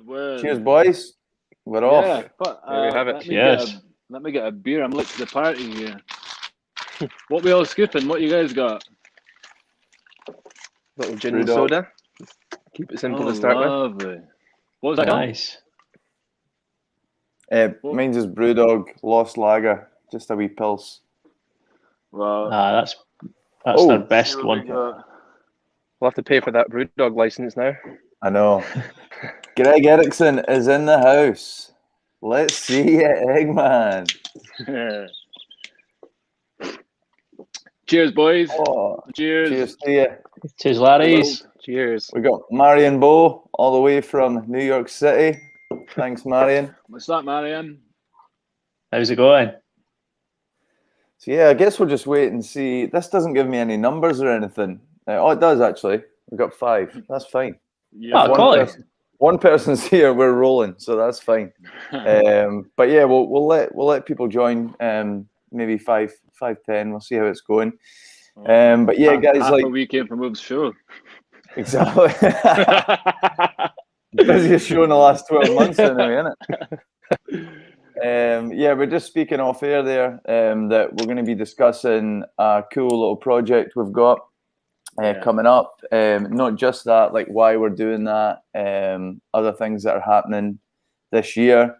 Well, Cheers, boys. We're off. But, There we have it. Let me get a beer. I'm late to the party here. What we all scooping? What you guys got? Little gin and soda. Keep it simple to start with. Lovely. What was that? Nice. Mine's is Brewdog Lost Lager. Just a wee pils. Well, that's their best one. We'll have to pay for that Brewdog license now. I know. Greg Erickson is in the house. Let's see it, Eggman. Cheers, boys. Oh, cheers to you. Cheers, laddies. Cheers. We got Marion Bow all the way from New York City. Thanks, Marion. What's that, Marion? How's it going? So yeah, I guess we'll just wait and see. This doesn't give me any numbers or anything. Oh, it does actually. We've got 5. That's fine. Yeah. One person's here. We're rolling, so that's fine. But yeah, we'll let people join. Maybe 5:10. We'll see how it's going. But yeah, guys, half like a weekend from Wolves show. Exactly. Busiest show in the last 12 months, anyway, isn't it? Yeah, we're just speaking off air there that we're going to be discussing a cool little project we've got coming up. Not just that, like why we're doing that, other things that are happening this year.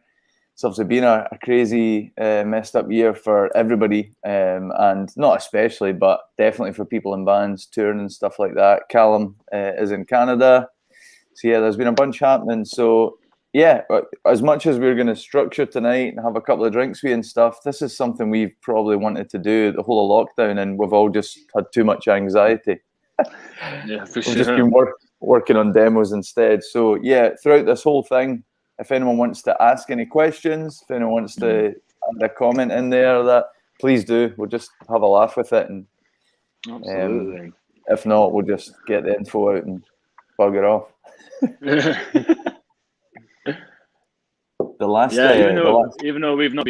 It's obviously been a crazy, messed up year for everybody, and not especially, but definitely for people in bands touring and stuff like that. Callum is in Canada. So yeah, there's been a bunch happening. So yeah, as much as we're going to structure tonight and have a couple of drinks with and stuff, this is something we've probably wanted to do the whole of lockdown, and we've all just had too much anxiety. Yeah, for We've sure. just been working on demos instead. So yeah, throughout this whole thing, if anyone wants to ask any questions, if anyone wants to add a comment in there, that please do. We'll just have a laugh with it, and Absolutely. if not, we'll just get the info out and bugger off. The last, even though we've not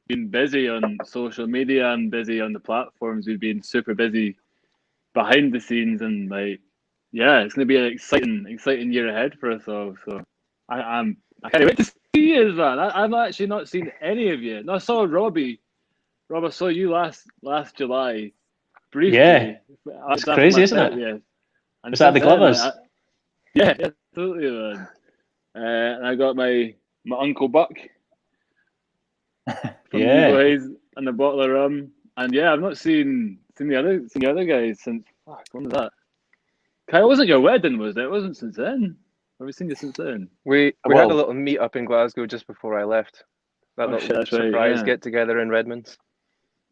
been busy on social media and busy on the platforms, we've been super busy behind the scenes, and it's gonna be an exciting year ahead for us all. So I can't wait to see you, man. I've actually not seen any of you. No, I saw Robbie. Rob, I saw you last July. Briefly. Yeah, it's crazy, isn't it? Yeah. And was that the Glovers? Yeah, absolutely, man. And I got my Uncle Buck from you guys and a bottle of rum. And yeah, I've not seen the other guys since. When was that? Kyle, wasn't your wedding, was it? It wasn't since then. Have we seen you since then? We had a little meet up in Glasgow just before I left. That little surprise get together in Redmond.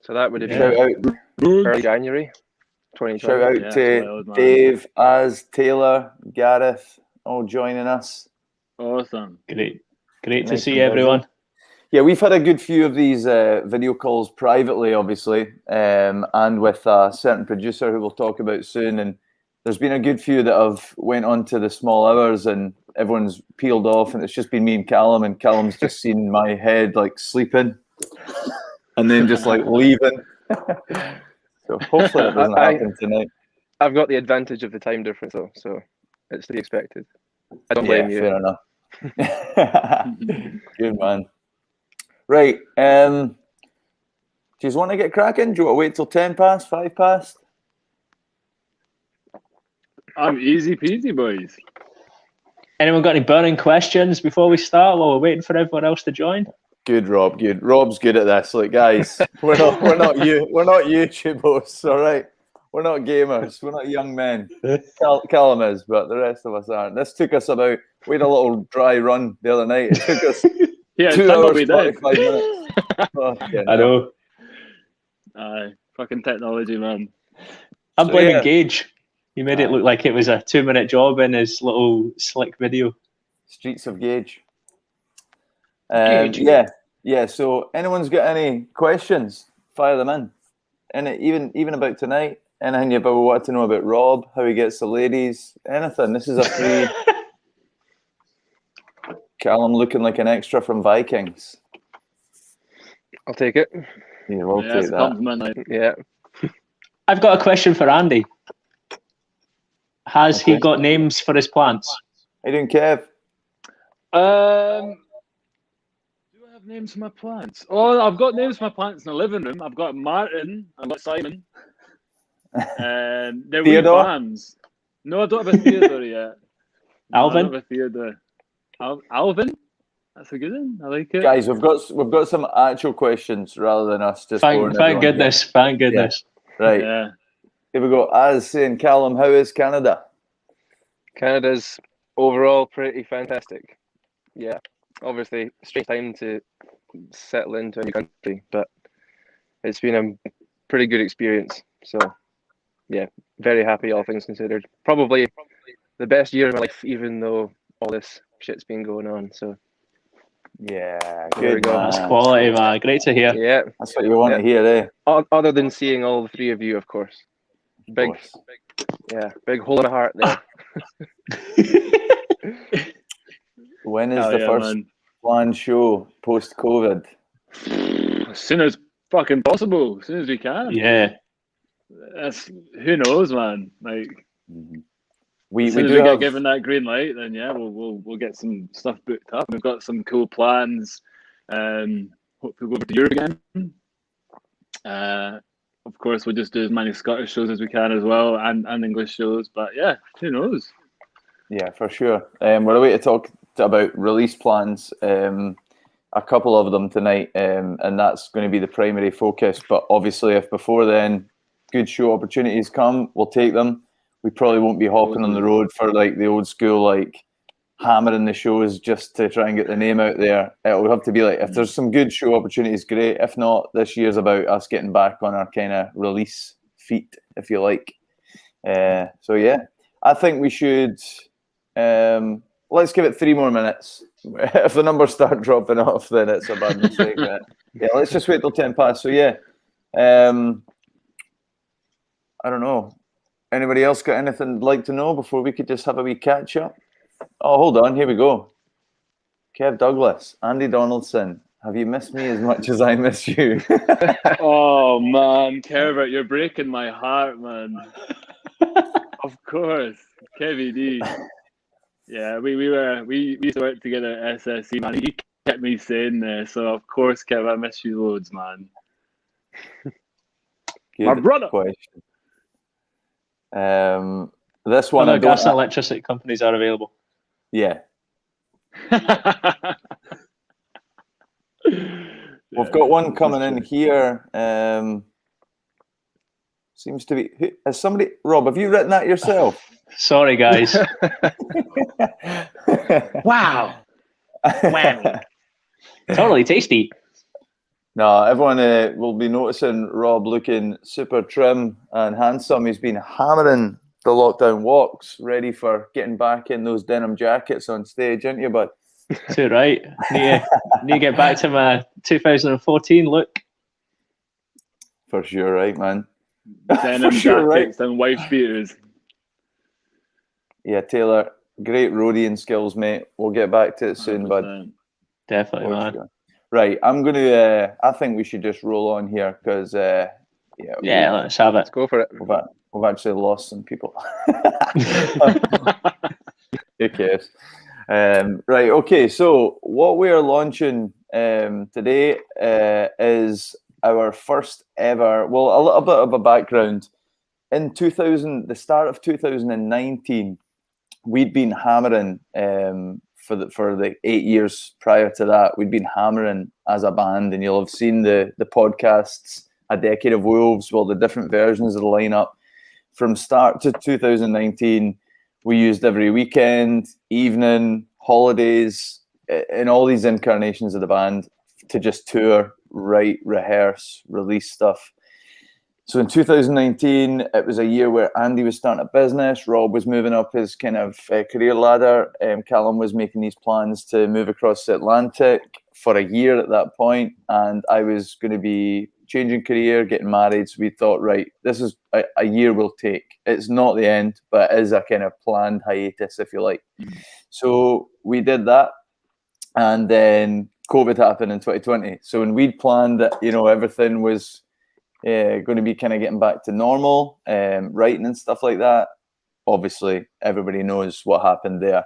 So that would have been early January 2020. Shout out to Dave, Az, Taylor, Gareth, all joining us. Awesome. Great to see everyone. Yeah, we've had a good few of these video calls privately, obviously, and with a certain producer who we'll talk about soon. And there's been a good few that have went on to the small hours, and everyone's peeled off, and it's just been me and Callum's just seen my head like sleeping, and then just like leaving. So hopefully it doesn't happen tonight. I've got the advantage of the time difference, though, so it's to be expected. I don't blame you. Fair enough. Good man. Right. Do you want to get cracking? Do you want to wait till 10 past, 5 past? I'm easy peasy, boys. Anyone got any burning questions before we start while we're waiting for everyone else to join? Good, Rob. Good. Rob's good at this. Like, guys, we're not YouTubers, all right? We're not gamers. We're not young men. Callum is, but the rest of us aren't. This took us we had a little dry run the other night. It took us 2 hours, 45 minutes. I know. Fucking technology, man. I'm blaming Gage. He made it look like it was a 2-minute job in his little slick video. Streets of Gage. Yeah. So anyone's got any questions, fire them in. And even about tonight, anything you've ever wanted to know about Rob, how he gets the ladies, anything. This is a free. Callum looking like an extra from Vikings. I'll take it. Yeah, we'll take that. Yeah. I've got a question for Andy. Has he got names for his plants? How you doing, Kev? Do I have names for my plants? Oh, I've got names for my plants in the living room. I've got Martin. I've got Simon. And they're wee Theodore? fans. No, I don't have a Theodore yet. No, Alvin? I don't have a Theodore. Alvin? That's a good one. I like it. Guys, we've got some actual questions rather than us just. Thank goodness. Here. Thank goodness. Yeah. Right. Yeah. Here we go. As saying, Callum, how is Canada? Canada's overall pretty fantastic. Yeah, obviously strange time to settle into a new country, but it's been a pretty good experience. So yeah, very happy, all things considered. Probably the best year of my life, even though all this shit's been going on. So yeah, there we good. go. Man. That's quality, man. Great to hear. Yeah, That's what you want to hear, eh? other than seeing all the three of you, of course. Big hole in my heart there. When is the first planned show post-COVID? As soon as fucking possible. As soon as we can. Yeah. Who knows, man. Like, we get given that green light, then yeah, we'll get some stuff booked up. We've got some cool plans. Hopefully we'll go over to Europe again. Of course, we'll just do as many Scottish shows as we can as well, and English shows. But yeah, who knows? Yeah, for sure. We're away to talk about release plans. A couple of them tonight, and that's going to be the primary focus. But obviously, if before then good show opportunities come, we'll take them. We probably won't be hopping on the road for like the old school, like hammering the shows just to try and get the name out there. It'll have to be like, if there's some good show opportunities, great. If not, this year's about us getting back on our kind of release feet, if you like. So yeah, I think we should. Let's give it 3 more minutes. If the numbers start dropping off, then it's a bad mistake. But yeah, let's just wait till 10 past. So yeah, I don't know. Anybody else got anything they'd like to know before we could just have a wee catch up? Oh, hold on. Here we go. Kev Douglas, Andy Donaldson. Have you missed me as much as I miss you? Oh man, Kervert, you're breaking my heart, man. Of course, Kevy D. Yeah, we used to work together at SSC, man. He kept me sane there, so of course, Kev, I miss you loads, man. My brother. Question. This one, gas and electricity companies are available. Yeah. We've got one coming in here. Seems to be. Has somebody? Rob, have you written that yourself? Sorry, guys. Wow. Wow. Totally tasty. No, everyone will be noticing Rob looking super trim and handsome. He's been hammering the lockdown walks, ready for getting back in those denim jackets on stage, aren't you, bud? Too right. Need to get back to my 2014 look. For sure, right, man. Denim jackets and wife beaters. Yeah, Taylor, great roadieing skills, mate. We'll get back to it soon, 100%. Bud. Definitely, man. Sure. Right, I'm going to. I think we should just roll on here because. Let's have it. Let's go for it. We've actually lost some people. Who cares? Right, okay. So what we are launching today is our first ever. Well, a little bit of a background. In the start of 2019, we'd been hammering for the 8 years prior to that. We'd been hammering as a band, and you'll have seen the podcasts, A Decade of Wolves, well, the different versions of the lineup. From start to 2019, we used every weekend, evening, holidays, in all these incarnations of the band to just tour, write, rehearse, release stuff. So in 2019, it was a year where Andy was starting a business, Rob was moving up his kind of career ladder, Callum was making these plans to move across the Atlantic for a year at that point, and I was going to be changing career, getting married. So we thought, right, this is a year we'll take. It's not the end, but it is a kind of planned hiatus, if you like. So we did that, and then COVID happened in 2020. So when we'd planned that, everything was going to be kind of getting back to normal, writing and stuff like that, obviously everybody knows what happened there.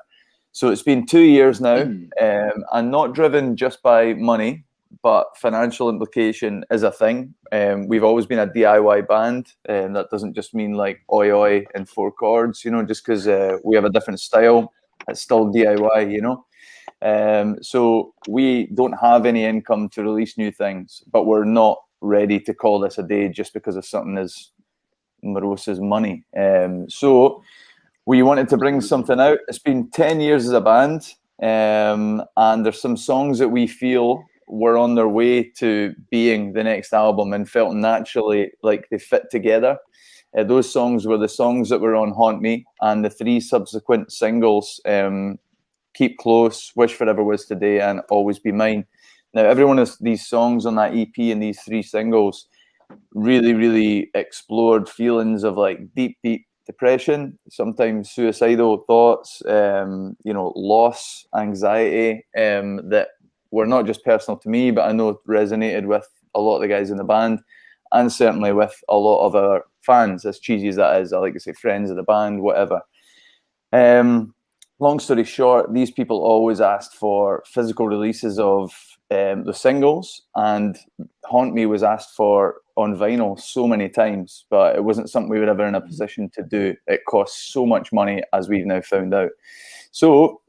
So it's been 2 years now, and not driven just by money, but financial implication is a thing. We've always been a DIY band, and that doesn't just mean like oi oi and 4 chords, you know, just because we have a different style. It's still DIY, you know. So we don't have any income to release new things, but we're not ready to call this a day just because of something as morose as money. So we wanted to bring something out. It's been 10 years as a band, and there's some songs that we feel were on their way to being the next album and felt naturally like they fit together. Those songs were the songs that were on Haunt Me, and the 3 subsequent singles, Keep Close, Wish Forever Was Today, and Always Be Mine. Now, every one of these songs on that EP and these 3 singles really, really explored feelings of like deep, deep depression, sometimes suicidal thoughts, you know, loss, anxiety, that were not just personal to me, but I know resonated with a lot of the guys in the band, and certainly with a lot of our fans, as cheesy as that is. I like to say friends of the band, whatever. Long story short, these people always asked for physical releases of the singles, and Haunt Me was asked for on vinyl so many times, but it wasn't something we were ever in a position to do. It costs so much money, as we've now found out. So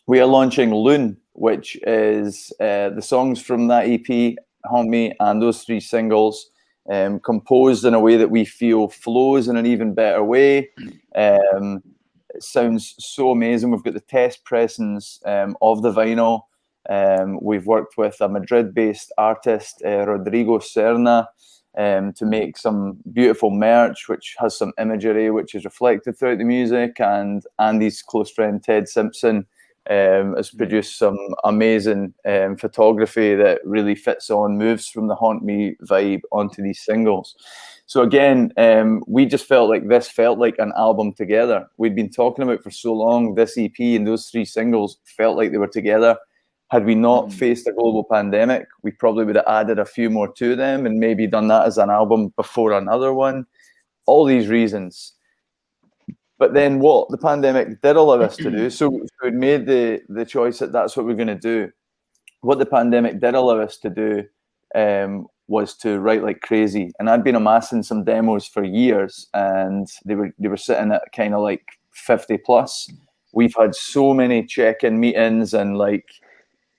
we are launching Loon, which is the songs from that EP, Haunt Me, and those 3 singles, composed in a way that we feel flows in an even better way. It sounds so amazing. We've got the test pressings of the vinyl. We've worked with a Madrid-based artist, Rodrigo Serna, to make some beautiful merch, which has some imagery which is reflected throughout the music. And Andy's close friend, Ted Simpson, has produced some amazing photography that really fits on, moves from the Haunt Me vibe onto these singles. So again, we just felt like this felt like an album together. We'd been talking about for so long, this EP and those 3 singles felt like they were together. Had we not faced a global pandemic, we probably would have added a few more to them and maybe done that as an album before another one. All these reasons. But then what the pandemic did allow us to do, so we made the choice that that's what we're going to do. What the pandemic did allow us to do was to write like crazy. And I'd been amassing some demos for years, and they were sitting at kind of like 50 plus. We've had so many check-in meetings and like,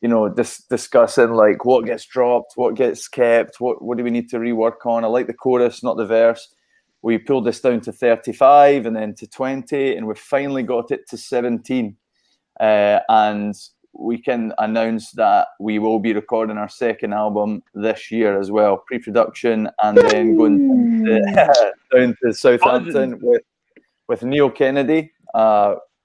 you know, discussing like what gets dropped, what gets kept, what do we need to rework on. I like the chorus, not the verse. We pulled this down to 35 and then to 20, and we've finally got it to 17. And we can announce that we will be recording our 2nd album this year as well, pre-production, and then going down to Southampton with Neil Kennedy,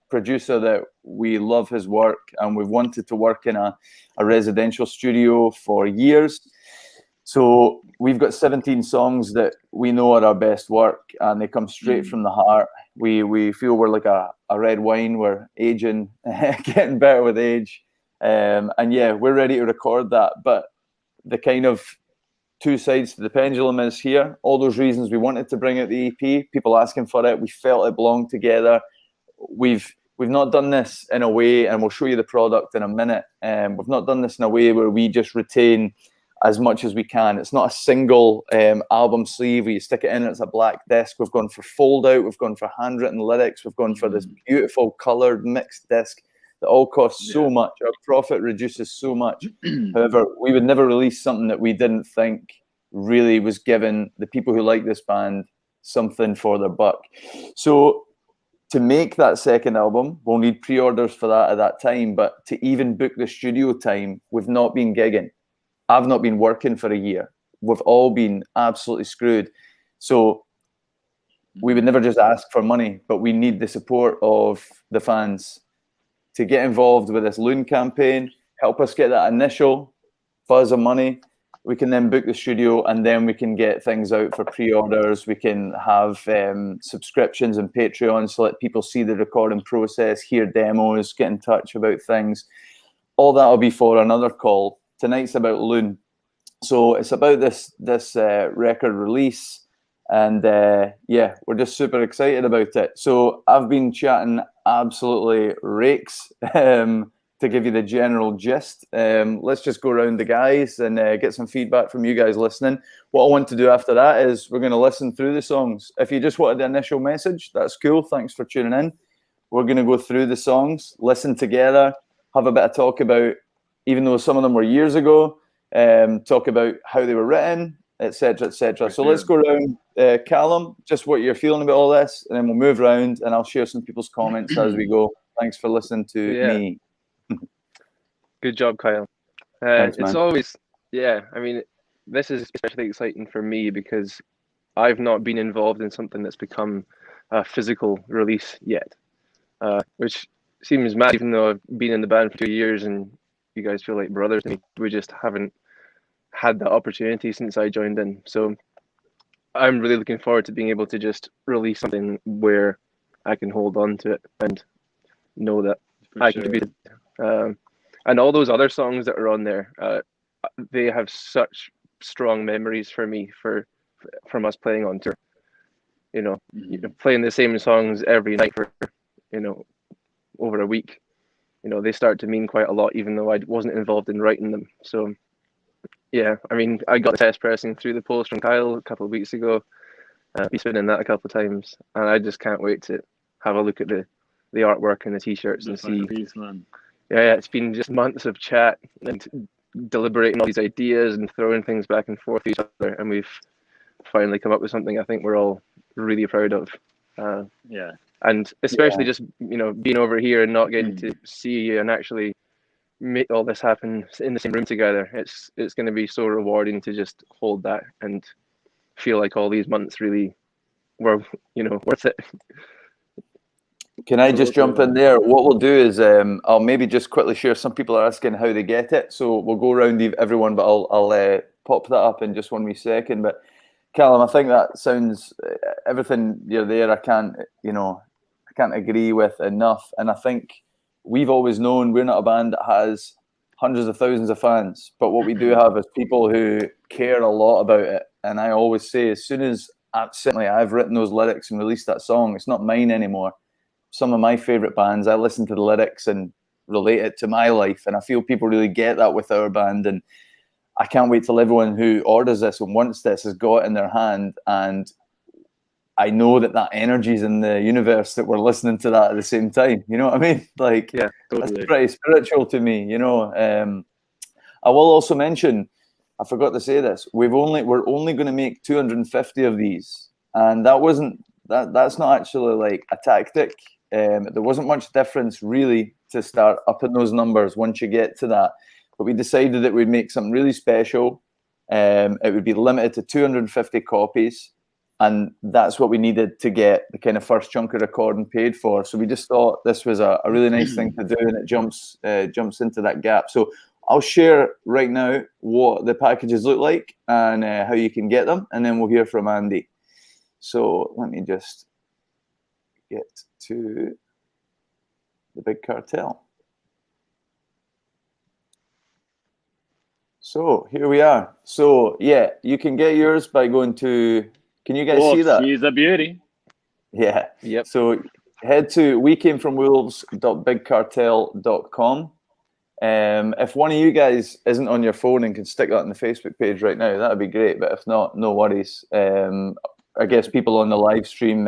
producer that we love his work, and we've wanted to work in a residential studio for years. So we've got 17 songs that we know are our best work, and they come straight from the heart. We feel we're like a red wine. We're aging, getting better with age. And yeah, we're ready to record that. But the kind of 2 sides to the pendulum is here. All those reasons we wanted to bring out the EP, people asking for it, we felt it belonged together. We've not done this in a way, and we'll show you the product in a minute. We've not done this in a way where we just retain as much as we can. It's not a single album sleeve where you stick it in and it's a black disc. We've gone for fold out, we've gone for handwritten lyrics, we've gone for this beautiful coloured mixed disc that all costs so much. Our profit reduces so much. However, we would never release something that we didn't think really was giving the people who like this band something for their buck. So to make that 2nd album, we'll need pre-orders for that at that time. But to even book the studio time, we've not been gigging. I've not been working for a year. We've all been absolutely screwed. So we would never just ask for money, but we need the support of the fans to get involved with this Loon campaign, help us get that initial buzz of money. We can then book the studio, and then we can get things out for pre-orders. We can have subscriptions and Patreon so let people see the recording process, hear demos, get in touch about things. All that will be for another call. Tonight's about Loon. So it's about this record release, and yeah, we're just super excited about it. So I've been chatting absolutely rakes. To give you the general gist, let's just go around the guys and get some feedback from you guys listening. What I want to do after that is we're going to listen through the songs. If you just wanted the initial message, that's cool. Thanks for tuning in. We're going to go through the songs, listen together, have a bit of talk about, even though some of them were years ago, talk about how they were written, etc., etc. So let's go around. Callum, just what you're feeling about all this, and then we'll move around and I'll share some people's comments as we go. Thanks for listening to me. Good job, Kyle. Thanks, it's man. always, I mean, this is especially exciting for me because I've not been involved in something that's become a physical release yet, which seems mad, even though I've been in the band for 2 years and you guys feel like brothers to me. We just haven't had that opportunity since I joined in. So I'm really looking forward to being able to just release something where I can hold on to it and know that I contributed. And all those other songs that are on there, they have such strong memories for me from us playing on tour. You know, playing the same songs every night for, over a week. They start to mean quite a lot, even though I wasn't involved in writing them. So, yeah, I mean, I got the test pressing through the post from Kyle a couple of weeks ago. He's been in that a couple of times, and I just can't wait to have a look at the artwork and the t-shirts and see. Piece, man. Yeah, it's been just months of chat and deliberating all these ideas and throwing things back and forth with each other, and we've finally come up with something I think we're all really proud of. And especially just being over here and not getting to see you and actually make all this happen in the same room together. It's going to be so rewarding to just hold that and feel like all these months really were worth it. Can I just jump in there? What we'll do is I'll maybe just quickly share. Some people are asking how they get it, so we'll go around everyone, but I'll pop that up in just 1 wee second. But Callum, I think that sounds everything you're there. I can't agree with enough. And I think we've always known we're not a band that has hundreds of thousands of fans, but what we do have is people who care a lot about it. And I always say, as soon as certainly I've written those lyrics and released that song, it's not mine anymore. Some of my favorite bands, I listen to the lyrics and relate it to my life, and I feel people really get that with our band. And I can't wait till everyone who orders this and wants this has got it in their hand, and I know that energy's in the universe, that we're listening to that at the same time. You know what I mean? Like, yeah, totally. That's pretty spiritual to me. I will also mention, I forgot to say this, we're only going to make 250 of these, and that's not actually like a tactic. There wasn't much difference really to start upping those numbers once you get to that. But we decided that we'd make something really special. It would be limited to 250 copies. And that's what we needed to get the kind of first chunk of recording paid for. So we just thought this was a really nice thing to do, and it jumps into that gap. So I'll share right now what the packages look like and how you can get them. And then we'll hear from Andy. So let me just get to the Big Cartel. So here we are. So yeah, you can get yours by going to, can you guys see that? She's a beauty. Yeah. Yep. So head to wecamefromwolves.bigcartel.com. If one of you guys isn't on your phone and can stick that on the Facebook page right now, that'd be great. But if not, no worries. I guess people on the live stream,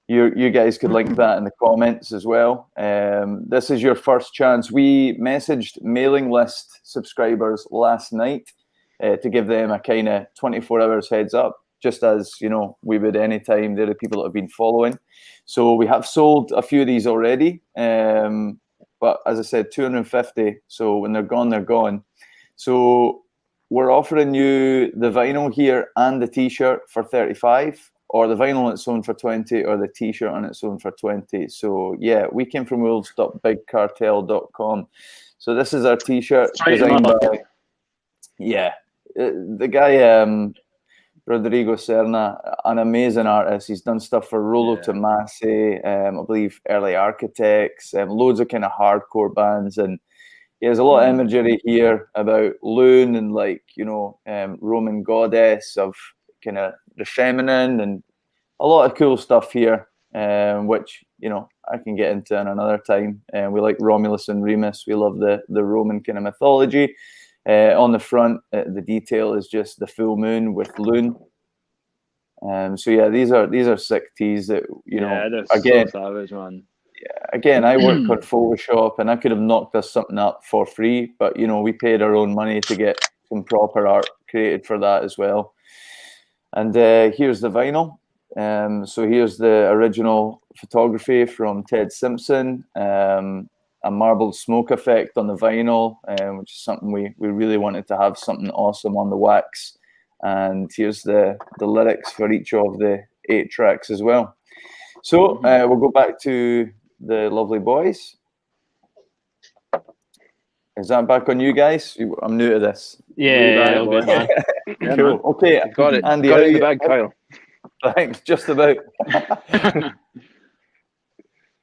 you guys could link that in the comments as well. This is your first chance. We messaged mailing list subscribers last night to give them a kind of 24 hours heads up, just as we would any time. They're the people that have been following. So we have sold a few of these already, but as I said, 250. So when they're gone, they're gone. So we're offering you the vinyl here and the t-shirt for 35, or the vinyl on its own for 20, or the t-shirt on its own for 20. So yeah, wecamefromwolves.bigcartel.com. So this is our t-shirt designed by, the guy Rodrigo Serna, an amazing artist. He's done stuff for Rolo Tomasi, I believe Early Architects, loads of kind of hardcore bands, and he has a lot of imagery here about Loon and Roman goddess of kind of the feminine, and a lot of cool stuff here, which I can get into in another time. We like Romulus and Remus. We love the Roman kind of mythology. On the front, the detail is just the full moon with loon. So yeah, these are sick tees that again, so savage, man. Again, I work on Photoshop, and I could have knocked us something up for free, but we paid our own money to get some proper art created for that as well. And here's the vinyl. So here's the original photography from Ted Simpson. A marbled smoke effect on the vinyl, which is something we really wanted to have something awesome on the wax. And here's the lyrics for each of the 8 tracks as well. So we'll go back to the lovely boys. Is that back on you guys? I'm new to this. Yeah, all good, man. Cool. Okay, got it. Andy, got it in the bag, Kyle. Thanks, just about.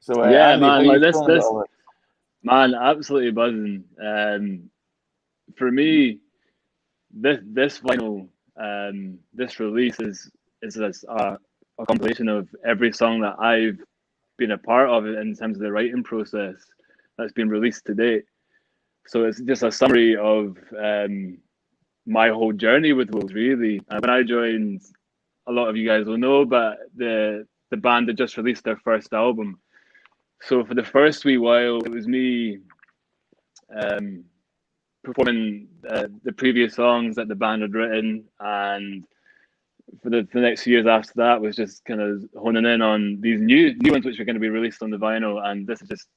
So yeah, Andy, man, like this, man, absolutely buzzing. For me, this vinyl, this release is a compilation of every song that I've been a part of in terms of the writing process that's been released to date. So it's just a summary of my whole journey with Wolves, really. When I joined, a lot of you guys will know, but the band had just released their first album. So for the first wee while, it was me performing the previous songs that the band had written, and for the next few years after that was just kind of honing in on these new ones which are going to be released on the vinyl. And this is just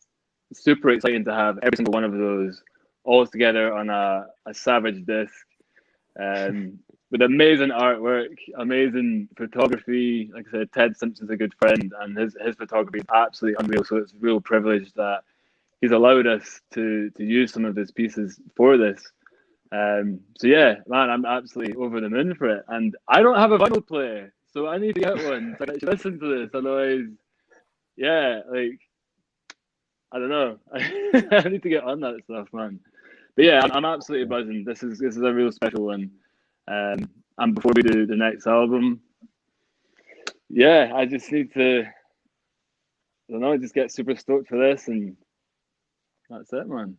super exciting to have every single one of those all together on a savage disc, with amazing artwork, amazing photography. Like I said, Ted Simpson's a good friend, and his photography is absolutely unreal. So it's a real privilege that he's allowed us to use some of his pieces for this. So yeah, man, I'm absolutely over the moon for it. And I don't have a vinyl player, so I need to get one so I can listen to this. Otherwise, yeah, like, I don't know. I need to get on that stuff, man. But yeah, I'm absolutely buzzing. This is a real special one. And before we do the next album, yeah, I just need to, I don't know, just get super stoked for this, and that's it, man.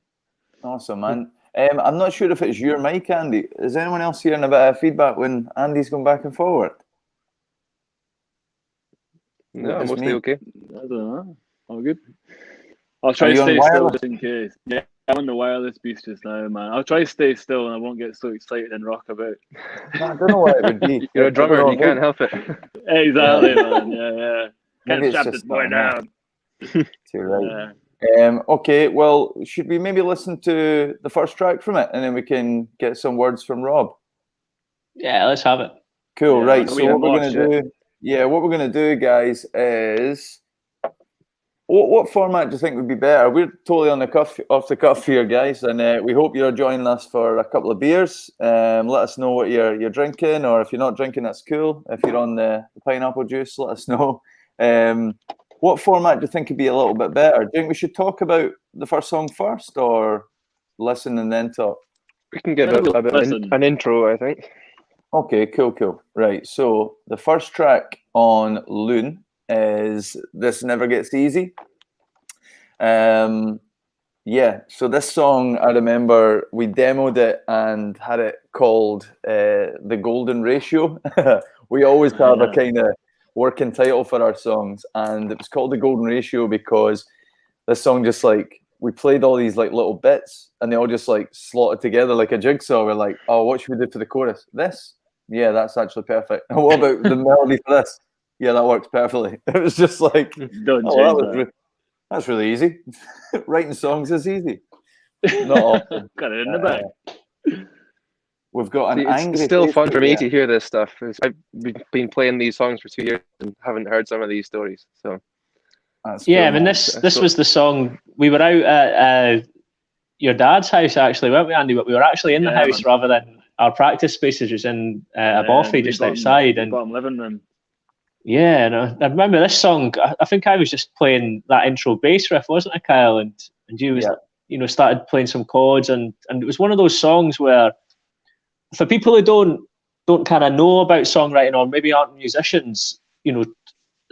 Awesome, man. I'm not sure if it's your mic, Andy. Is anyone else hearing a bit of feedback when Andy's going back and forward? No, mostly okay. I don't know. All good. I'll try to stay still just in case. Yeah, I'm on the wireless beast just now, man. I'll try to stay still and I won't get so excited and rock about. I don't know what it would be. You're a drummer, you can't help it. Exactly, man. Yeah. Can't shut this boy down. Too right. Okay, well, should we maybe listen to the first track from it, and then we can get some words from Rob? Yeah, let's have it. Cool, yeah, right. So what we're going to do, guys, is what format do you think would be better? We're totally off the cuff here, guys, and we hope you're joining us for a couple of beers. Let us know what you're drinking, or if you're not drinking, that's cool. If you're on the pineapple juice, let us know. What format do you think would be a little bit better? Do you think we should talk about the first song first, or listen and then talk? We can get a bit an intro, I think. Okay, cool. Right, so the first track on Loon is This Never Gets Easy. Yeah, so this song, I remember we demoed it and had it called The Golden Ratio. We always have a kind of working title for our songs, and it was called The Golden Ratio because this song just like, we played all these like little bits and they all just like slotted together like a jigsaw. We're like, oh, what should we do for the chorus? This? Yeah, that's actually perfect. And what about the melody for this? Yeah, that works perfectly. It was just like, that's really easy. Writing songs is easy. Not often. Got it in the bag. We've got an angry. It's still fun for me to hear this stuff. I've been playing these songs for 2 years and haven't heard some of these stories. So, I mean, this was the song. We were out at your dad's house, actually, weren't we, Andy? But we were actually in the house rather than our practice spaces, was in a bothy just outside. And bottom living room. Yeah, and I remember this song. I think I was just playing that intro bass riff, wasn't I, Kyle? And you was, started playing some chords, and it was one of those songs where, for people who don't kind of know about songwriting or maybe aren't musicians,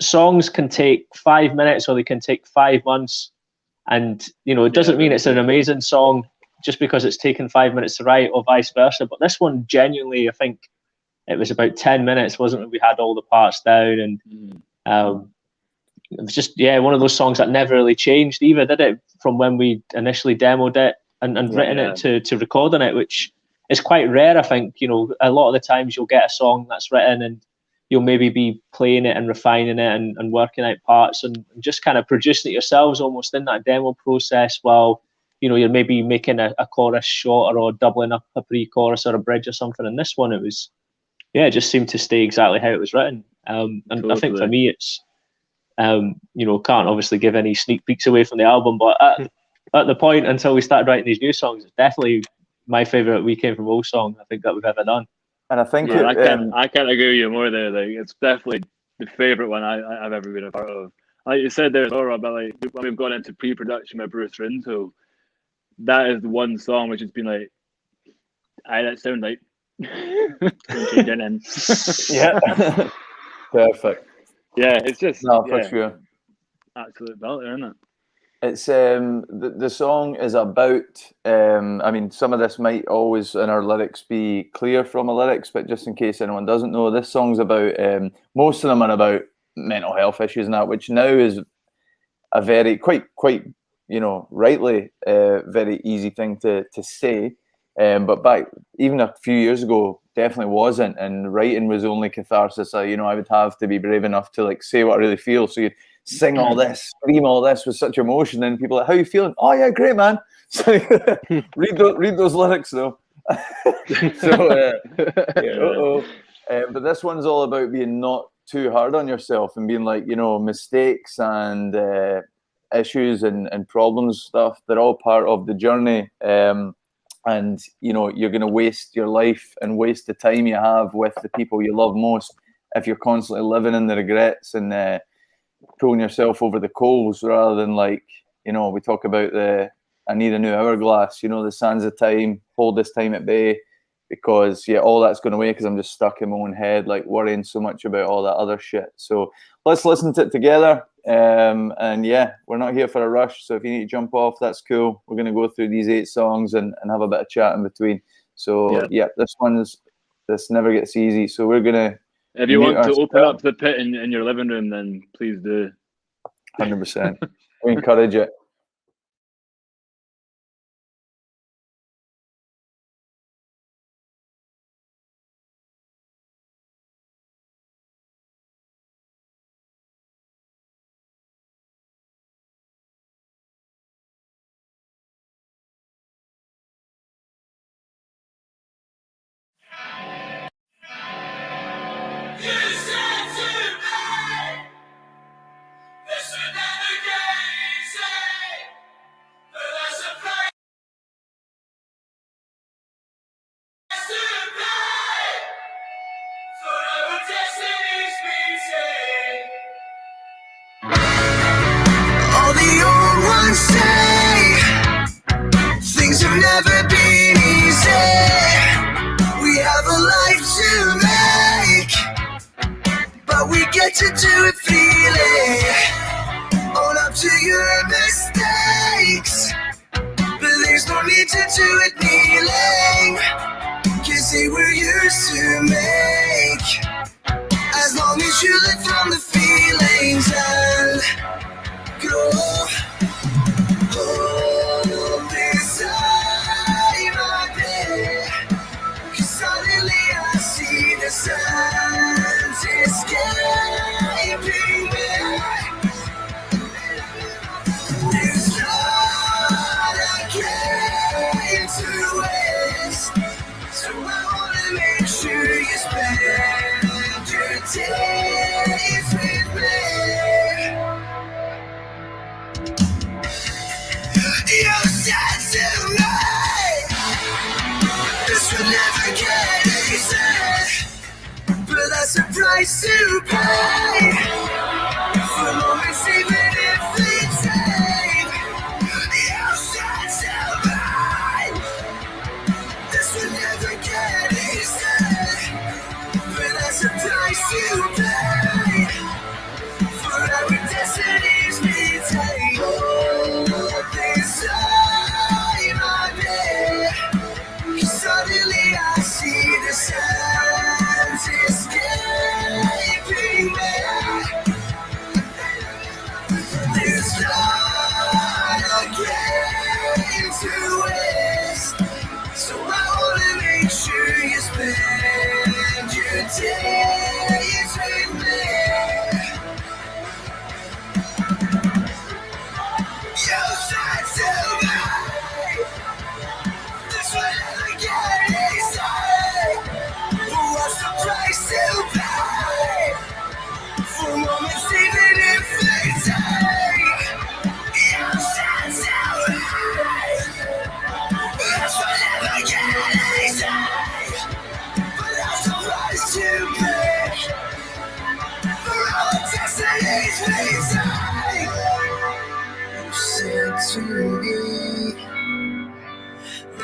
songs can take 5 minutes or they can take 5 months, and it doesn't mean it's an amazing song just because it's taken 5 minutes to write, or vice versa. But this one, genuinely, I think it was about 10 minutes, wasn't it? We had all the parts down, and it was just one of those songs that never really changed. Eva did it from when we initially demoed it and written it to recording it, which is quite rare. I think a lot of the times you'll get a song that's written and you'll maybe be playing it and refining it and working out parts and just kind of producing it yourselves almost in that demo process while you're maybe making a chorus shorter or doubling up a pre-chorus or a bridge or something. And this one, it was it just seemed to stay exactly how it was written. And totally. I think for me it's can't obviously give any sneak peeks away from the album, but at the point until we started writing these new songs, it's definitely my favourite We Came From Woe song I think that we've ever done. And I think I can't agree with you more there. Like, it's definitely the favourite one I've ever been a part of. Like you said there, Laura, about like when we've gone into pre-production with Bruce Rinto, that is the one song which has been like, that sound like yeah. Perfect. Yeah, it's just for sure. Absolute belter, isn't it? It's the song is about some of this might always in our lyrics be clear from the lyrics, but just in case anyone doesn't know, this song's about most of them are about mental health issues and that, which now is a very quite rightly very easy thing to say, but back even a few years ago definitely wasn't, and writing was only catharsis. I would have to be brave enough to like say what I really feel, so you'd sing all this, scream all this with such emotion, and people are like, how are you feeling? Oh yeah, great, man. So read those lyrics though. But this one's all about being not too hard on yourself and being like, mistakes and issues and problems, stuff, they're all part of the journey. And you're going to waste your life and waste the time you have with the people you love most if you're constantly living in the regrets and pulling yourself over the coals, rather than like, we talk about I need a new hourglass, the sands of time, hold this time at bay, because all that's going away because I'm just stuck in my own head, like worrying so much about all that other shit. So let's listen to it together. And we're not here for a rush, so if you need to jump off, that's cool. We're going to go through these 8 songs and have a bit of chat in between. So this never gets easy, so we're going to, if you want to open up the pit in your living room, then please do. 100%. We encourage it. Things have never been easy. We have a life to make, but we get to do it freely. Own up to your mistakes, but there's no need to do it kneeling, 'cause they were yours to make. As long as you live from the feelings and grow. Sun's escaping me. This thought I came to waste, so I wanna make sure you spend your days with me. You said to me, this will never get easy. But that's a price to pay for moments, even if they take. You said to me, this will never get easy. But that's a price to pay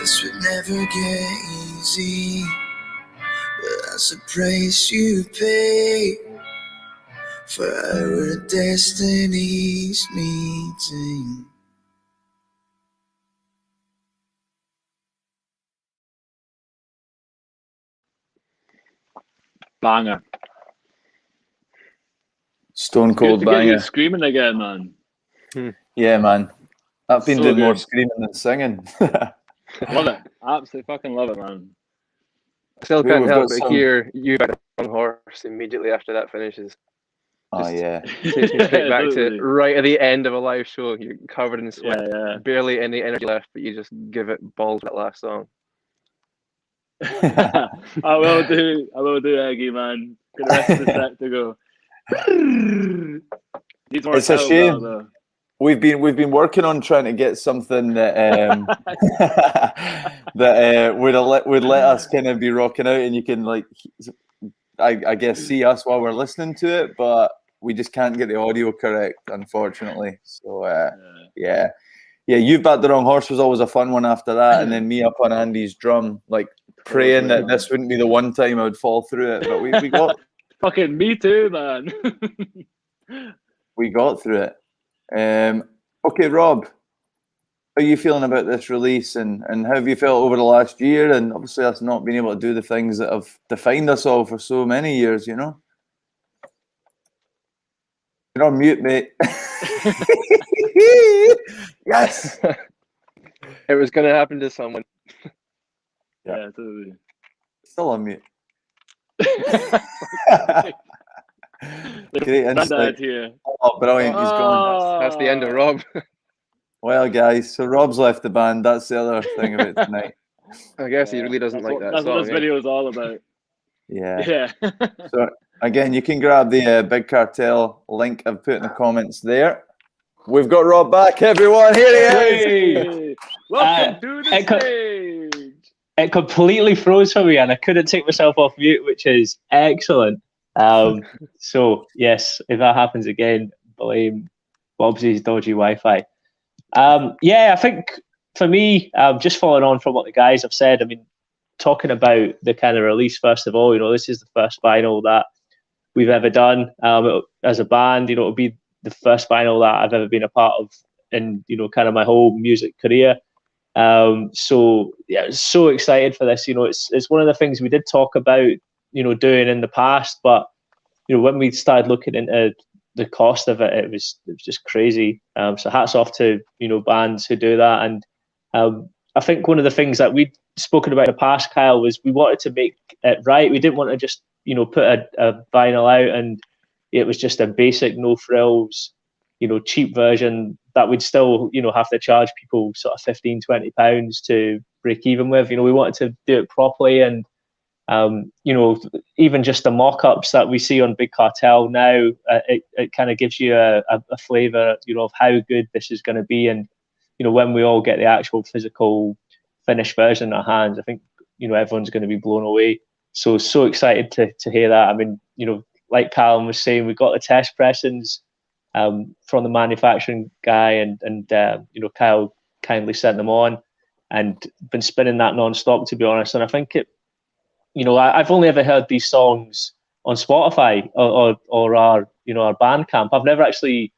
this would never get easy, but that's the price you pay for our destinies meeting. Banger. Stone cold Good to get you banger. screaming again, man. Yeah, man. I've been So doing more good. screaming than singing. Love it. Absolutely fucking love it, man. I still Well, can't we've help got but some- hear you back on horse immediately after that finishes. Oh, Just yeah. Takes me straight back to Absolutely. right at the end of a live show. You're covered in sweat, Yeah, barely any energy left, but you just give it balls with that last song. yeah. I will do, Eggy, man. Got the rest of the set to go. Needs more It's a kettlebell, shame. though. We've been working on trying to get something that that would let us kind of be rocking out, and you can like, I guess, see us while we're listening to it, but we just can't get the audio correct, unfortunately. So yeah. You Bet the Wrong Horse was always a fun one after that, and then me up on Andy's drum, like praying that this wouldn't be the one time I would fall through it, but we got Fucking me too, man. we got through it. Okay, Rob, how are you feeling about this release, and how have you felt over the last year? And obviously, us not being able to do the things that have defined us all for so many years, you know? You're on mute, mate. Yes. It was going to happen to someone. Yeah, totally. Still on mute. Great Great insight. here. Oh, brilliant. He's gone. That's the end of Rob. Well, guys, so Rob's left the band. That's the other thing of it tonight. I guess he really doesn't like that That's song. what this video is all about. Yeah. Yeah. So again, you can grab the Big Cartel link I've put in the comments there. We've got Rob back, everyone. Here he is. Hey, welcome to the stage. It completely froze for me, and I couldn't take myself off mute, which is excellent. So yes, if that happens again, blame Bobsy's dodgy Wi-Fi. I think for me, just following on from what the guys have said, I mean, talking about the kind of release, first of all, you know, this is the first vinyl that we've ever done as a band. You know, it'll be the first vinyl that I've ever been a part of in, you know, kind of my whole music career. So excited for this. You know, it's one of the things we did talk about, you know, doing in the past, but you know, when we started looking into the cost of it, it was just crazy. So hats off to, you know, bands who do that. And I think one of the things that we'd spoken about in the past, Kyle, was we wanted to make it right. We didn't want to just, you know, put a vinyl out and it was just a basic, no frills, you know, cheap version that we'd still, you know, have to charge people sort of £15-20 to break even with. You know, we wanted to do it properly, and you know, even just the mock-ups that we see on Big Cartel now, it kind of gives you a flavour, you know, of how good this is going to be. And you know, when we all get the actual physical finished version in our hands, I think, you know, everyone's going to be blown away. So excited to hear that. I mean, you know, like Callum was saying, we got the test pressings from the manufacturing guy, and you know, Kyle kindly sent them on, and been spinning that non-stop, to be honest. And I think it, you know, I've only ever heard these songs on Spotify or our, you know, our Bandcamp. I've never actually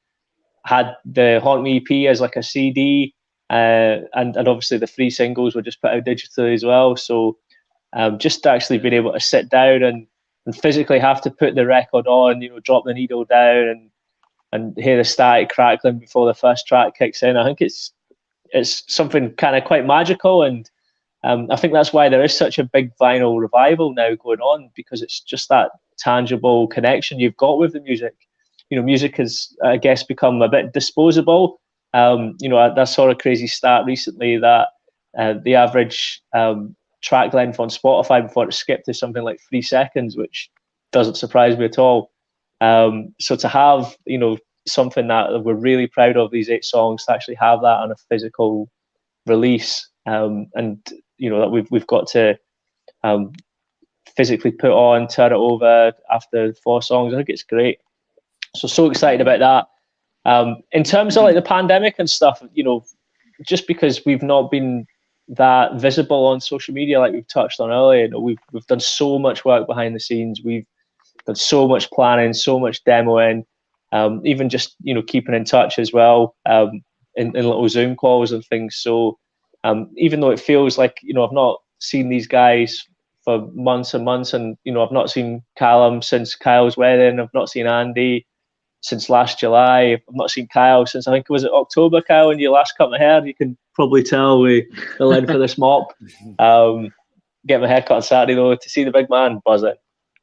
had the Haunt Me EP as like a CD, and obviously the 3 singles were just put out digitally as well. So just actually being able to sit down and physically have to put the record on, you know, drop the needle down and hear the static crackling before the first track kicks in. I think it's something kind of quite magical, and I think that's why there is such a big vinyl revival now going on, because it's just that tangible connection you've got with the music. You know, music has, I guess, become a bit disposable. You know, I saw a crazy stat recently that the average track length on Spotify before it skipped is something like 3 seconds, which doesn't surprise me at all. So to have, you know, something that we're really proud of, these 8 songs, to actually have that on a physical release, and you know, that we've got to physically put on, turn it over after 4 songs, I think it's great. So excited about that. In terms of like the pandemic and stuff, you know, just because we've not been that visible on social media, like we've touched on earlier. You know, we've done so much work behind the scenes. We've done so much planning, so much demoing, even just, you know, keeping in touch as well, in little Zoom calls and things. So even though it feels like, you know, I've not seen these guys for months and months, and, you know, I've not seen Callum since Kyle's wedding, I've not seen Andy since last July, I've not seen Kyle since, I think it was October, Kyle, when you last cut my hair. You can probably tell we fell in for this mop. Get my hair cut on Saturday though, to see the big man buzzing.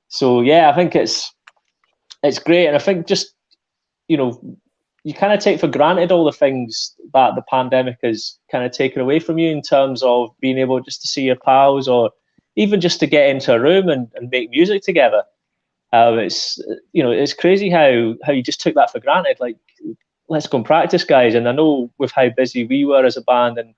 So yeah, I think it's great, and I think just, you know, you kind of take for granted all the things that the pandemic has kind of taken away from you in terms of being able just to see your pals, or even just to get into a room and make music together. It's, you know, it's crazy how you just took that for granted. Like, let's go and practice, guys. And I know with how busy we were as a band, and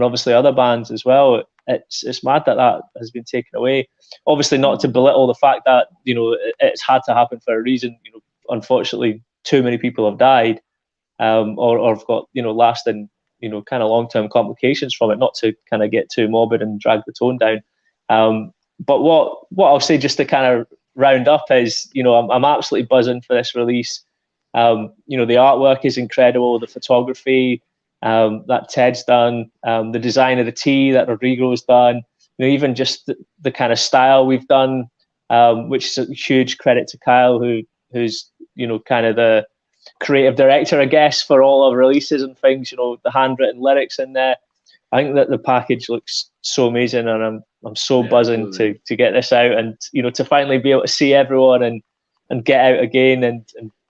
obviously other bands as well, it's mad that has been taken away. Obviously, not to belittle the fact that, you know, it's had to happen for a reason. You know, unfortunately, too many people have died, or have got, you know, lasting, you know, kind of long-term complications from it. Not to kind of get too morbid and drag the tone down. But what I'll say, just to kind of round up, is, you know, I'm absolutely buzzing for this release. You know, the artwork is incredible, the photography that Ted's done, the design of the tee that Rodrigo's done, you know, even just the kind of style we've done, which is a huge credit to Kyle, who's, you know, kind of the creative director, I guess, for all our releases and things. You know, the handwritten lyrics in there. I think that the package looks so amazing, and I'm so buzzing to get this out, and, you know, to finally be able to see everyone and get out again and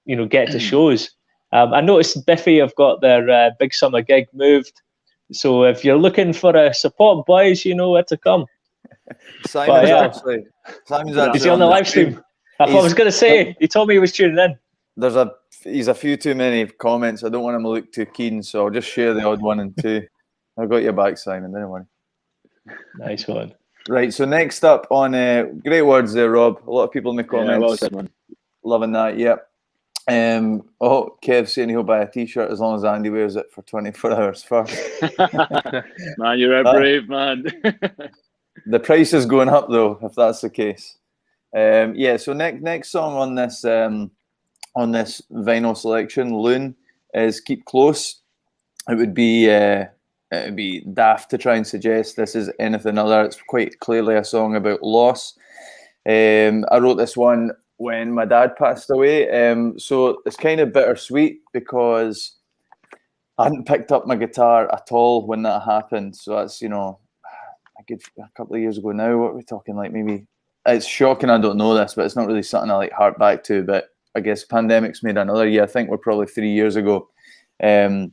you know, get to shows. I noticed Biffy have got their Big Summer gig moved, so if you're looking for a support, boys, you know where to come. Simon's actually is he on the live stream? I was going to say, he told me he was tuning in. He's a few too many comments. I don't want him to look too keen, so I'll just share the odd one and two. I've got your back, Simon, don't worry. Nice one. Right, so next up on great words there, Rob. A lot of people in the comments loving that. Yep. Kev saying he'll buy a t-shirt as long as Andy wears it for 24 hours first. Man, you're a brave man. The price is going up though, if that's the case. Yeah, so next song on this vinyl selection, Loon, is Keep Close. It would be daft to try and suggest this is anything other. It's quite clearly a song about loss. I wrote this one when my dad passed away, so it's kind of bittersweet because I hadn't picked up my guitar at all when that happened. So that's, you know, a couple of years ago now. What are we talking, like, maybe? It's shocking I don't know this, but it's not really something I like hark back to. But I guess pandemic's made another year. I think we're probably 3 years ago. I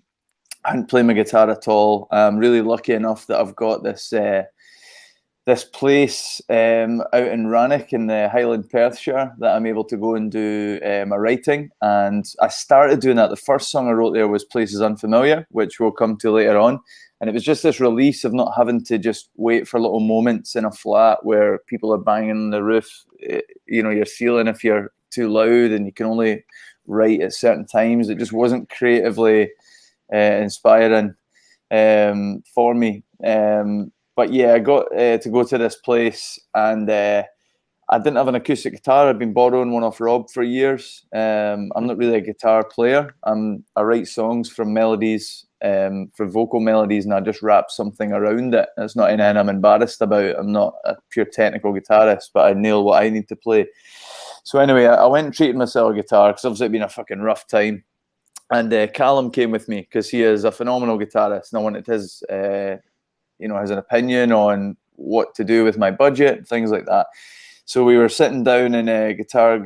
hadn't played my guitar at all. I'm really lucky enough that I've got this place out in Rannoch in the Highland Perthshire that I'm able to go and do my writing. And I started doing that. The first song I wrote there was Places Unfamiliar, which we'll come to later on. And it was just this release of not having to just wait for little moments in a flat where people are banging on the roof, you know, your ceiling if you're too loud and you can only write at certain times. It just wasn't creatively inspiring for me. But yeah, I got to go to this place, and I didn't have an acoustic guitar. I'd been borrowing one off Rob for years. I'm not really a guitar player. I write songs from melodies, for vocal melodies, and I just wrap something around it. It's not anything I'm embarrassed about. I'm not a pure technical guitarist, but I nail what I need to play. So anyway, I went and treated myself a guitar because obviously it'd been a fucking rough time. And Callum came with me because he is a phenomenal guitarist, and I wanted his, has an opinion on what to do with my budget, things like that. So we were sitting down in a guitar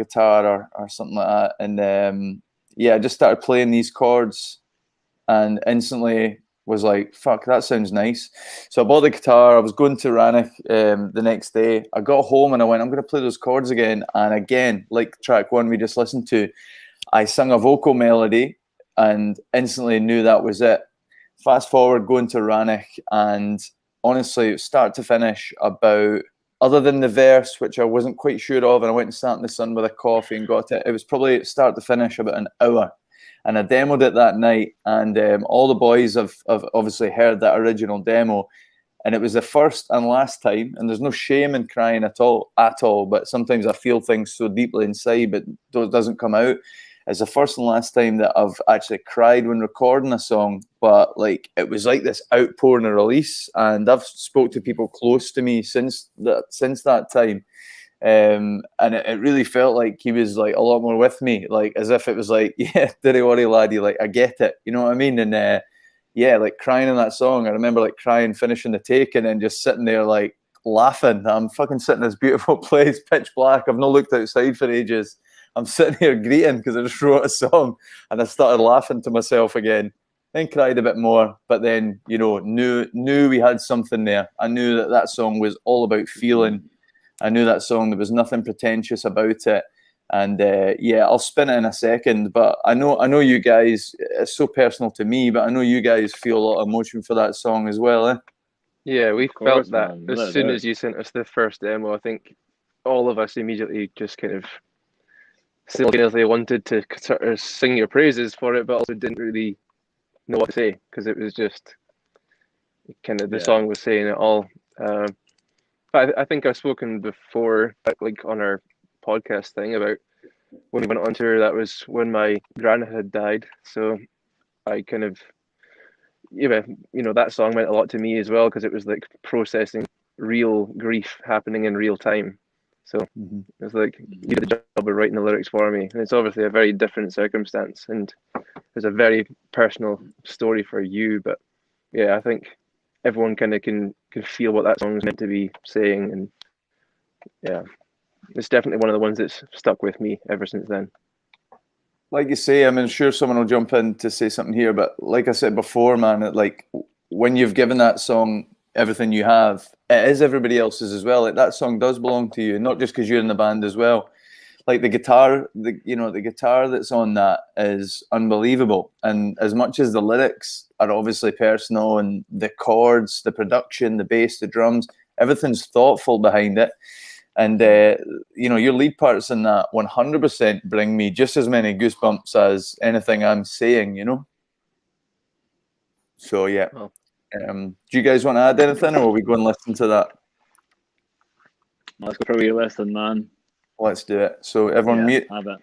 or something like that, and I just started playing these chords, and instantly was like, "Fuck, that sounds nice." So I bought the guitar. I was going to Rannoch the next day. I got home and I went, "I'm going to play those chords again." And again, like track one we just listened to, I sung a vocal melody and instantly knew that was it. Fast forward, going to Rannoch, and honestly, start to finish, about, other than the verse, which I wasn't quite sure of, and I went and sat in the sun with a coffee and got it, it was probably start to finish about an hour. And I demoed it that night, and all the boys have obviously heard that original demo, And it was the first and last time, and there's no shame in crying at all, but sometimes I feel things so deeply inside, but it doesn't come out. It's the first and last time that I've actually cried when recording a song, but like it was like this outpouring and release, and I've spoke to people close to me since that time. And it really felt like he was like a lot more with me, like as if it was like, yeah, don't worry, laddie, like I get it, you know what I mean? And yeah, like crying in that song. I remember like crying, finishing the take, and then just sitting there like laughing. I'm fucking sitting in this beautiful place, pitch black. I've not looked outside for ages. I'm sitting here greeting because I just wrote a song, and I started laughing to myself again. Then cried a bit more, but then, you know, knew we had something there. I knew that song was all about feeling. I knew that song, there was nothing pretentious about it. And yeah, I'll spin it in a second, but I know you guys, it's so personal to me, but I know you guys feel a lot of emotion for that song as well, eh? Yeah, we felt that as soon as you sent us the first demo. I think all of us immediately just kind of simultaneously wanted to sort of sing your praises for it, but also didn't really know what to say, because it was just kind of the song was saying it all. But I think I've spoken before, like on our podcast thing, about when we went on tour. That was when my granddad had died, so I kind of, you know, that song meant a lot to me as well, because it was like processing real grief happening in real time. So it was like, you did the job of writing the lyrics for me, and it's obviously a very different circumstance, and there's a very personal story for you. But yeah, I think everyone kind of can feel what that song is meant to be saying, and yeah, it's definitely one of the ones that's stuck with me ever since then. Like you say, I mean, sure, someone will jump in to say something here, but like I said before, man, like when you've given that song everything you have, it is everybody else's as well. Like that song does belong to you, not just because you're in the band as well. Like the guitar, the guitar that's on that is unbelievable. And as much as the lyrics are obviously personal, and the chords, the production, the bass, the drums, everything's thoughtful behind it. And you know, your lead parts in that 100% bring me just as many goosebumps as anything I'm saying, you know. So yeah. Oh. Do you guys want to add anything, or are we going to listen to that? Let's go for a wee listen, man. Let's do it. So everyone mute. Have it.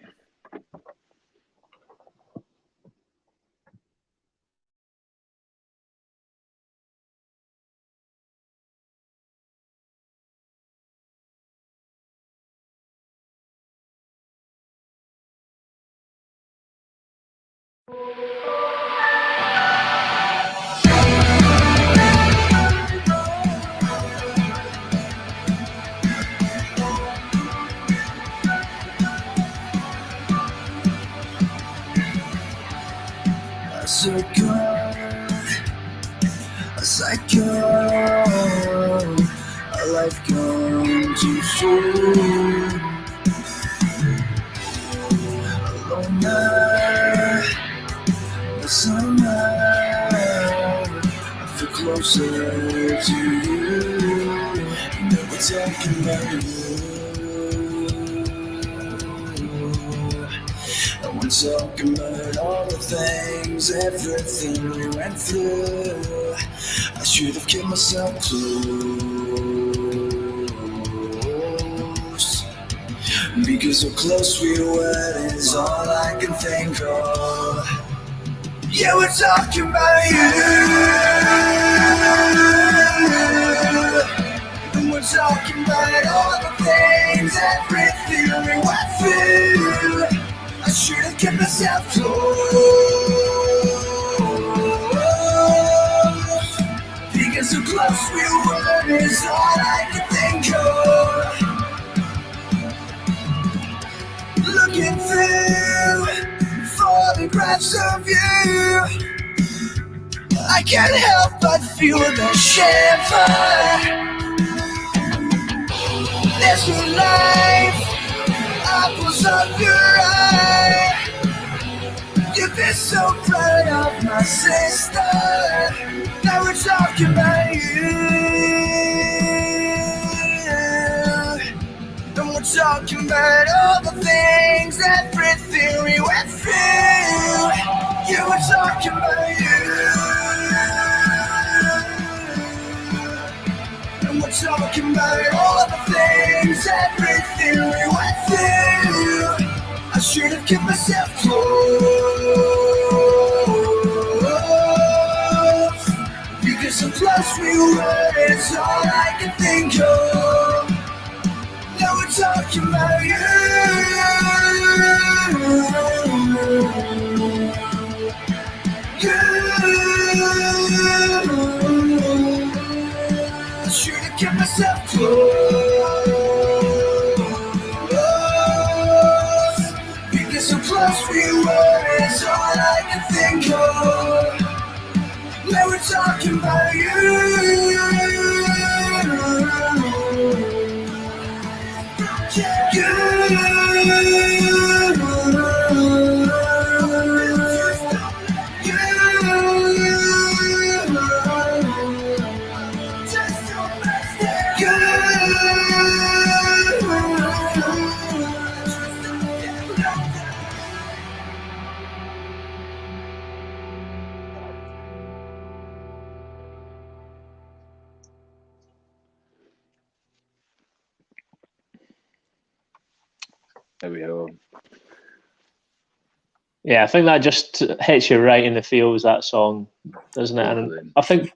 A psycho, a life gone too soon. A loner, a summer, I feel closer to you. Never talking about you. And we're talking about all the things, everything we went through. I should have kept myself close, because so close we were is all I can think of. Yeah, we're talking about you, and we're talking about all the things, everything we went through. I should have kept myself close, because so close we were is all I can think of. Looking through photographs of you, I can't help but feel the shiver. There's no life, apples of your eye. You've been so proud of my sister. Now we're talking about you, and we're talking about all the things, everything we went through. Yeah, we're talking about you. we're talking about all the things, everything we went through. I should have kept myself close, because the close we were is all I can think of. Now we're talking about you. I should have kept myself close, because so close we were is all I can think of. Now we're talking about you. There we go. Yeah, I think that just hits you right in the feels, that song, doesn't it? And I think,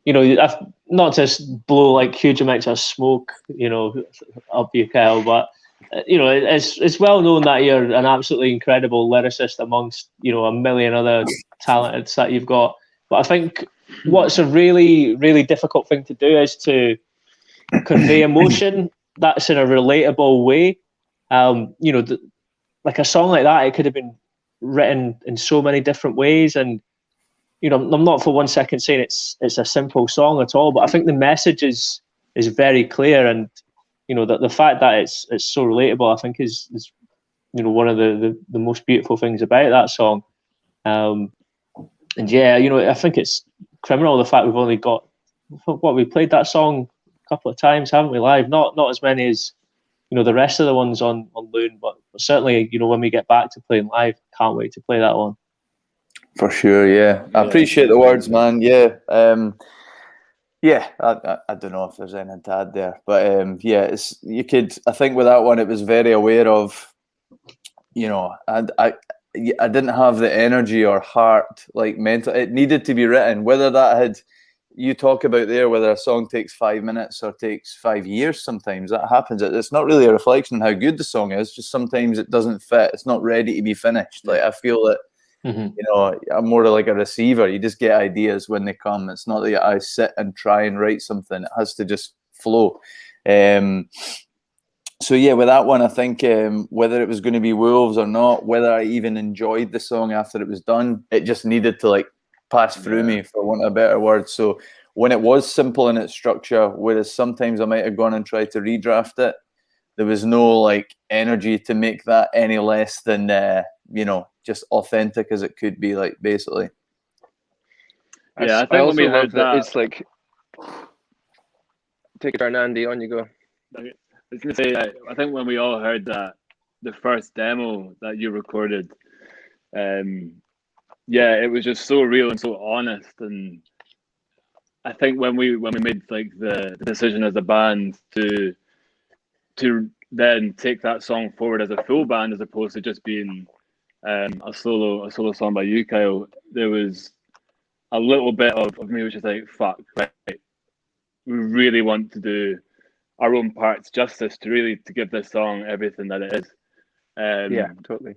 not to blow like huge amounts of smoke, up you, Kyle, but it's well known that you're an absolutely incredible lyricist amongst a million other talents that you've got. But I think what's a really, really difficult thing to do is to convey emotion that's in a relatable way. Like a song like that, it could have been written in so many different ways, and I'm not for 1 second saying it's a simple song at all, but I think the message is very clear, and the fact that it's so relatable, I think is one of the most beautiful things about that song. And yeah, I think it's criminal the fact we've only got we played that song a couple of times, haven't we, live? Not as many as the rest of the ones on Loon, but certainly, when we get back to playing live, can't wait to play that one. For sure, yeah. I appreciate the words, man. Yeah. I don't know if there's anything to add there, but I think with that one, it was very aware of, and I didn't have the energy or heart, like mental. It needed to be written, whether that had. You talk about there whether a song takes 5 minutes or takes 5 years. Sometimes that happens. It's not really a reflection on how good the song is. Just sometimes it doesn't fit. It's not ready to be finished. Like I feel that, I'm more like a receiver. You just get ideas when they come. It's not that I sit and try and write something. It has to just flow. So yeah, with that one, I think whether it was going to be Wolves or not, whether I even enjoyed the song after it was done, it just needed to like pass through me, for want of a better word. So when it was simple in its structure, whereas sometimes I might have gone and tried to redraft it, there was no like energy to make that any less than just authentic as it could be, like basically. Yeah, I think when we heard that, it's like, take it down, Andy, on you go. I was gonna say, I think when we all heard that, the first demo that you recorded, it was just so real and so honest. And I think when we made like the decision as a band to then take that song forward as a full band as opposed to just being a solo song by you, Kyle, there was a little bit of me which is like, fuck, right, we really want to do our own parts justice to give this song everything that it is. Yeah, totally.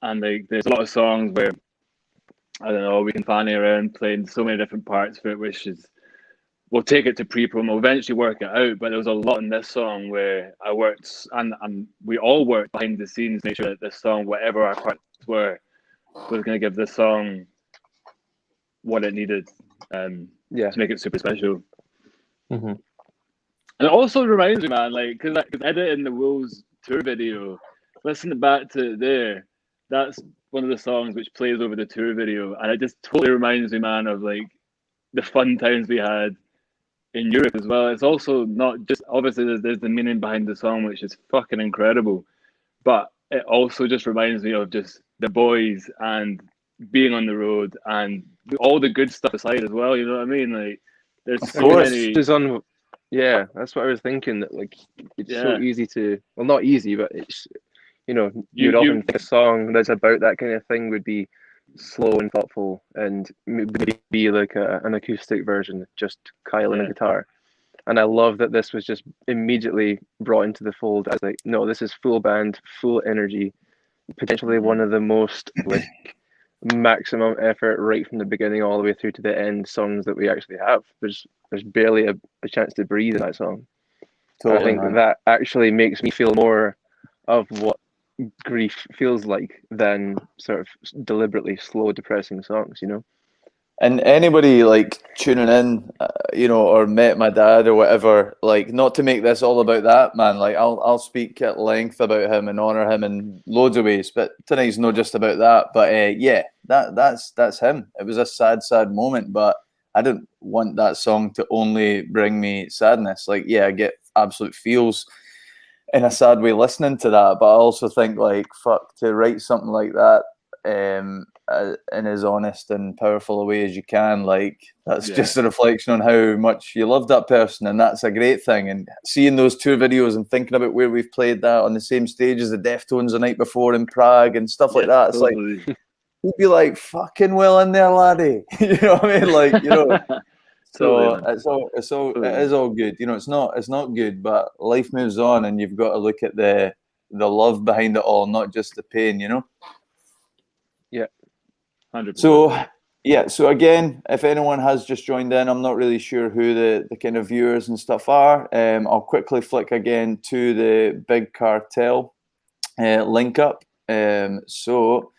And like, there's a lot of songs where, I don't know, we can fanny around playing so many different parts for it, which is, we'll take it to pre-promo, eventually work it out. But there was a lot in this song where I worked, and we all worked behind the scenes, make sure that this song, whatever our parts were, was going to give this song what it needed to make it super special. Mm-hmm. And it also reminds me, man, like, because editing the Wolves tour video, listening back to it there, that's one of the songs which plays over the tour video, and it just totally reminds me, man, of like the fun times we had in Europe as well. It's also not just, obviously there's the meaning behind the song, which is fucking incredible, but it also just reminds me of just the boys and being on the road and all the good stuff aside as well. You know what I mean? Like, there's so many. Yeah, that's what I was thinking. That like it's so easy to, well, not easy, but it's, you know, you'd often think a song that's about that kind of thing would be slow and thoughtful, and maybe be like an acoustic version, just Kyle and a guitar. And I love that this was just immediately brought into the fold as like, no, this is full band, full energy, potentially one of the most like maximum effort right from the beginning all the way through to the end songs that we actually have. There's barely a chance to breathe in that song. Totally, I think that actually makes me feel more of what grief feels like than sort of deliberately slow, depressing songs, you know. And anybody like tuning in, you know, or met my dad or whatever, like, not to make this all about that, man. Like, I'll speak at length about him and honor him in loads of ways, but tonight's not just about that. But yeah, that's him. It was a sad moment, but I didn't want that song to only bring me sadness. Like, yeah, I get absolute feels in a sad way listening to that, but I also think, like, fuck, to write something like that in as honest and powerful a way as you can, like, that's just a reflection on how much you love that person, and that's a great thing. And seeing those two videos and thinking about where we've played that on the same stage as the Deftones the night before in Prague and stuff like that, it's totally. Like, you'd be like, fucking well in there, laddie. You know what I mean? Like, you know. So it is all good. You know, it's not good, but life moves on, and you've got to look at the love behind it all, not just the pain, you know? Yeah. 100%. So again, if anyone has just joined in, I'm not really sure who the kind of viewers and stuff are. I'll quickly flick again to the Big Cartel link up. So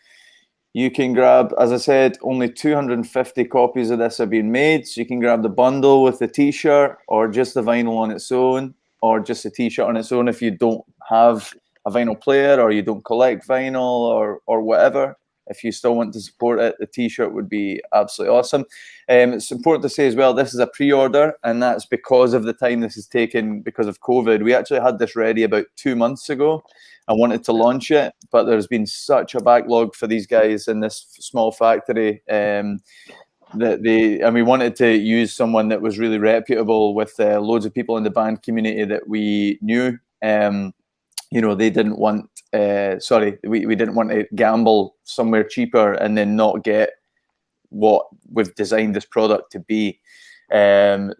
you can grab, as I said, only 250 copies of this have been made. So you can grab the bundle with the t-shirt, or just the vinyl on its own, or just the t-shirt on its own if you don't have a vinyl player, or you don't collect vinyl, or whatever. If you still want to support it, the t-shirt would be absolutely awesome. It's important to say as well, this is a pre-order, and that's because of the time this has taken because of COVID. We actually had this ready about 2 months ago. I wanted to launch it, but there's been such a backlog for these guys in this small factory and we wanted to use someone that was really reputable with loads of people in the band community that we knew. You know, they didn't want, we didn't want to gamble somewhere cheaper and then not get what we've designed this product to be. They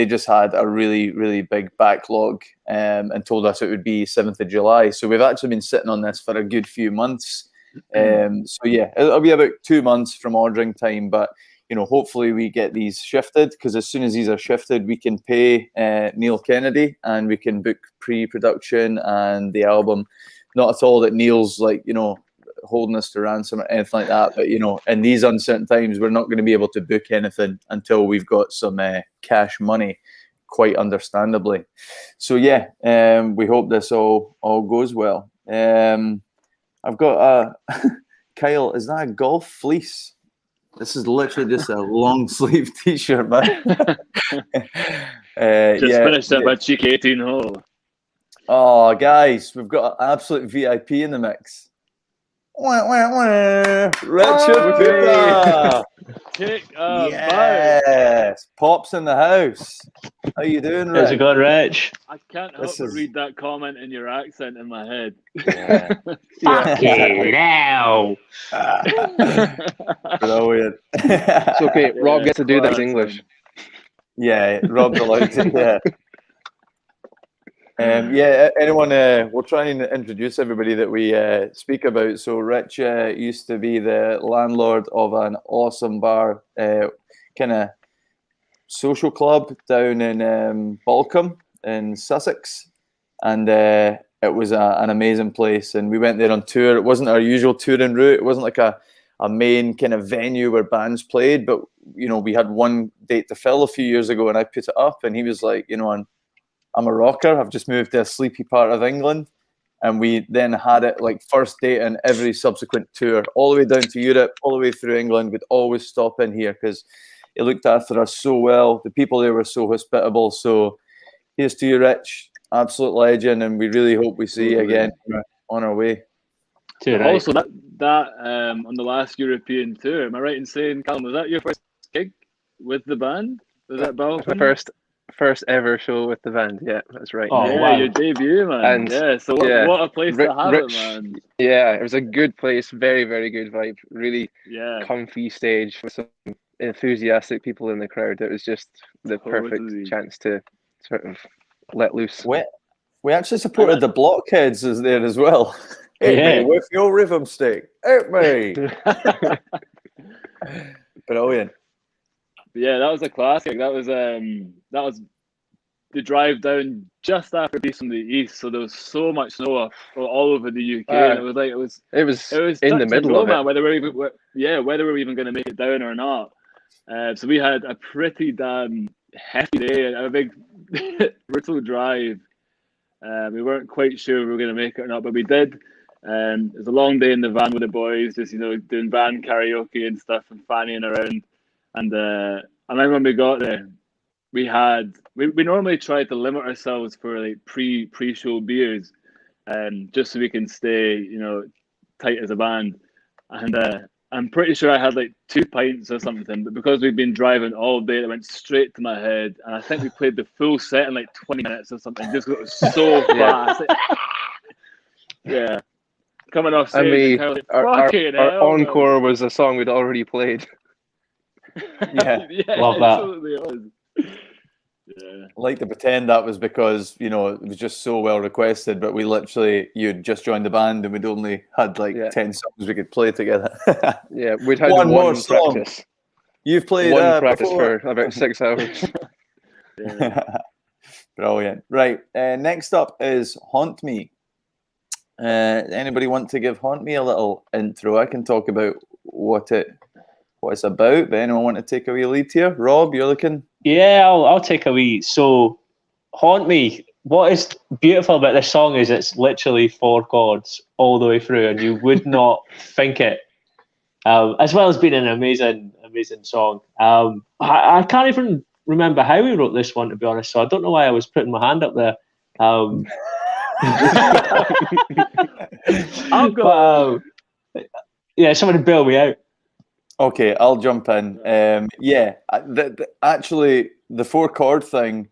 just had a really, really big backlog and told us it would be 7th of July. So we've actually been sitting on this for a good few months. It'll be about 2 months from ordering time, but you know, hopefully we get these shifted, because as soon as these are shifted, we can pay Neil Kennedy and we can book pre-production and the album. Not at all that Neil's like, you know, holding us to ransom or anything like that, but you know, in these uncertain times, we're not going to be able to book anything until we've got some cash money, quite understandably. So we hope this all goes well. I've got Kyle, is that a golf fleece? This is literally just a long sleeve t-shirt, man. Finished up a cheeky 18 hole. Oh, guys, we've got an absolute VIP in the mix. Richard Puka. Yes, Pop's in the house. How you doing, Rich? How's it going, Rich? I can't help but read that comment in your accent in my head. Fucking hell. Brilliant. It's okay. Rob gets to do that in English. Yeah, Rob's allowed to. Anyone, we'll try and introduce everybody that we speak about. So Rich used to be the landlord of an awesome bar, kind of social club down in Balcombe in Sussex. And it was an amazing place. And we went there on tour. It wasn't our usual touring route. It wasn't like a main kind of venue where bands played. But, you know, we had one date to fill a few years ago and I put it up. And he was like, you know, I'm a rocker. I've just moved to a sleepy part of England. And we then had it like first date in every subsequent tour, all the way down to Europe, all the way through England. We'd always stop in here because he looked after us so well. The people there were so hospitable. So here's to you, Rich. Absolute legend. And we really hope we see you again on our way. Also, that on the last European tour, am I right in saying, Callum, was that your first gig with the band? Was that Balcombe? first ever show with the band. Yeah, that's right. Oh, yeah, wow. your debut, man. And, yeah, so yeah, what a place to have Rich, it, man. Yeah, it was a good place. Very, very good vibe. Really Yeah, comfy stage with some enthusiastic people in the crowd. It was just the perfect Totally. chance to sort of let loose. We actually supported the Blockheads is there as well. Hit Yeah. me with your rhythm stick. Hit me. Brilliant. yeah, that was a classic. That was the drive down just after Beast from the East, so there was so much snow all over the UK, and it was like it was It was touch in the and middle go, of man, it. whether we're even going to make it down or not. So we had a pretty damn hefty day, a big brutal drive. We weren't quite sure we were going to make it or not, but we did. It was a long day in the van with the boys, just doing van karaoke and stuff and fannying around. And I remember when we got there, we normally try to limit ourselves for like pre-show beers, just so we can stay tight as a band. And I'm pretty sure I had like 2 pints or something, but because we've been driving all day, it went straight to my head. And I think we played the full set in like 20 minutes or something. Just it was so fast. Yeah, coming off stage, And our encore was a song we'd already played. Yeah, love that. Absolutely it was. Yeah. I like to pretend that was because it was just so well requested, but you'd just joined the band and we'd only had like 10 songs we could play together. Yeah, we'd had one more practice. song. You've played one practice before. for about 6 hours. Brilliant. Right. Next up is Haunt Me. Anybody want to give Haunt Me a little intro? I can talk about what it's about, but anyone want to take a wee lead here? Rob, you're looking? Yeah, I'll take a wee. So, Haunt Me, what is beautiful about this song is it's literally 4 chords all the way through, and you would not think it. As well as being an amazing song. I can't even remember how we wrote this one, to be honest, so I don't know why I was putting my hand up there. I'll go. Yeah, somebody bail me out. Okay, I'll jump in. Actually, the 4 chord thing,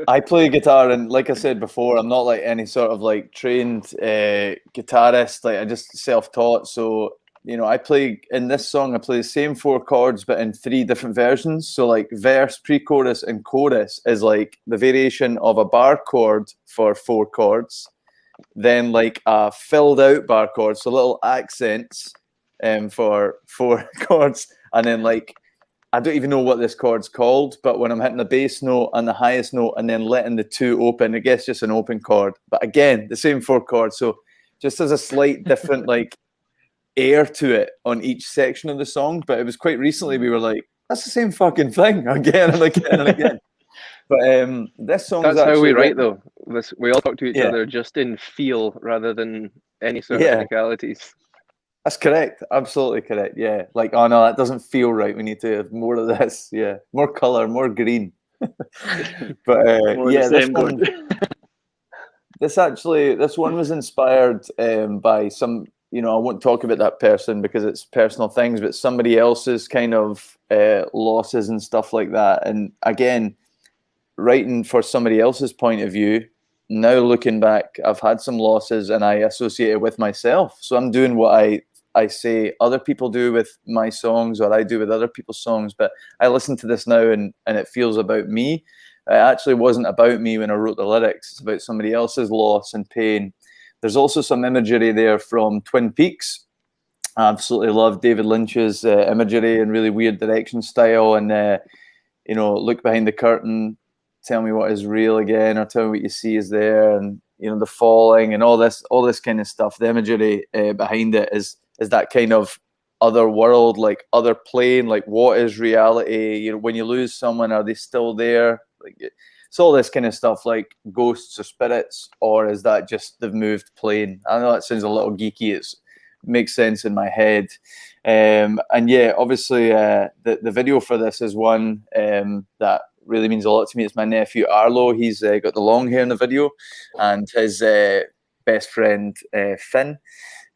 I play guitar, and like I said before, I'm not like any sort of like trained guitarist. Like I just self-taught. So I play in this song. I play the same 4 chords, but in 3 different versions. So like verse, pre-chorus, and chorus is like the variation of a bar chord for 4 chords. Then like a filled out bar chord, so little accents. For 4 chords, and then like I don't even know what this chord's called, but when I'm hitting the bass note and the highest note and then letting the 2 open, I guess just an open chord, but again the same 4 chords, so just as a slight different like air to it on each section of the song. But it was quite recently we were like, that's the same fucking thing again and again and again. But this song, that's how we write though. We all talk to each other just in feel rather than any sort of technicalities. That's correct. Absolutely correct. Yeah. Like, oh no, that doesn't feel right. We need to have more of this. Yeah. More color, more green. But this one was inspired by some, I won't talk about that person because it's personal things, but somebody else's kind of losses and stuff like that. And again, writing for somebody else's point of view, now looking back, I've had some losses and I associate it with myself. So I'm doing what I say other people do with my songs, or I do with other people's songs, but I listen to this now and it feels about me. It actually wasn't about me when I wrote the lyrics. It's about somebody else's loss and pain. There's also some imagery there from Twin Peaks. I absolutely love David Lynch's imagery and really weird direction style, and look behind the curtain, tell me what is real again, or tell me what you see is there, and the falling and all this kind of stuff. The imagery behind it is that kind of other world, like other plane, like what is reality? When you lose someone, are they still there? Like it's all this kind of stuff, like ghosts or spirits, or is that just they've moved plane? I know that sounds a little geeky. It makes sense in my head. And yeah, obviously the video for this is one that really means a lot to me. It's my nephew Arlo. He's got the long hair in the video, and his best friend Finn.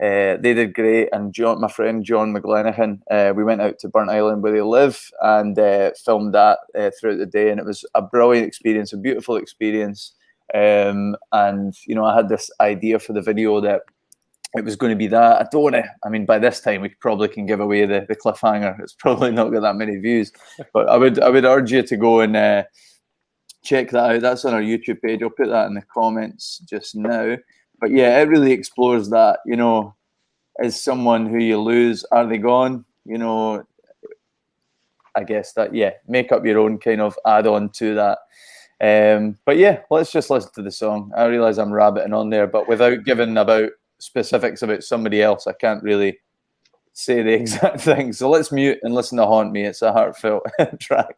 They did great, and my friend John McGlenihan, we went out to Burnt Island where they live and filmed that throughout the day, and it was a brilliant experience, a beautiful experience. And you know, I had this idea for the video that it was going to be that. I don't want to. I mean, by this time we probably can give away the cliffhanger. It's probably not got that many views, but I would urge you to go and check that out. That's on our YouTube page. I'll put that in the comments just now. But yeah, it really explores that. You know, as someone who you lose, are they gone? You know, I guess that make up your own kind of add on to that. But yeah, let's just listen to the song. I realize I'm rabbiting on there, but without giving about specifics about somebody else, I can't really say the exact thing. So let's mute and listen to Haunt Me. It's a heartfelt track.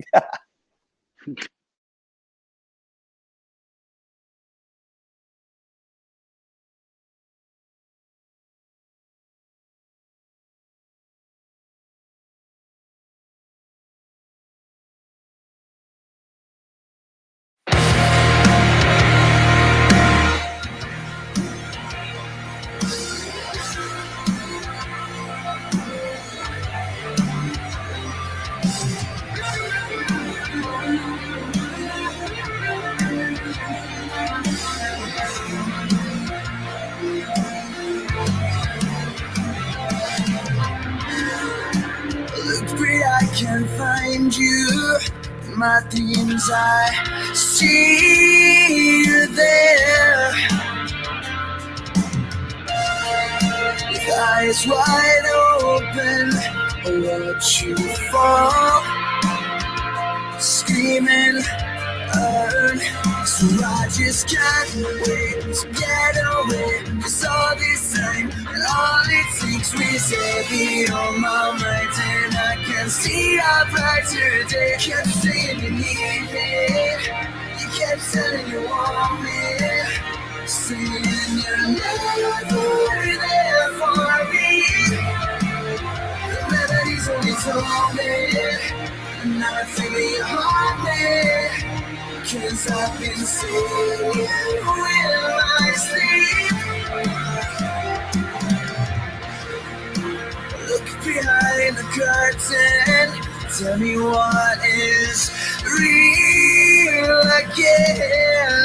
I can't find you. My dreams, I see you there. With eyes wide open, I watch you fall, screaming, earn. So I just can't wait to get away. 'Cause all this time, and all it takes was heavy on my mind. And I can see how bright today. Kept saying you need me, you kept saying you want me, saying you're never there for me. The melodies only told me, and now I feel you haunt me. 'Cause I've been seeing you in my sleep. Look behind the curtain, tell me what is real again.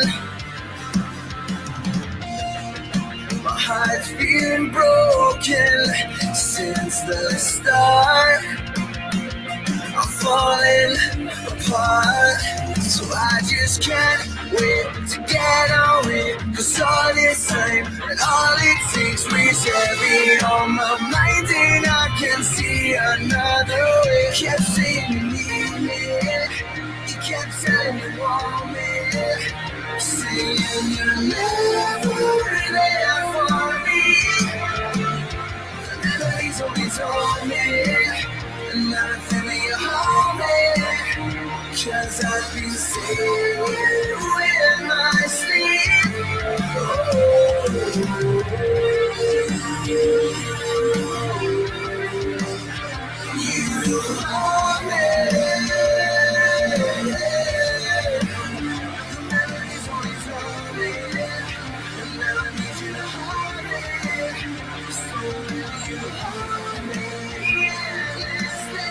My heart's been broken since the start. I'm falling apart, so I just can't wait to get away. 'Cause all this time, and all it takes was heavy on my mind. And I can see another way. Kept saying you need me, you kept saying you want me, saying you're never there for me. The melodies only told me, and now I feel you hold me. 'Cause I've been seeing you in my sleep. You hold me. The memories only told me, and now I need you to hold me. So will you hold me endlessly?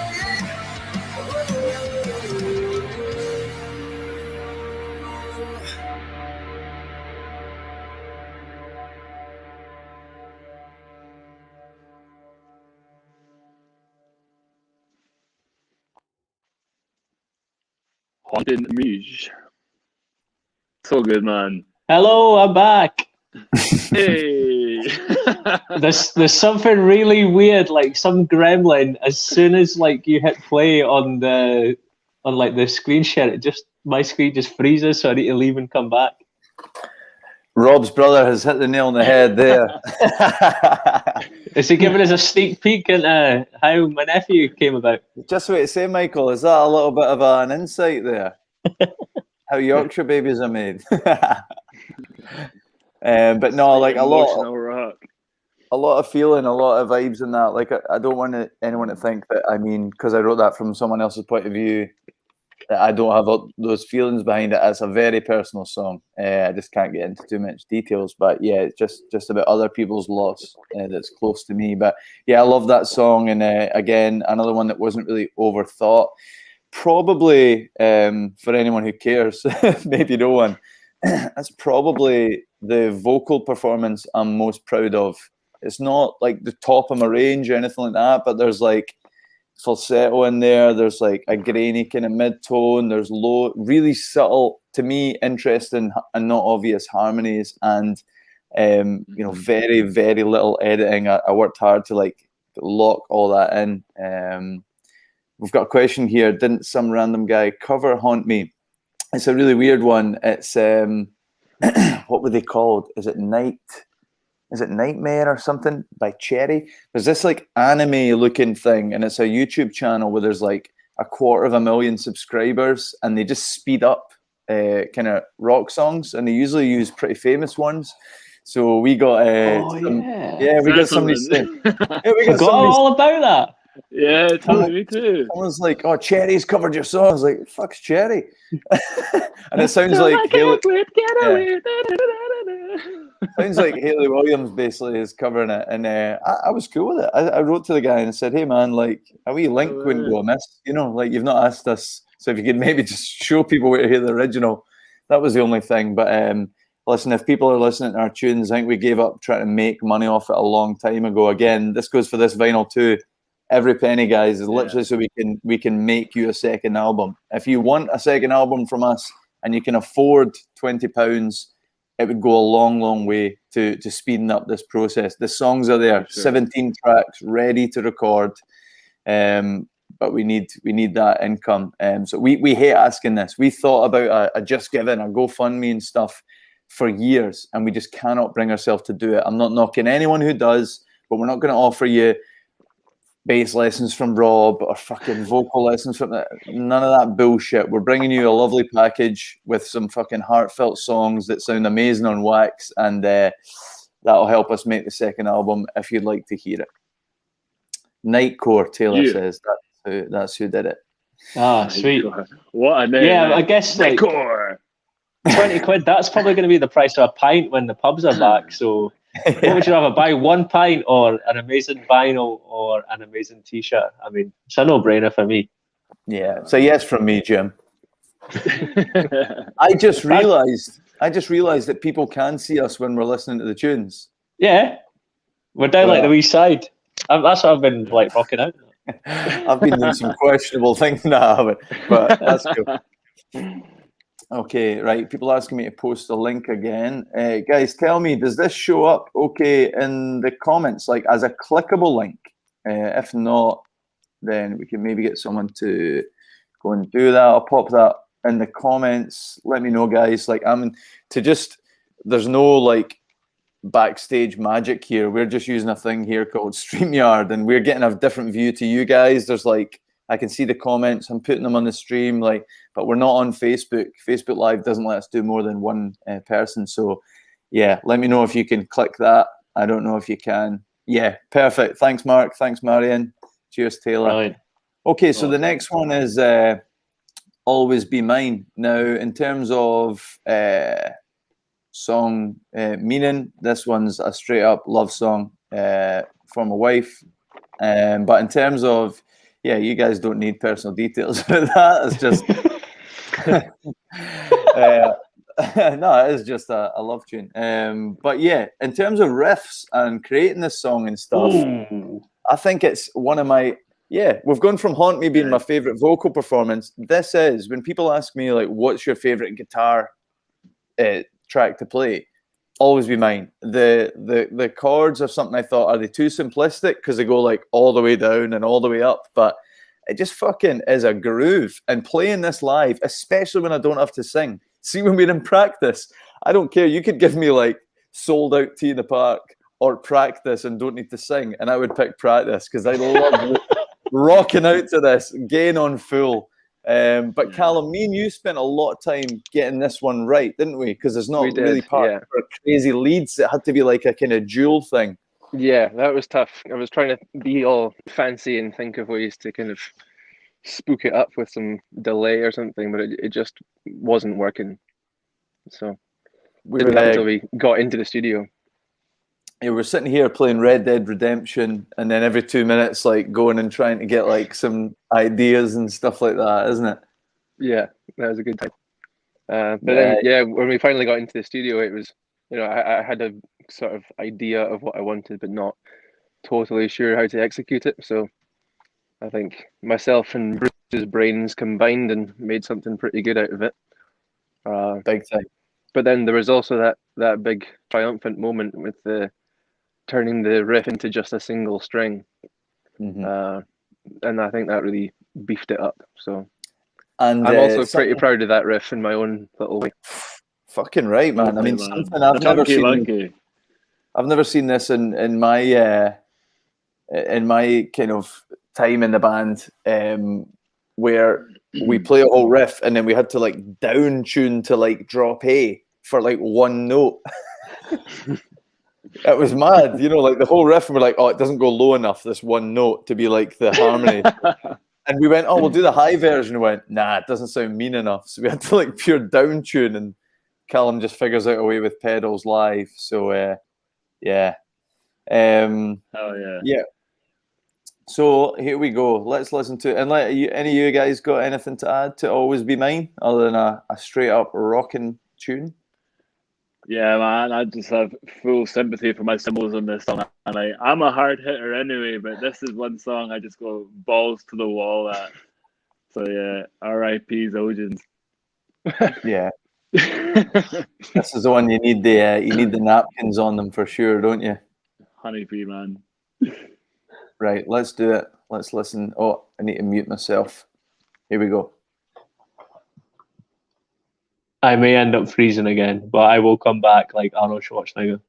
Haunted Muse. So good, man. Hello, I'm back. Hey. There's something really weird, like some gremlin. As soon as like you hit play on like the screen share, my screen just freezes, so I need to leave and come back. Rob's brother has hit the nail on the head there. Is he giving us a sneak peek into how my nephew came about? Just what to say, Michael, is that a little bit of an insight there? How Yorkshire babies are made. But no, like a lot of feeling, a lot of vibes in that. Like I don't want anyone to think that, I mean, because I wrote that from someone else's point of view, I don't have those feelings behind it. It's a very personal song. I just can't get into too much details, but yeah, it's just about other people's loss that's close to me. But yeah, I love that song, and again, another one that wasn't really overthought. Probably for anyone who cares, maybe no one. That's probably the vocal performance I'm most proud of. It's not like the top of my range or anything like that, but there's like falsetto in there, there's like a grainy kind of mid-tone, there's low, really subtle, to me, interesting and not obvious harmonies, and very, very little editing. I worked hard to like lock all that in. We've got a question here. Didn't some random guy cover Haunt Me? It's a really weird one. It's what were they called? Is it Nightmare or something by Cherry? There's this like anime looking thing, and it's a YouTube channel where there's like 250,000 subscribers, and they just speed up kind of rock songs, and they usually use pretty famous ones. So we got we got somebody saying, we got all about that. Yeah, totally, me too. Someone's like, "Oh, Cherry's covered your song." I was like, "Fuck's Cherry," and it sounds like sounds like Hayley Williams basically is covering it, and I was cool with it. I wrote to the guy and said, "Hey man, like a wee link wouldn't go amiss, like you've not asked us, so if you could maybe just show people where to hear the original." That was the only thing. But listen, if people are listening to our tunes, I think we gave up trying to make money off it a long time ago. Again, this goes for this vinyl too. Every penny, guys, is literally so we can make you a second album. If you want a second album from us and you can afford £20, it would go a long, long way to speeding up this process. The songs are there, 17 tracks ready to record, but we need that income. So we hate asking this. We thought about a Just Giving, a GoFundMe and stuff for years, and we just cannot bring ourselves to do it. I'm not knocking anyone who does, but we're not going to offer you bass lessons from Rob or fucking vocal lessons from none of that bullshit. We're bringing you a lovely package with some fucking heartfelt songs that sound amazing on wax, and that'll help us make the second album if you'd like to hear it. Nightcore, Taylor says that's who did it. Ah, sweet. What a name. Yeah, I guess like Nightcore. 20 quid, that's probably going to be the price of a pint when the pubs are back. So what would you rather buy, one pint or an amazing vinyl or an amazing t-shirt? I mean, it's a no-brainer for me. Yeah, so yes from me, Jim. I just realized that people can see us when we're listening to the tunes. Yeah, we're down like the wee side. That's what I've been like rocking out. I've been doing some questionable things now, but that's cool. Okay, right. People asking me to post a link again. Guys, tell me, does this show up okay in the comments, like as a clickable link? If not, then we can maybe get someone to go and do that. I'll pop that in the comments. Let me know, guys. Like, there's no like backstage magic here. We're just using a thing here called StreamYard, and we're getting a different view to you guys. There's like, I can see the comments. I'm putting them on the stream, but we're not on Facebook. Facebook Live doesn't let us do more than one person. So, yeah, let me know if you can click that. I don't know if you can. Yeah, perfect. Thanks, Mark. Thanks, Marion. Cheers, Taylor. Brilliant. Okay, so the next one is Always Be Mine. Now, in terms of song meaning, this one's a straight-up love song for my wife. But in terms of, yeah, you guys don't need personal details about that. It's just no, it is just a love tune. But yeah, in terms of riffs and creating this song and stuff, I think it's one of my we've gone from Haunt Me being my favorite vocal performance. This is, when people ask me like, what's your favorite guitar track to play? Always Be Mine. The chords are something I thought, are they too simplistic because they go like all the way down and all the way up? But it just fucking is a groove. And playing this live, especially when I don't have to sing. See, when we're in practice, I don't care. You could give me like Sold Out Tea in the Park or Practice and don't need to sing, and I would pick Practice because I love rocking out to this, gain on full. But Callum, me and you spent a lot of time getting this one right, didn't we? Because there's not really part for crazy leads. It had to be like a kind of dual thing. Yeah, that was tough. I was trying to be all fancy and think of ways to kind of spook it up with some delay or something, but it just wasn't working. So We didn't were until we got into the studio. Yeah, we're sitting here playing Red Dead Redemption, and then every 2 minutes, like going and trying to get like some ideas and stuff like that, isn't it? Yeah, that was a good time. But then, yeah, when we finally got into the studio, it was, I had a sort of idea of what I wanted, but not totally sure how to execute it. So I think myself and Bruce's brains combined and made something pretty good out of it. Big time. But then there was also that big triumphant moment with turning the riff into just a single string. Mm-hmm. And I think that really beefed it up. So and I'm also pretty proud of that riff in my own little way. Fucking right, man. Okay, I mean, man. something I've never seen. Lunky. I've never seen this in my kind of time in the band, where we play a whole riff and then we had to like down tune to like drop A for like one note. It was mad, like the whole riff, and we're like, oh, it doesn't go low enough, this one note, to be like the harmony. And we went, oh, we'll do the high version. We went, nah, it doesn't sound mean enough. So we had to like pure down tune, and Callum just figures out a way with pedals live. So yeah. Oh yeah. Yeah. So here we go. Let's listen to it. And any of you guys got anything to add to Always Be Mine other than a straight up rocking tune? Yeah, man, I just have full sympathy for my cymbals on this song. And I'm a hard hitter anyway, but this is one song I just go balls to the wall at. So yeah, R.I.P. Zogins. Yeah. This is the one you need the napkins on them for sure, don't you? Honeybee, man. Right, let's do it. Let's listen. Oh, I need to mute myself. Here we go. I may end up freezing again, but I will come back like Arnold Schwarzenegger.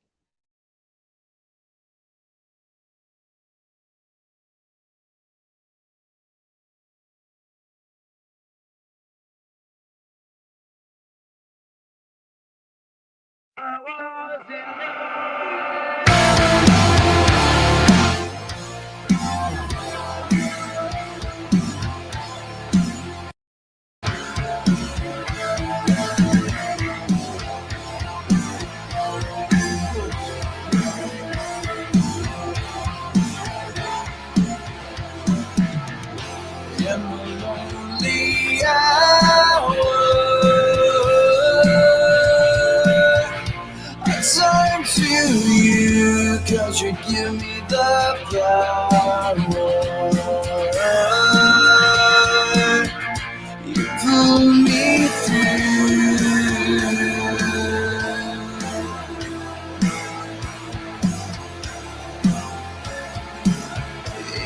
Cause you give me the power. You pull me through.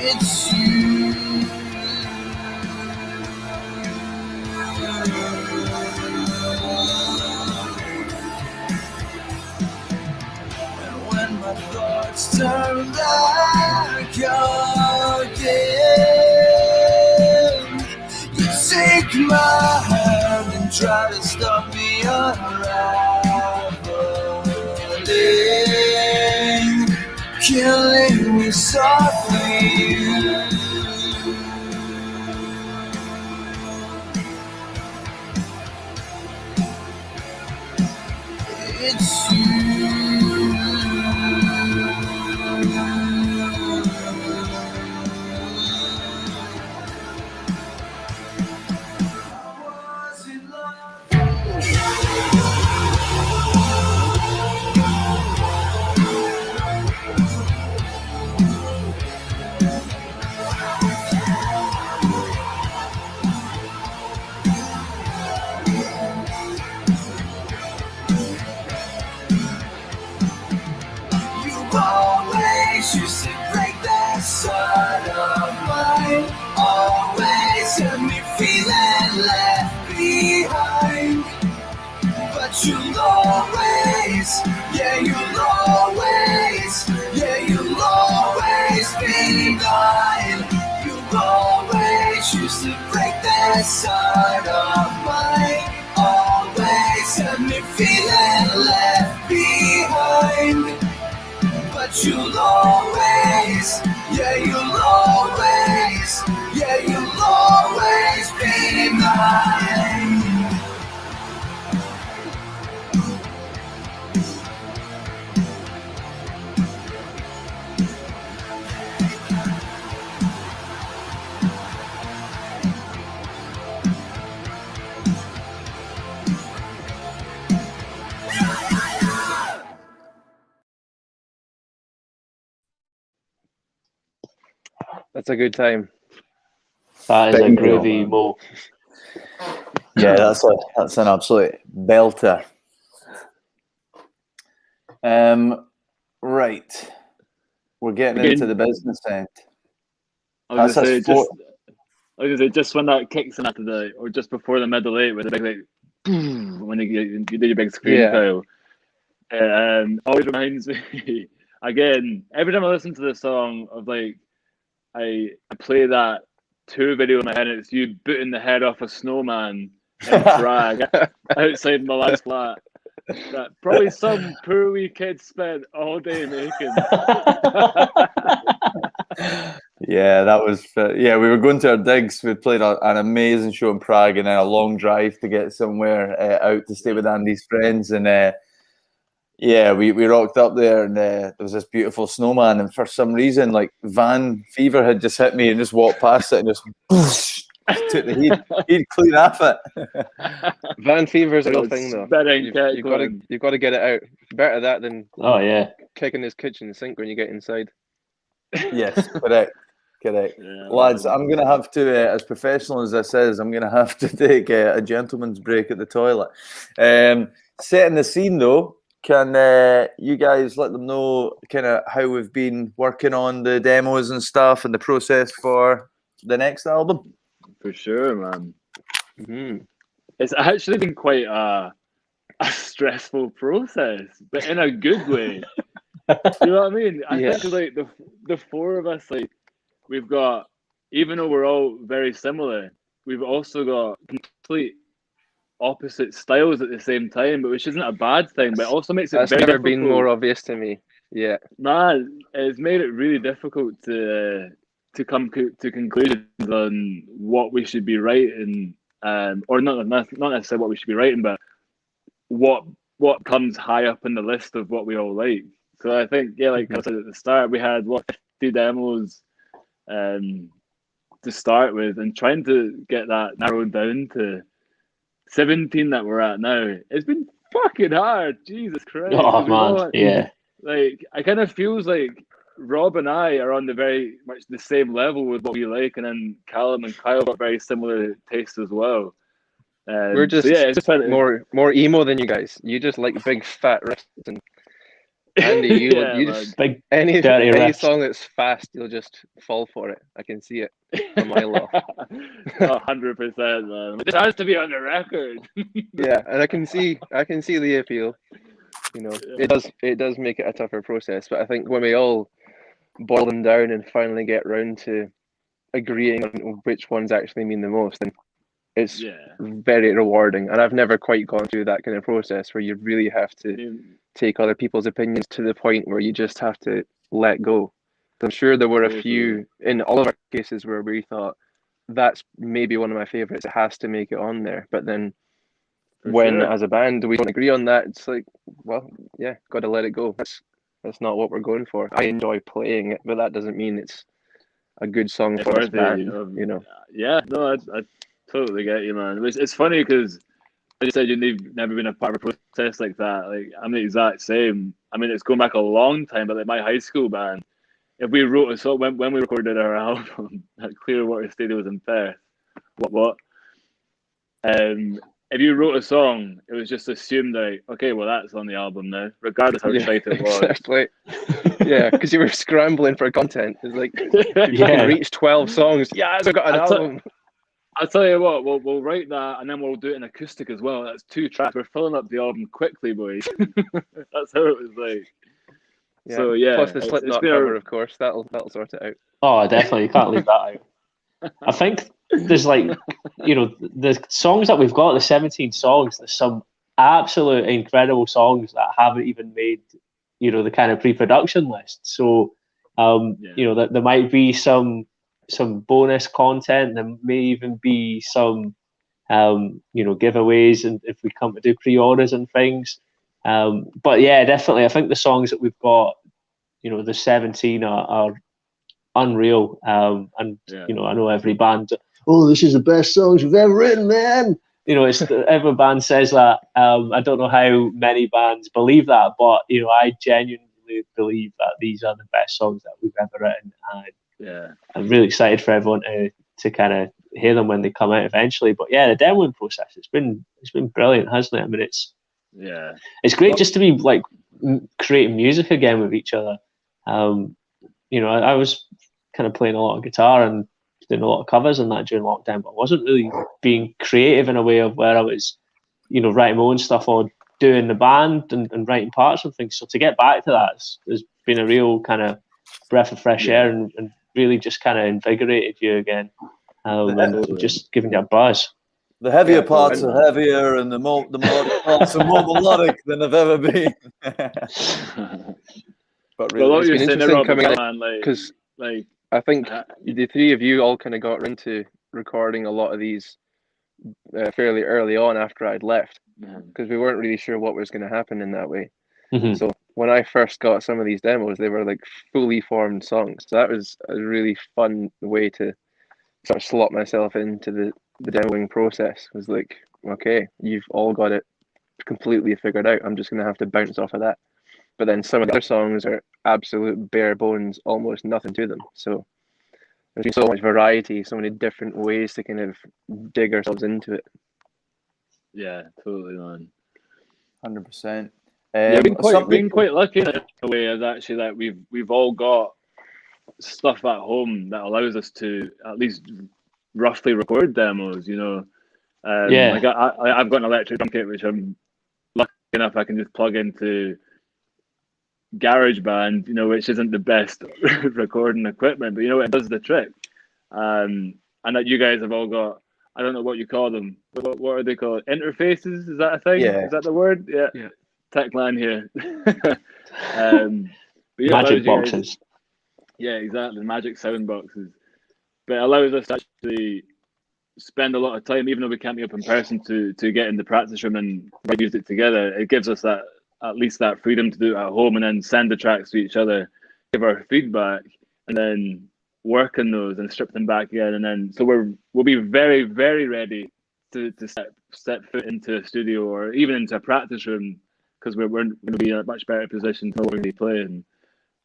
It's you. And when my thoughts turn back again, you take my hand and try to stop me unraveling, killing me softly. It's you. Always used to break that side of mine. Always had me feeling left behind. But you'll always, yeah, you'll always, yeah, you'll always be mine. You always used to break that side of mine. Always had me feeling left behind. But you'll always, yeah, you'll always, yeah, you'll always That's a good time. That is a groovy mo. Yeah, that's an absolute belter. Right, we're getting into the business end. I was gonna say just when that kicks in after or just before the middle eight with the big when you do your big screen file. Always reminds me again every time I listen to the song of like I play that tour video in my head and it's you booting the head off a snowman in Prague outside Milan's flat that probably some poor wee kid spent all day making. Yeah, that was we were going to our digs. We played an amazing show in Prague and then a long drive to get somewhere out to stay with Andy's friends, and we rocked up there, and there was this beautiful snowman, and for some reason like van fever had just hit me and just walked past it and just took the he'd clean off it. Van fever is a real thing though. You've got to get it out. Better that than kicking his kitchen sink when you get inside. Yes, correct. Yeah, lads, I'm going to have to, as professional as this is, I'm going to have to take a gentleman's break at the toilet. Setting the scene, though, can you guys let them know kind of how we've been working on the demos and stuff and the process for the next album? For sure, man. Mm-hmm. It's actually been quite a stressful process, but in a good way. You know what I mean? I think like the four of us, like we've got, even though we're all very similar, we've also got complete opposite styles at the same time, but which isn't a bad thing. But it also makes it that's very never difficult. Been more obvious to me. Yeah, man, it's made it really difficult to come to conclusions on what we should be writing, or not necessarily what we should be writing, but what comes high up in the list of what we all like. So I think, like I said at the start, we had 50 demos to start with, and trying to get that narrowed down to 17 that we're at now. It's been fucking hard. Jesus Christ. Oh man, yeah. Like I kind of feels like Rob and I are on the very much the same level with what we like, and then Callum and Kyle got very similar tastes as well. We're just more emo than you guys. You just like big fat riffs, and Andy, you just big any song that's fast, you'll just fall for it. I can see it a mile off. 100%, man. It has to be on the record. Yeah, and I can see the appeal. You know, it does make it a tougher process, but I think when we all boil them down and finally get round to agreeing on which ones actually mean the most, then it's very rewarding. And I've never quite gone through that kind of process where you really have to take other people's opinions to the point where you just have to let go. I'm sure there were a few in all of our cases where we thought that's maybe one of my favorites. It has to make it on there. But then as a band we don't agree on that, it's like, well, yeah, got to let it go. That's not what we're going for. I enjoy playing it, but that doesn't mean it's a good song for us band, you know. Yeah, no, I totally get you, man. It's funny because you said you've never been a part of a process like that. Like, I'm the exact same. I mean, it's going back a long time, but like my high school band, if we wrote a song when we recorded our album at Clearwater Studios in Perth, if you wrote a song, it was just assumed that, okay, well, that's on the album now, regardless how shite it was. Exactly. Yeah, because you were scrambling for content. It's like, you can reach 12 songs. Yes, I've got an album. I'll tell you what, we'll write that and then we'll do it in acoustic as well. That's 2 tracks. We're filling up the album quickly, boys. That's how it was like. Yeah. So yeah. Plus the Slipknot cover, of course. That'll sort it out. Oh, definitely. You can't leave that out. I think there's like, you know, the songs that we've got, the 17 songs, there's some absolute incredible songs that haven't even made, you know, the kind of pre-production list. So, you know, there might be some bonus content. There may even be some giveaways, and if we come to do pre-orders and things. But yeah, definitely, I think the songs that we've got, the 17 are unreal. And I know every band, oh, this is the best songs we've ever written, man. Every band says that. I don't know how many bands believe that, but I genuinely believe that these are the best songs that we've ever written. And I'm really excited for everyone to kind of hear them when they come out eventually. But yeah, the demoing process, it's been brilliant, hasn't it? I mean, it's great just to be like creating music again with each other. I was kind of playing a lot of guitar and doing a lot of covers and that during lockdown, but I wasn't really being creative in a way of where I was, writing my own stuff or doing the band and writing parts and things. So to get back to that has been a real kind of breath of fresh air and really just kind of invigorated you again, and just giving you a buzz. The heavier parts are heavier, and the melodic parts are more melodic than they've ever been. But really, it's been interesting coming out, because I think the three of you all kind of got into recording a lot of these fairly early on after I'd left, because we weren't really sure what was going to happen in that way. Mm-hmm. So when I first got some of these demos, they were like fully formed songs. So that was a really fun way to sort of slot myself into the demoing process. It was like, okay, you've all got it completely figured out. I'm just going to have to bounce off of that. But then some of the other songs are absolute bare bones, almost nothing to them. So there's been so much variety, so many different ways to kind of dig ourselves into it. Yeah, totally, man. 100%. Being quite lucky in a way is actually that we've all got stuff at home that allows us to at least roughly record demos. Like I've got an electric drum kit which I'm lucky enough I can just plug into GarageBand, which isn't the best recording equipment, but it does the trick. And that you guys have all got, I don't know what you call them. What are they called? Interfaces? Is that a thing? Yeah. Is that the word? Yeah. Techland here. Magic boxes. Yeah, exactly. Magic sound boxes. But it allows us to actually spend a lot of time, even though we can't be up in person, to get in the practice room and use it together. It gives us at least that freedom to do it at home and then send the tracks to each other, give our feedback, and then work on those and strip them back again. And then so we'll be very, very ready to step foot into a studio or even into a practice room, because we're going to be in a much better position to know what we're going to be playing.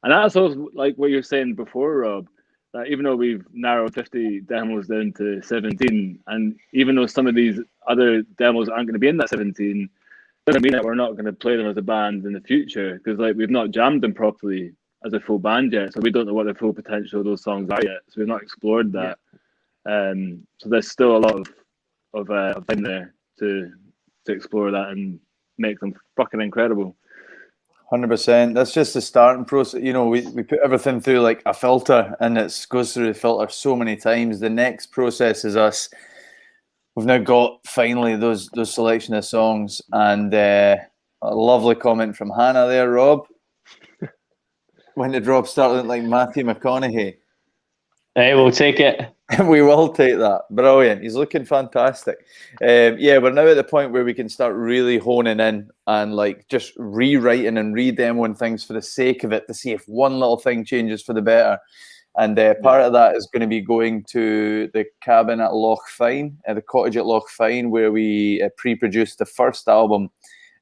And that's also like what you were saying before, Rob, that even though we've narrowed 50 demos down to 17, and even though some of these other demos aren't going to be in that 17, doesn't mean that we're not going to play them as a band in the future, because we've not jammed them properly as a full band yet, so we don't know what the full potential of those songs are yet. So we've not explored that. So there's still a lot of time there to explore that and make them fucking incredible. 100%. That's just the starting process. We put everything through like a filter, and it goes through the filter so many times. The next process is us. We've now got finally those selection of songs, and a lovely comment from Hannah there, Rob. When did Rob start looking like Matthew McConaughey? Hey, we'll take it. We will take that. Brilliant. He's looking fantastic. We're now at the point where we can start really honing in and like just rewriting and re-demoing things for the sake of it, to see if one little thing changes for the better. And part of that is going to be going to the cabin at Loch Fyne, the cottage at Loch Fyne, where we pre-produced the first album,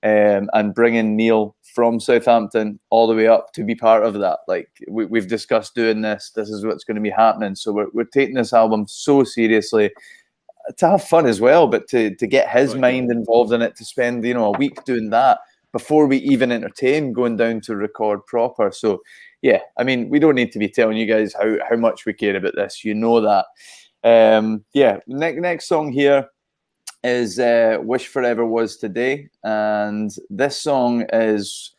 and bringing Neil from Southampton all the way up to be part of that. Like we've discussed doing this. This is what's going to be happening. So we're taking this album so seriously, to have fun as well, but to get his mind involved in it, to spend a week doing that before we even entertain going down to record proper. So yeah, I mean, we don't need to be telling you guys how much we care about this. You know that. Next song here is Wish Forever Was Today. And this song is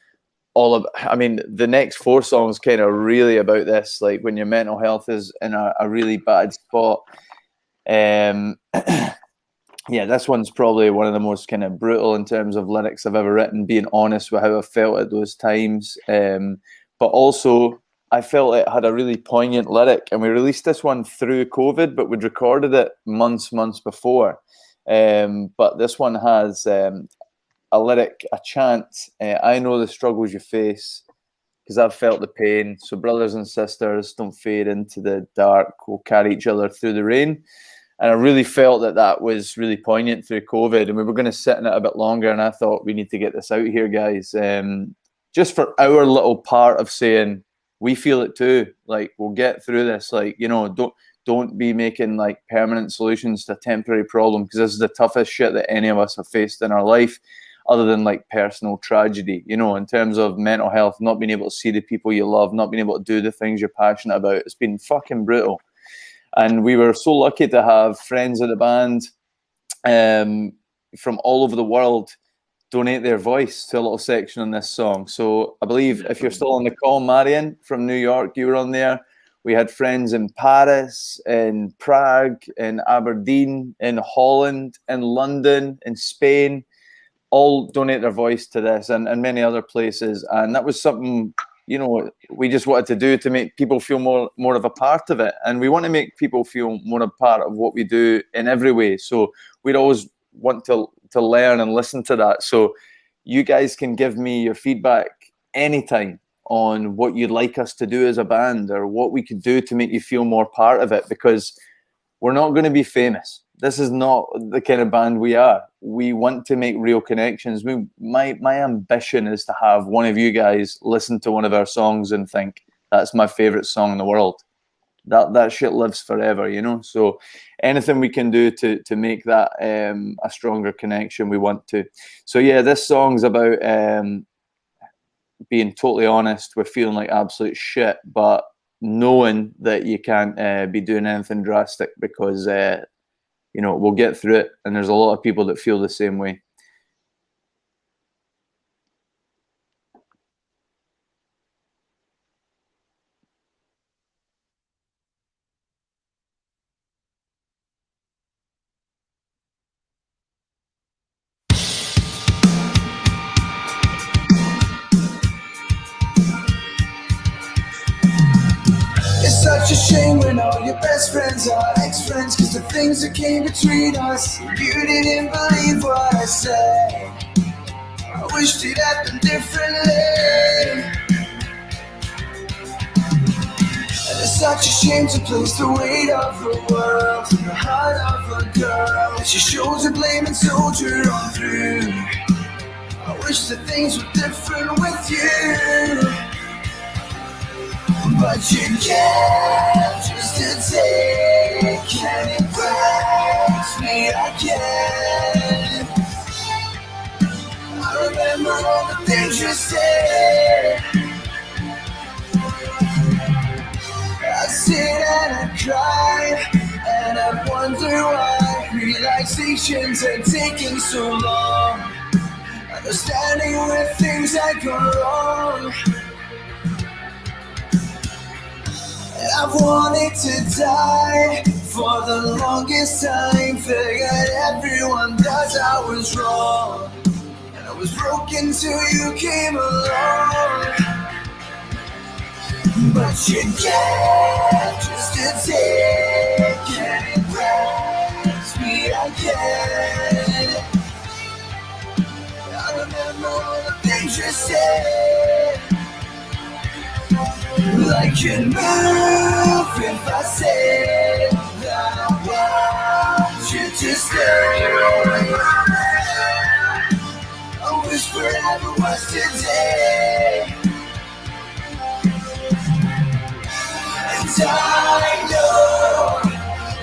all about, I mean, the next 4 songs kind of really about this, like when your mental health is in a really bad spot. This one's probably one of the most kind of brutal in terms of lyrics I've ever written, being honest with how I felt at those times. But also, I felt it had a really poignant lyric, and we released this one through COVID, but we'd recorded it months before. But this one has a lyric, a chant. I know the struggles you face because I've felt the pain. So brothers and sisters, don't fade into the dark. We'll carry each other through the rain. And I really felt that was really poignant through COVID, and we were going to sit in it a bit longer. And I thought, we need to get this out here, guys, just for our little part of saying we feel it too. Like, we'll get through this. Like, you know, don't be making like permanent solutions to a temporary problem, because this is the toughest shit that any of us have faced in our life, other than like personal tragedy. You know, in terms of mental health, not being able to see the people you love, not being able to do the things you're passionate about. It's been fucking brutal. And we were so lucky to have friends of the band from all over the world donate their voice to a little section on this song. So I believe, if you're still on the call, Marion from New York, you were on there. We had friends in Paris, in Prague, in Aberdeen, in Holland, in London, in Spain, all donate their voice to this, and many other places. And that was something, you know, we just wanted to do to make people feel more of a part of it. And we want to make people feel more a part of what we do in every way. So we'd always want to learn and listen to that. So you guys can give me your feedback anytime on what you'd like us to do as a band, or what we could do to make you feel more part of it, because we're not going to be famous. This is not the kind of band we are. We want to make real connections. My ambition is to have one of you guys listen to one of our songs and think, that's my favorite song in the world. That shit lives forever, you know? So anything we can do to make that a stronger connection, we want to. So yeah, this song's about being totally honest. We're feeling like absolute shit, but knowing that you can't be doing anything drastic, because you know, we'll get through it, and there's a lot of people that feel the same way. It's such a shame when all your best friends are ex-friends, cause the things that came between us, you didn't believe what I said. I wished it happened differently. And it's such a shame to place the weight of the world in the heart of a girl. She shows her blame and soldier on through. I wish that things were different with you. But you can't just to take, and it breaks me again. I remember all the things you said. I sit and I cry, and I wonder why relaxations are taking so long. Understanding where things had gone wrong. I've wanted to die for the longest time. Figured everyone does, I was wrong. And I was broken till you came along. But you can't just to take, and it breaks me again. I remember all the things you said. Like you'd move if I said that I want you to stay. I wish forever was today. And I know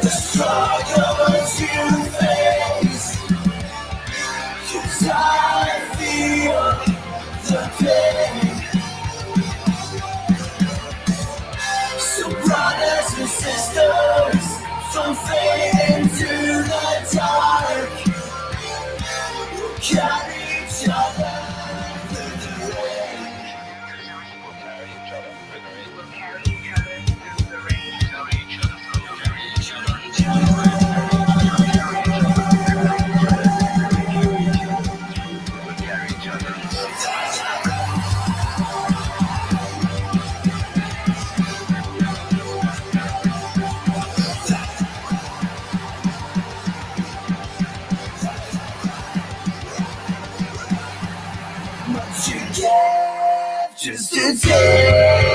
the struggles you face, 'cause I feel the pain. So brothers and sisters, don't fade into the dark. We'll carry each other through the rain. We'll carry each other through the rain. We'll carry each other through the rain. Carry each other through the rain. Carry each other through the rain. myself just to take,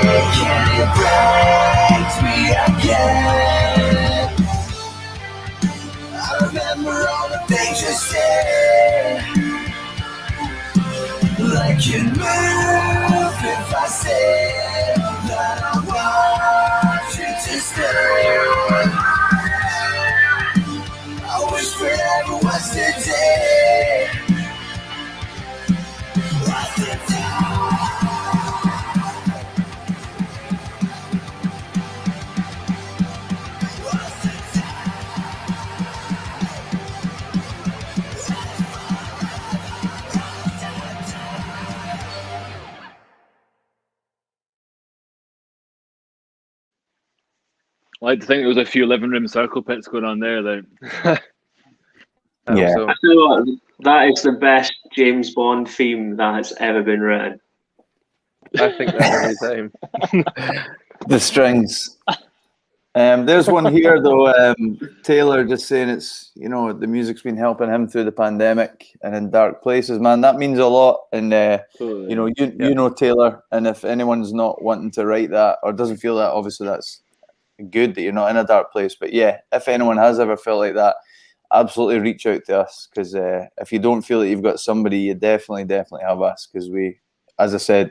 and it breaks me again. I remember all the things you said, like you'd move if I said that I want you to stay. I wish forever was today. Was today. I like to think there was a few living room circle pits going on there. Yeah. So. I tell you what, that is the best James Bond theme that has ever been written. I think that every time. The strings. There's one here though. Taylor just saying it's, you know, the music's been helping him through the pandemic and in dark places. Man, that means a lot. And you know, you know Taylor. And if anyone's not wanting to write that or doesn't feel that, obviously that's good that you're not in a dark place. But yeah, if anyone has ever felt like that, absolutely reach out to us, because if you don't feel that you've got somebody, you definitely have us, because we, as I said,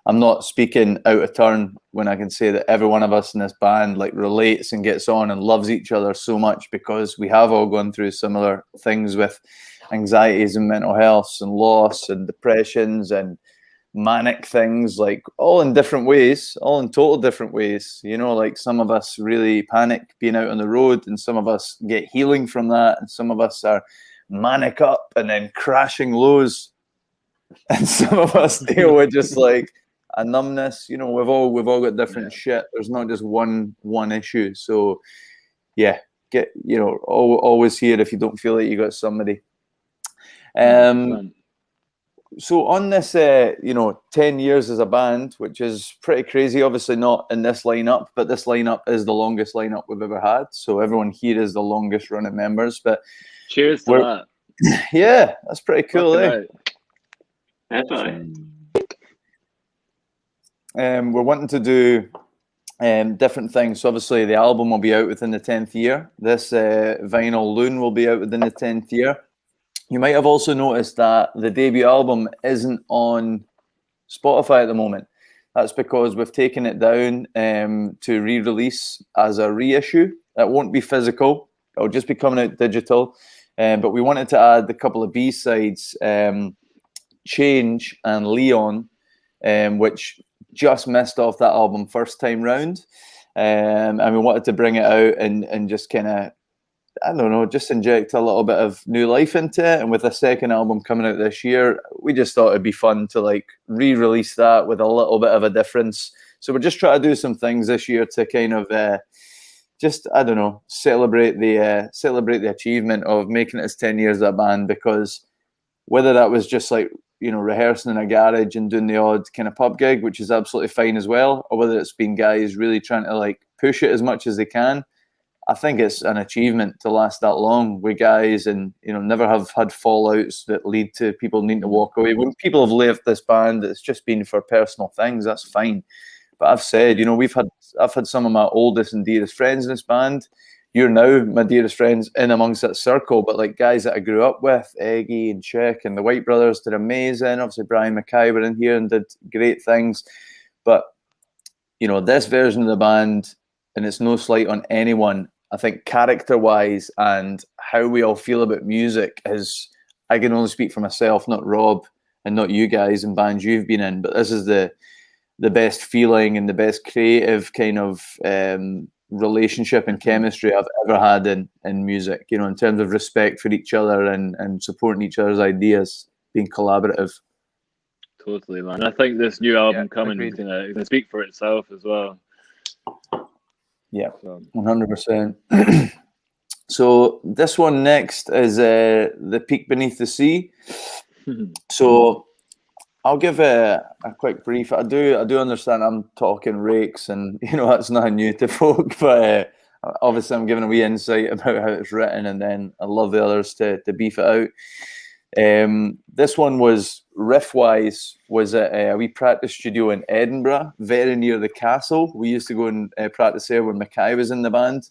I'm not speaking out of turn when I can say that every one of us in this band like relates and gets on and loves each other so much, because we have all gone through similar things with anxieties and mental health and loss and depressions and manic things, like all in different ways, all in total different ways. You know, like some of us really panic being out on the road, and some of us get healing from that, and some of us are manic up and then crashing lows, and some of us deal with just like a numbness. You know, we've all got different shit. There's not just one issue. So yeah, get, you know, always here if you don't feel like you got somebody. So on this, you know, 10 years as a band, which is pretty crazy, obviously not in this lineup, but this lineup is the longest lineup we've ever had. So everyone here is the longest running members. But cheers to that. Yeah, that's pretty cool, Definitely. We're wanting to do different things. So obviously the album will be out within the 10th year. This vinyl Loon will be out within the 10th year. You might have also noticed that the debut album isn't on Spotify at the moment. That's because we've taken it down to re-release as a reissue. That won't be physical. It'll just be coming out digital. But we wanted to add a couple of B-sides, Change and Leon, which just missed off that album first time round. And we wanted to bring it out and just kind of, I don't know, just inject a little bit of new life into it. And with a second album coming out this year, we just thought it'd be fun to like re-release that with a little bit of a difference. So we're just trying to do some things this year to kind of just, I don't know, celebrate the achievement of making it as 10 years of a band. Because whether that was just like, you know, rehearsing in a garage and doing the odd kind of pub gig, which is absolutely fine as well, or whether it's been guys really trying to like push it as much as they can, I think it's an achievement to last that long with guys and, you know, never have had fallouts that lead to people needing to walk away. When people have left this band, it's just been for personal things. That's fine. But I've said, you know, I've had some of my oldest and dearest friends in this band. You're now my dearest friends in amongst that circle, but like guys that I grew up with, Eggy and Chick and the White Brothers did amazing. Obviously, Brian Mackay were in here and did great things. But, you know, this version of the band, and it's no slight on anyone, I think character-wise and how we all feel about music is, I can only speak for myself, not Rob and not you guys and bands you've been in, but this is the best feeling and the best creative kind of relationship and chemistry I've ever had in music, you know, in terms of respect for each other and supporting each other's ideas, being collaborative. Totally, man. I think this new album coming is going to speak for itself as well. Yeah, 100%. So this one next is The Peak Beneath the Sea. So I'll give a quick brief. I do understand I'm talking rakes, and you know that's not new to folk, but obviously I'm giving a wee insight about how it's written, and then I love the others to beef it out. This one was riff-wise was at a wee practice studio in Edinburgh, very near the castle. We used to go and practice there when Mackay was in the band.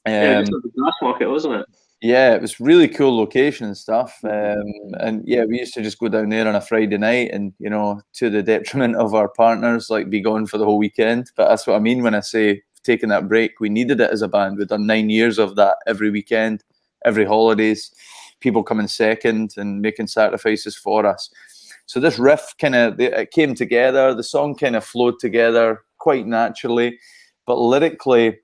Just at the Grassmarket, wasn't it? Yeah, it was really cool location and stuff. And yeah, we used to just go down there on a Friday night and, you know, to the detriment of our partners, like be gone for the whole weekend. But that's what I mean when I say taking that break. We needed it as a band. We'd done 9 years of that every weekend, every holidays, people coming second and making sacrifices for us. So this riff it came together. The song kind of flowed together quite naturally. But lyrically,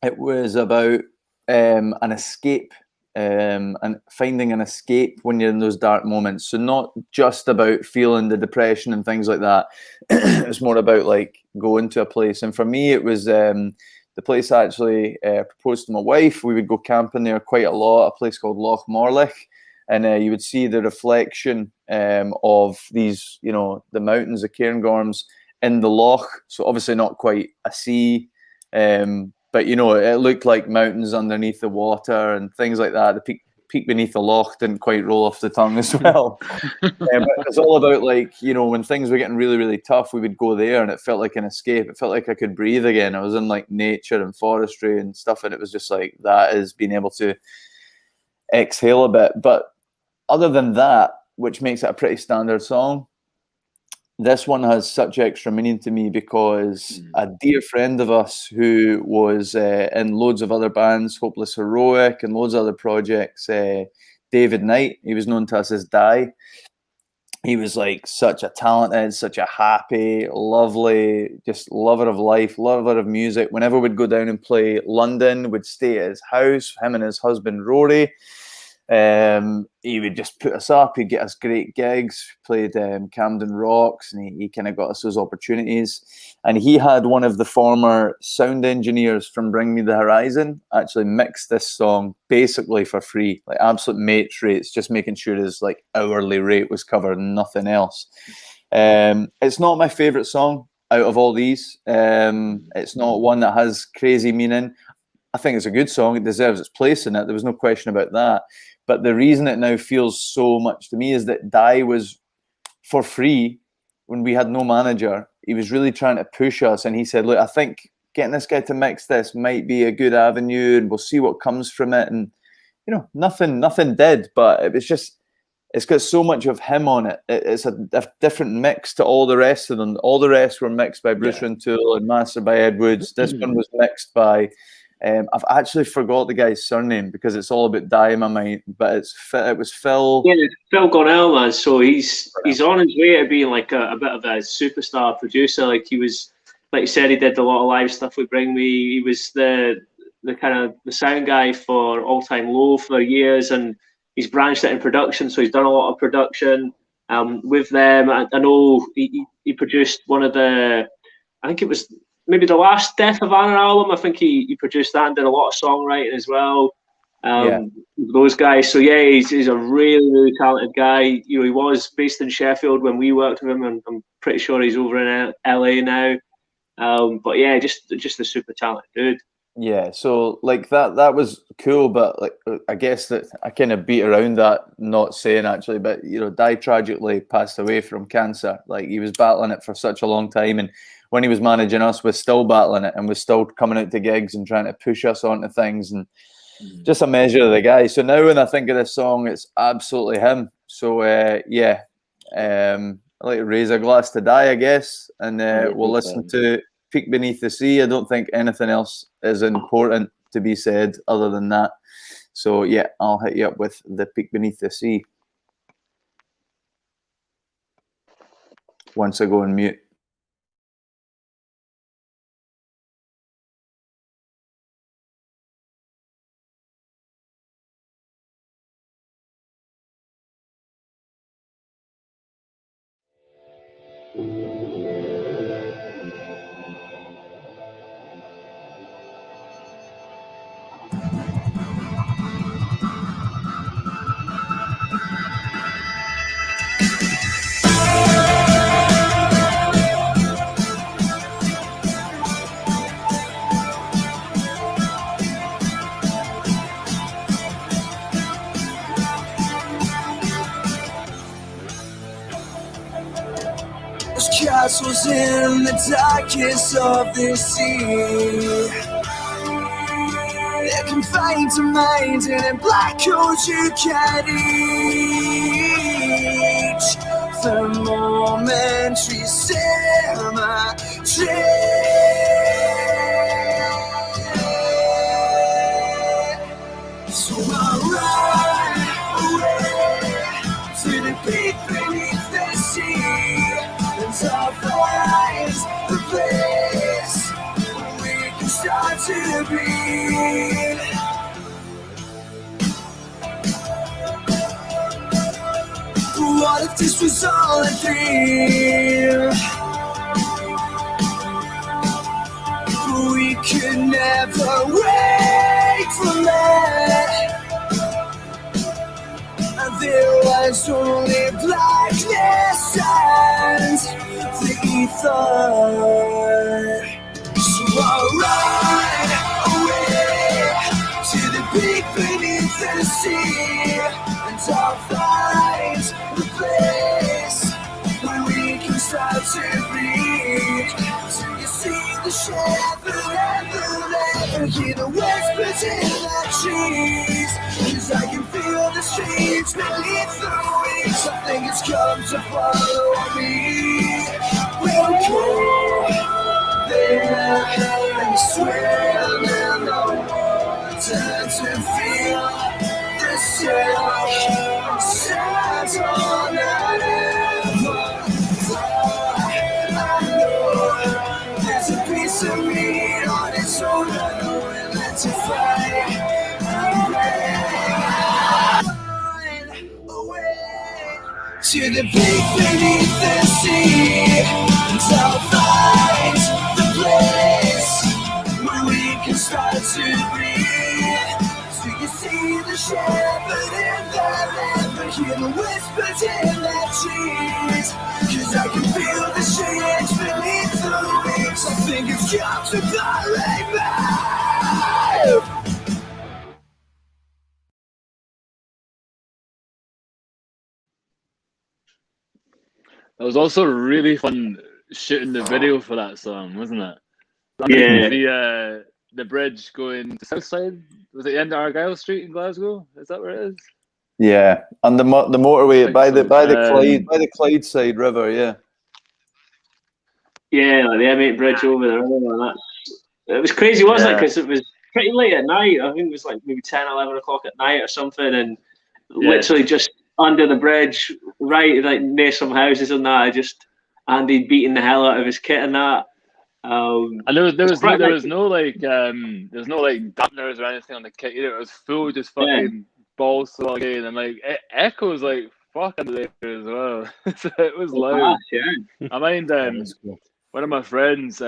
it was about an escape and finding an escape when you're in those dark moments. So not just about feeling the depression and things like that. It's more about like going to a place. And for me, it was the place I actually proposed to my wife. We would go camping there quite a lot, a place called Loch Morlich. And you would see the reflection of these, you know, the mountains, the Cairngorms in the loch. So obviously not quite a sea, but, you know, it looked like mountains underneath the water and things like that. The peak beneath the loch didn't quite roll off the tongue as well. But it's all about, like, you know, when things were getting really, really tough, we would go there and it felt like an escape. It felt like I could breathe again. I was in, like, nature and forestry and stuff, and it was just like, that is being able to exhale a bit. But other than that, which makes it a pretty standard song, this one has such extra meaning to me because a dear friend of us who was in loads of other bands, Hopeless Heroic and loads of other projects, David Knight, he was known to us as Di. He was like such a talented, such a happy, lovely, just lover of life, lover of music. Whenever we'd go down and play London, we'd stay at his house, him and his husband Rory. He would just put us up, he'd get us great gigs, played Camden Rocks, and he kind of got us those opportunities. And he had one of the former sound engineers from Bring Me the Horizon actually mix this song basically for free, like absolute mates rates, just making sure his like hourly rate was covered and nothing else. It's not my favorite song out of all these. It's not one that has crazy meaning. I think it's a good song. It deserves its place in it. There was no question about that. But the reason it now feels so much to me is that Di was for free when we had no manager. He was really trying to push us. And he said, look, I think getting this guy to mix this might be a good avenue and we'll see what comes from it. And, you know, nothing did. But it was just, it's got so much of him on it. It's a different mix to all the rest of them. All the rest were mixed by Bruce Rintoul and mastered by Ed Woods. This one was mixed by... I've actually forgot the guy's surname because it's all about Di in my mind, but it was Phil. Yeah, Phil Gonnell, man. So he's on his way to being like a bit of a superstar producer. Like he was, like you said, he did a lot of live stuff with Bring Me. He was the kind of the sound guy for All Time Low for years, and he's branched out in production. So he's done a lot of production with them. I know he produced one of the, I think it was maybe the last Death of Anna album. I think he produced that and did a lot of songwriting as well. Those guys. So yeah, he's a really, really talented guy. You know, he was based in Sheffield when we worked with him, and I'm pretty sure he's over in LA now. But yeah, just a super talented dude. Yeah, so like that was cool, but like I guess that I kind of beat around that, not saying actually, but you know, Di tragically passed away from cancer. Like he was battling it for such a long time, and when he was managing us, was still battling it and was still coming out to gigs and trying to push us onto things, and just a measure of the guy. So now when I think of this song, it's absolutely him. So I like to raise a glass to Di, I guess, and we'll listen to Peak Beneath the Sea. I don't think anything else is important to be said other than that. So yeah, I'll hit you up with the Peak Beneath the Sea once I go on mute. castles in the darkest of the sea. They're confined to mind and in black coats you can't reach the momentary symmetry. So I'll run away to the peak beneath the sea, and I'll find the place where we can start to breathe. But what if this was all a dream? But we could never wake from that. And there was only blackness and the ether. So I'll run away to the peak beneath the sea, and I'll find the place where we can start to breathe. So you see the shepherd and the lamb, hear the whispers in the trees. 'Cause I can feel the streets beneath the wings. Something has come to follow me. We'll go there and swim in the water to feel the sound. Sounds on and ever fly. I know there's a piece of me on its own, unwilling to fight. To the peak beneath the sea, and I'll find the place where we can start to breathe. So you see the shepherd in the lamb, and hear the whispers in the trees. 'Cause I can feel the shades beneath the wings. I think it's come to bury me. It was also really fun shooting the video for that song, wasn't it? Yeah. The bridge going to Southside. Was it the end of Argyle Street in Glasgow? Is that where it is? Yeah, on the motorway by the so. by the Clydeside River. Yeah. Yeah, like the M8 bridge over there. It was crazy, wasn't it? Because it was pretty late at night. I think it was like maybe 10, 11 o'clock at night or something, and literally just under the bridge, right, like near some houses and that. Andy beating the hell out of his kit and that. And there was no like dampeners or anything on the kit either. It was full just fucking balls to again, and like it echoes like fuck under there as well. So it was loud. I mind one of my friends,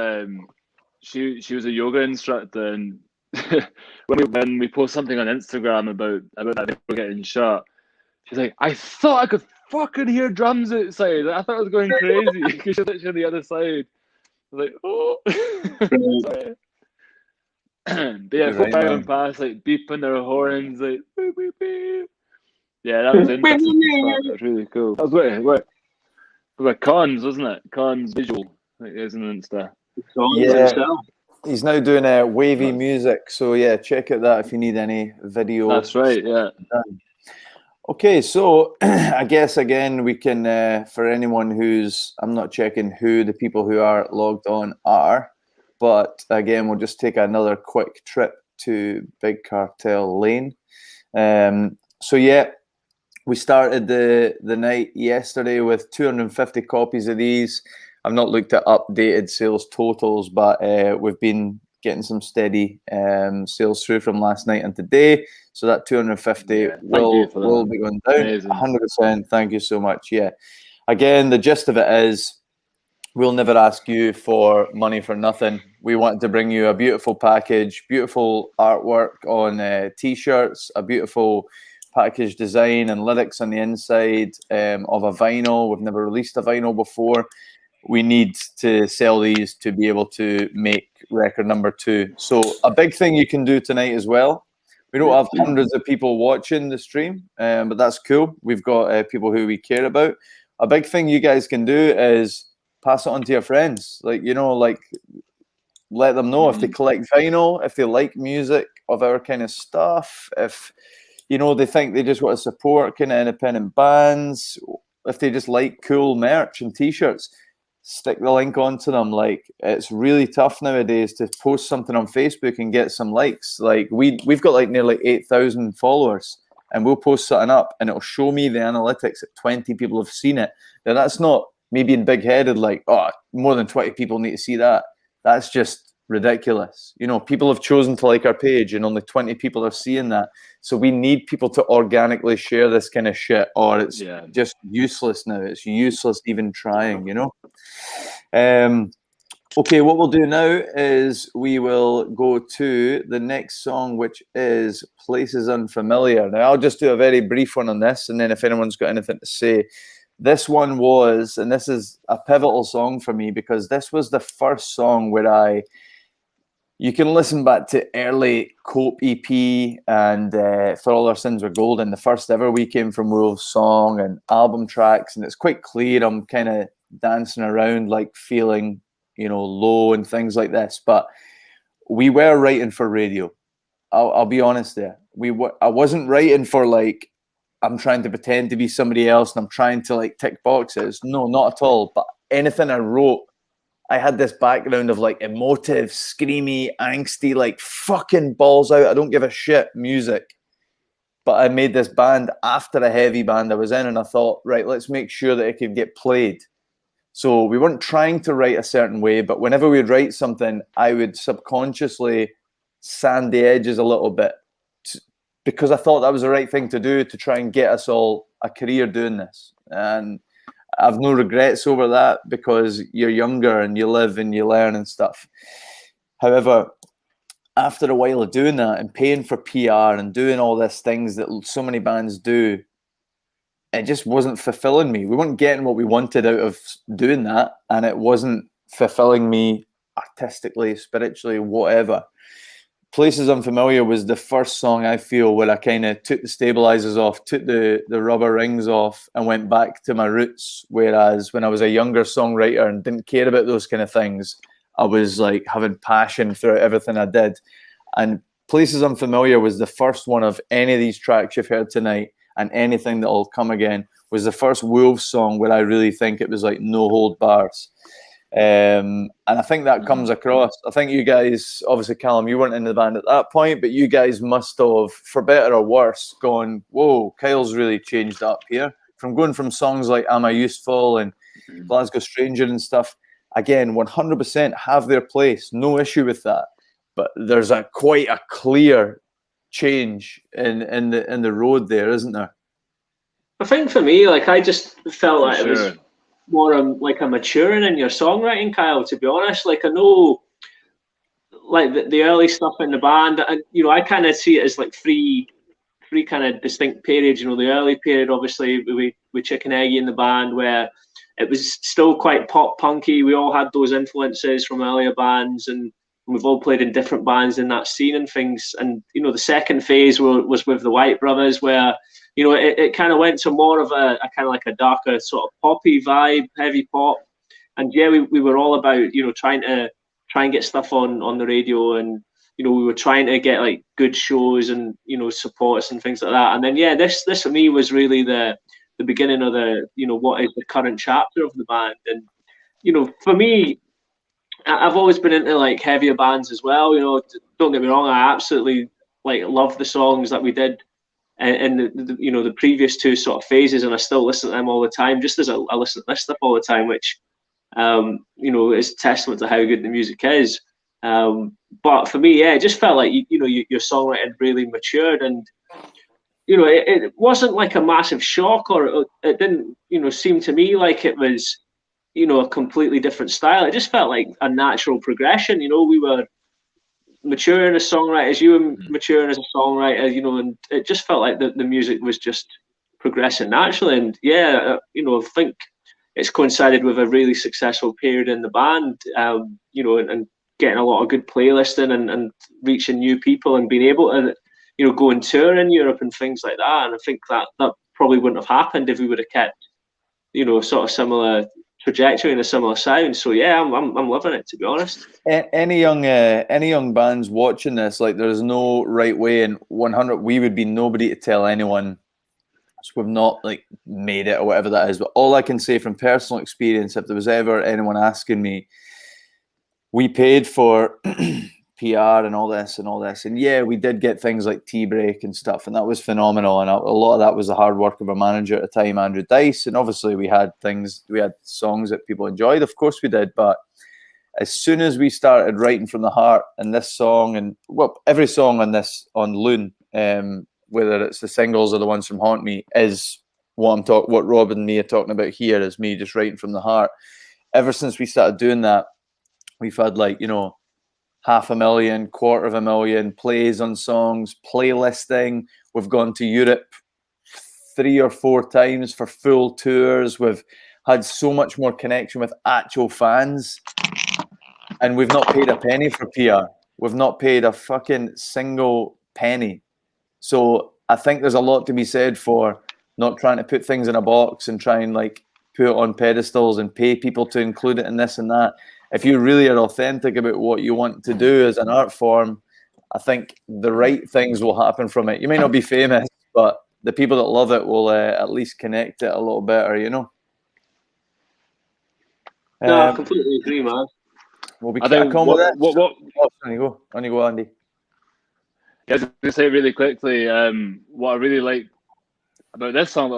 she was a yoga instructor, and when we post something on Instagram about that people getting shot, she's like, I thought I could fucking hear drums outside. I thought I was going crazy because she's literally on the other side. I was like, oh. Sorry. But yeah, folk driving past, like beeping their horns, like beep, beep, beep. Yeah, that was interesting. That was really cool. That was what Cons, wasn't it? Cons Visual, like isn't it? Yeah, he's now doing wavy music. So yeah, check out that if you need any video. That's right. Yeah. Okay, so I guess again we can for anyone who's I'm not checking who the people who are logged on are, but again we'll just take another quick trip to Big Cartel Lane. So yeah, we started the night yesterday with 250 copies of these. I've not looked at updated sales totals, but we've been getting some steady sales through from last night and today. So that 250 will be going down. Amazing. 100%. Thank you so much. Yeah. Again, the gist of it is we'll never ask you for money for nothing. We wanted to bring you a beautiful package, beautiful artwork on T-shirts, a beautiful package design and lyrics on the inside of a vinyl. We've never released a vinyl before. We need to sell these to be able to make record number 2. So a big thing you can do tonight as well. We don't have hundreds of people watching the stream, but that's cool. We've got people who we care about. A big thing you guys can do is pass it on to your friends. Like, you know, like let them know if they collect vinyl, if they like music of our kind of stuff, if, you know, they think they just want to support kind of independent bands, if they just like cool merch and t-shirts, stick the link onto them. Like, it's really tough nowadays to post something on Facebook and get some likes. Like, we've got like nearly 8,000 followers, and we'll post something up and it'll show me the analytics that 20 people have seen it. Now, that's not me being big-headed, like, oh, more than 20 people need to see that. That's just ridiculous. You know, people have chosen to like our page and only 20 people are seeing that. So we need people to organically share this kind of shit, or it's just useless now. It's useless even trying, you know? Okay, what we'll do now is we will go to the next song, which is Places Unfamiliar. Now, I'll just do a very brief one on this, and then if anyone's got anything to say. This one was, and this is a pivotal song for me, because this was the first song where you can listen back to early Cope EP and For All Our Sins Were Golden, the first ever We Came From Wolves song, and album tracks, and it's quite clear I'm kind of dancing around, like feeling, you know, low and things like this. But we were writing for radio. I'll be honest there. I wasn't writing for like, I'm trying to pretend to be somebody else and I'm trying to like tick boxes. No, not at all. But anything I wrote, I had this background of like emotive, screamy, angsty, like fucking balls out, I don't give a shit music. But I made this band after a heavy band I was in, and I thought, right, let's make sure that it could get played. So we weren't trying to write a certain way, but whenever we'd write something, I would subconsciously sand the edges a little bit, because I thought that was the right thing to do to try and get us all a career doing this. And I've no regrets over that, because you're younger and you live and you learn and stuff. However, after a while of doing that and paying for PR and doing all these things that so many bands do, it just wasn't fulfilling me. We weren't getting what we wanted out of doing that, and it wasn't fulfilling me artistically, spiritually, whatever. Places Unfamiliar was the first song I feel where I kind of took the stabilizers off, took the rubber rings off, and went back to my roots. Whereas when I was a younger songwriter and didn't care about those kind of things, I was like having passion throughout everything I did. And Places Unfamiliar was the first one of any of these tracks you've heard tonight, and anything that'll come again, was the first Wolves song where I really think it was like no hold bars. And I think that comes across. I think you guys, obviously Callum, you weren't in the band at that point, but you guys must have, for better or worse, gone, whoa, Kyle's really changed up here. From going from songs like Am I Useful and Glasgow Stranger and stuff, again, 100% have their place, no issue with that. But there's quite a clear change in the road there, isn't there? I think for me, like, I just felt like it was more like a maturing in your songwriting, Kyle, to be honest. Like, I know like the early stuff in the band, and you know, I kind of see it as like three kind of distinct periods. You know, the early period, obviously, with Chicken Eggy in the band, where it was still quite pop punky. We all had those influences from earlier bands, and we've all played in different bands in that scene and things. And you know, the second phase was with the White Brothers, where you know, it kind of went to more of a kind of like a darker sort of poppy vibe, heavy pop. And yeah, we were all about, you know, trying and get stuff on the radio, and you know, we were trying to get like good shows and, you know, support us and things like that. And then yeah, this for me was really the beginning of the, you know, what is the current chapter of the band. And you know, for me, I've always been into like heavier bands as well. You know, don't get me wrong, I absolutely like love the songs that we did and the you know, the previous two sort of phases, and I still listen to them all the time, just as I listen to this stuff all the time, which you know, is a testament to how good the music is. But for me, yeah, it just felt like you know, your songwriting really matured, and you know, it wasn't like a massive shock, or it didn't, you know, seem to me like it was, you know, a completely different style. It just felt like a natural progression. You know, we were maturing as songwriters, you were maturing as a songwriter, you know, and it just felt like the music was just progressing naturally. And yeah, you know, I think it's coincided with a really successful period in the band, you know, and getting a lot of good playlisting and reaching new people and being able to, you know, go and tour in Europe and things like that. And I think that probably wouldn't have happened if we would have kept, you know, sort of similar trajectory and a similar sound. So yeah, I'm loving it, to be honest. Any young bands watching this, like, there's no right way, and 100, we would be nobody to tell anyone. So we've not like made it or whatever that is. But all I can say from personal experience, if there was ever anyone asking me, we paid for PR and all this, and yeah, we did get things like tea break and stuff, and that was phenomenal. And a lot of that was the hard work of our manager at the time, Andrew Dice. And obviously we had songs that people enjoyed, of course we did. But as soon as we started writing from the heart, and this song, and well, every song on Loon, whether it's the singles or the ones from Haunt Me, is what Rob and me are talking about here, is me just writing from the heart. Ever since we started doing that, we've had 500,000, 250,000 plays on songs, playlisting. We've gone to Europe 3 or 4 times for full tours. We've had so much more connection with actual fans, and we've not paid a penny for PR. We've not paid a fucking single penny. So I think there's a lot to be said for not trying to put things in a box and try and put it on pedestals and pay people to include it in this and that. If you really are authentic about what you want to do as an art form, I think the right things will happen from it. You may not be famous, but the people that love it will at least connect it a little better, you know? No, I completely agree, man. Will we crack on with it? On you go, Andy. Yeah, I was going to say really quickly, what I really like about this song,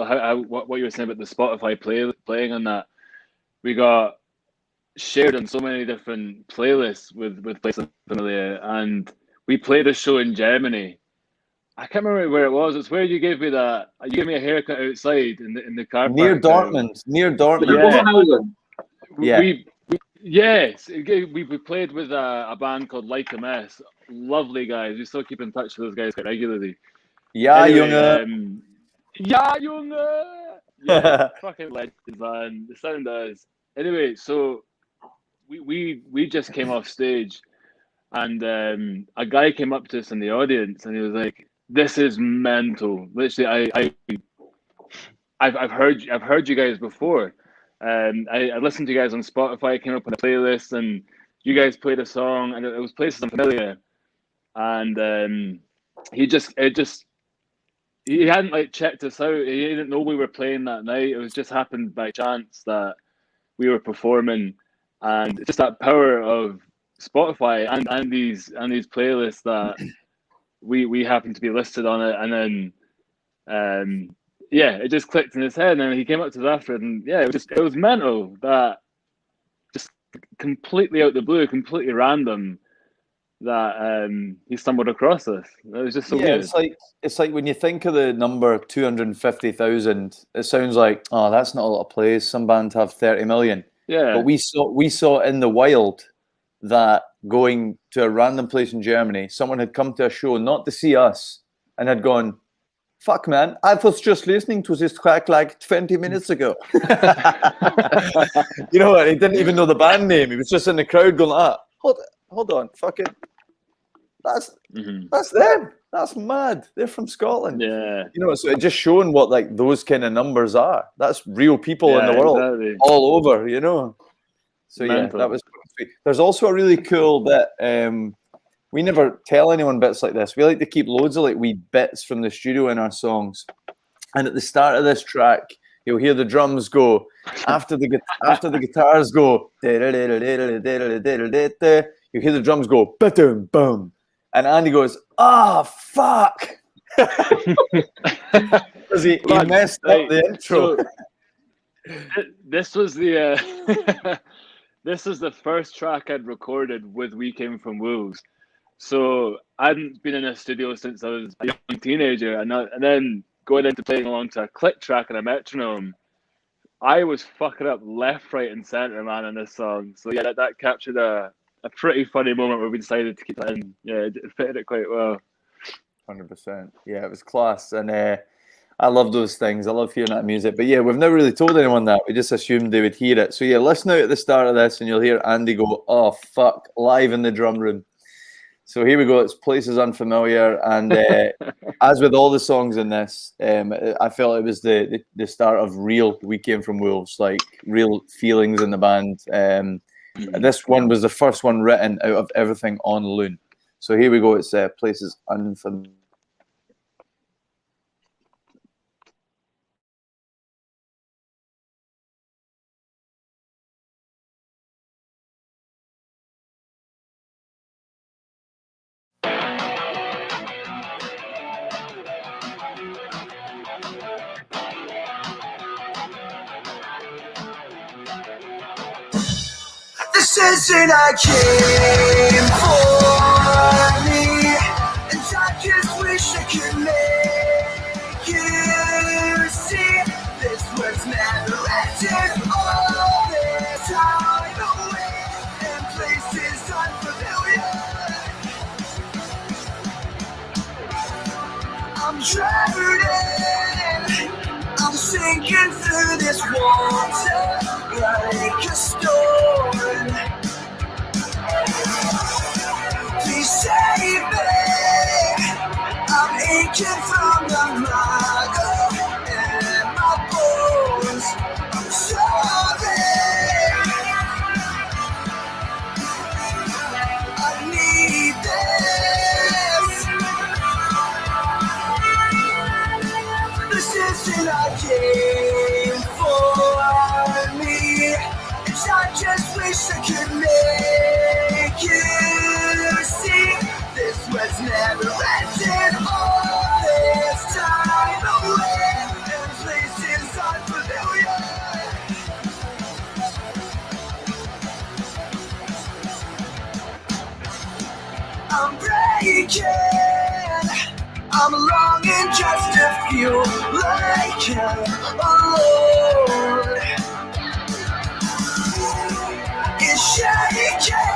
what you were saying about the Spotify playing on that, we got shared on so many different playlists with Place of Familia, and we played a show in Germany. I can't remember where it was. It's where you gave me that. You gave me a haircut outside in the car near park. Near Dortmund. Yeah. We played with a band called Like a Mess. Lovely guys. We still keep in touch with those guys quite regularly. Ja, anyway, Junge. Ja, Junge. Yeah, fucking legends, man. The sound does. Anyway, so we just came off stage, and a guy came up to us in the audience, and he was like, "This is mental." Literally, I've heard you guys before. I listened to you guys on Spotify. I came up with a playlist, and you guys played a song, and it was Places Unfamiliar. And he hadn't checked us out. He didn't know we were playing that night. It was just happened by chance that we were performing, and just that power of Spotify and these playlists that we happened to be listed on it, and then it just clicked in his head, and then he came up to us after it, and it was mental, that just completely out the blue, completely random, that he stumbled across us. It was just so weird. It's like when you think of the number 250,000, it sounds like, oh, that's not a lot of plays. Some bands have 30 million. Yeah. But we saw in the wild that going to a random place in Germany, someone had come to a show not to see us and had gone, "Fuck, man, I was just listening to this track 20 minutes ago." You know what? He didn't even know the band name. He was just in the crowd going, hold on, fuck it. That's them. That's mad. They're from Scotland. Yeah. You know, so it just showing what those kind of numbers are. That's real people in the world, exactly. All over, you know. So mental. That was sweet. There's also a really cool bit. We never tell anyone bits like this. We like to keep loads of wee bits from the studio in our songs. And at the start of this track, you'll hear the drums go after the guitars go. You hear the drums go boom, boom, and Andy goes, "Ah, fuck!" Because he messed up the intro. So, this was the this was the first track I'd recorded with We Came From Wolves. So I hadn't been in a studio since I was a young teenager, and then going into playing along to a click track and a metronome, I was fucking up left, right, and center, man, in this song. So yeah, that captured a pretty funny moment where we decided to keep that in. Yeah, it fitted it quite well. 100%. Yeah, it was class, and I love those things. I love hearing that music. But yeah, we've never really told anyone that. We just assumed they would hear it. So yeah, listen out at the start of this, and you'll hear Andy go, "Oh fuck!" live in the drum room. So here we go. It's Places Unfamiliar, and as with all the songs in this, I felt it was the start of real We Came From Wolves, like real feelings in the band. This one was the first one written out of everything on Loon. So here we go. It's Places Unfamiliar. This isn't I came for me, and I just wish I could make you see this was never ended. All this time away in places unfamiliar. I'm drowning, I'm sinking through this water like a storm. Please save me, I'm aching from the marrow in my bones. I'm sorry, I need this. This isn't I came for me, and I just wish I could make you see this was never ended. All this time away in places unfamiliar. I'm breaking, I'm longing just to feel like I'm alone. It's shaking,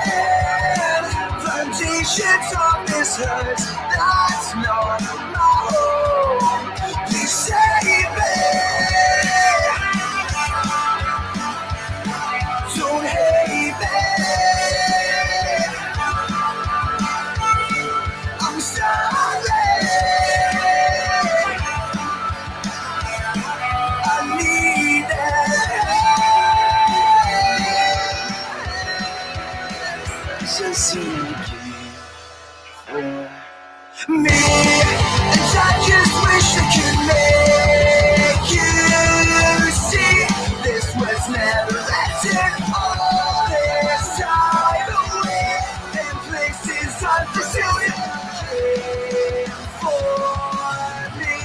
foundations of this hurt, that's not my home. Please save me, don't hate me. I'm sorry, I need it. Just me, and I just wish I could make you see this was never ended. All this time away in places unfamiliar. For me,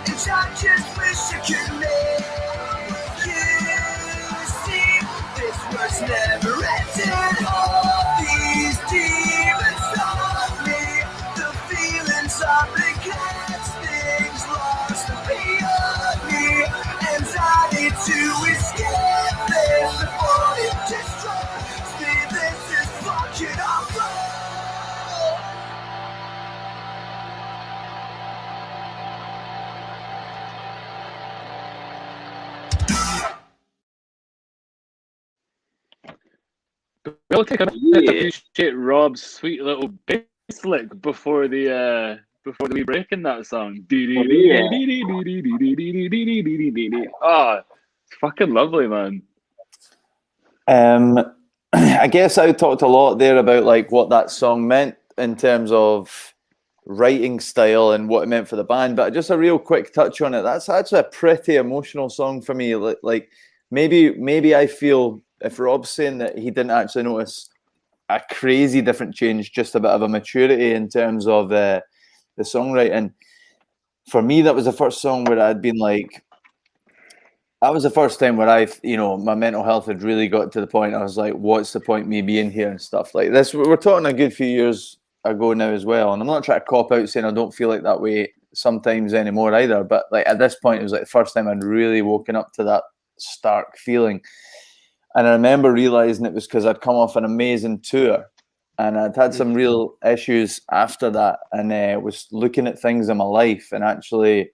and I just wish I could make you see this was never ended. All these demons on me, the feelings of regret, things lost beyond me, and I need to escape this before it destroys me. This is fucking awful. We'll take a minute to appreciate Rob's sweet little bass lick before the wee break in that song. Oh, it's fucking lovely, man. I guess I talked a lot there about like what that song meant in terms of writing style and what it meant for the band, but just a real quick touch on it. That's actually a pretty emotional song for me. Like maybe I feel, if Rob's saying that he didn't actually notice a crazy different change, just a bit of a maturity in terms of the songwriting. For me, that was the first song where I'd been like, that was the first time where my mental health had really got to the point I was like, what's the point me being here and stuff like this. We're talking a good few years ago now as well, and I'm not trying to cop out saying I don't feel like that way sometimes anymore either, but like at this point it was like the first time I'd really woken up to that stark feeling. And I remember realizing it was because I'd come off an amazing tour and I'd had some real issues after that, and was looking at things in my life, and actually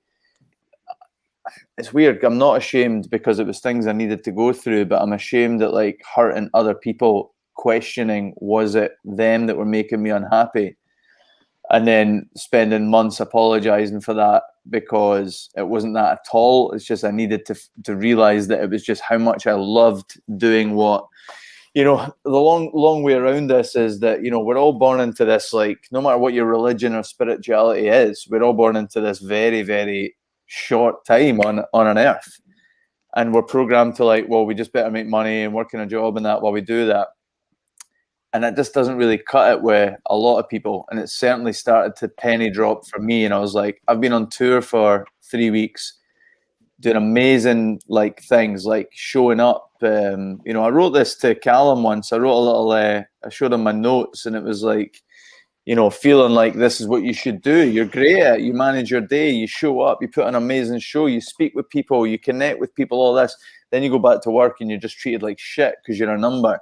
it's weird, I'm not ashamed because it was things I needed to go through, but I'm ashamed at like hurting other people questioning, was it them that were making me unhappy? And then spending months apologizing for that, because it wasn't that at all. It's just I needed to realize that it was just how much I loved doing what, the long way around this is that, we're all born into this, like, no matter what your religion or spirituality is, we're all born into this very, very short time on an earth. And we're programmed to, like, well, we just better make money and work in a job and that while we do that. And it just doesn't really cut it with a lot of people. And it certainly started to penny drop for me. And I was like, I've been on tour for 3 weeks, doing amazing things like showing up. I wrote this to Callum once. I wrote a little, I showed him my notes, and it was like, feeling like this is what you should do. You're great at it. You manage your day. You show up. You put on an amazing show. You speak with people. You connect with people, all this. Then you go back to work and you're just treated like shit because you're a number.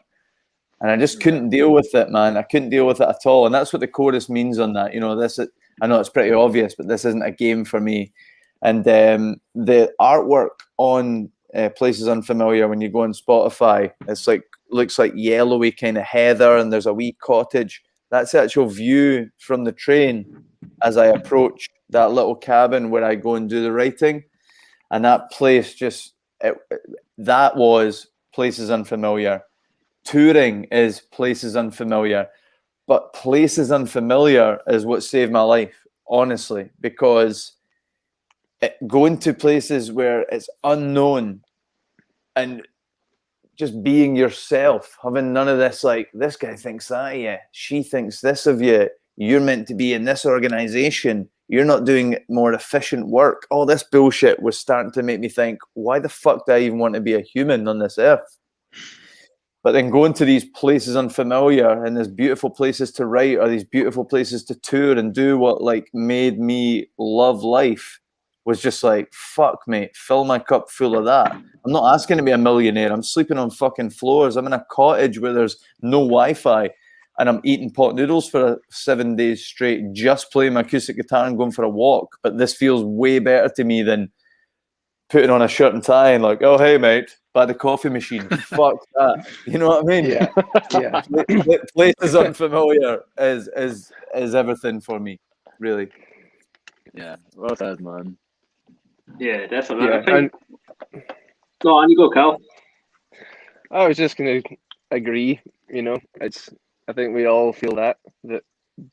And I just couldn't deal with it, man. I couldn't deal with it at all. And that's what the chorus means on that. I know it's pretty obvious, but this isn't a game for me. And the artwork on Places Unfamiliar, when you go on Spotify, it's looks like yellowy kind of heather, and there's a wee cottage. That's the actual view from the train as I approach that little cabin where I go and do the writing. And that place that was Places Unfamiliar. Touring is Places Unfamiliar. But Places Unfamiliar is what saved my life, honestly, because going to places where it's unknown and just being yourself, having none of this, like, this guy thinks that of you, she thinks this of you, you're meant to be in this organization, you're not doing more efficient work. All this bullshit was starting to make me think, why the fuck do I even want to be a human on this earth? But then going to these Places Unfamiliar and these beautiful places to write, or these beautiful places to tour and do what made me love life, was just like, fuck, mate, fill my cup full of that. I'm not asking to be a millionaire. I'm sleeping on fucking floors. I'm in a cottage where there's no Wi-Fi, and I'm eating pot noodles for 7 days straight, just playing my acoustic guitar and going for a walk. But this feels way better to me than putting on a shirt and tie and oh, hey, mate, by the coffee machine. Fuck that. You know what I mean? Yeah. Places Unfamiliar is everything for me, really. Yeah, well said, man. Yeah, definitely. Yeah, go on, you go, Cal. I was just going to agree. I think we all feel that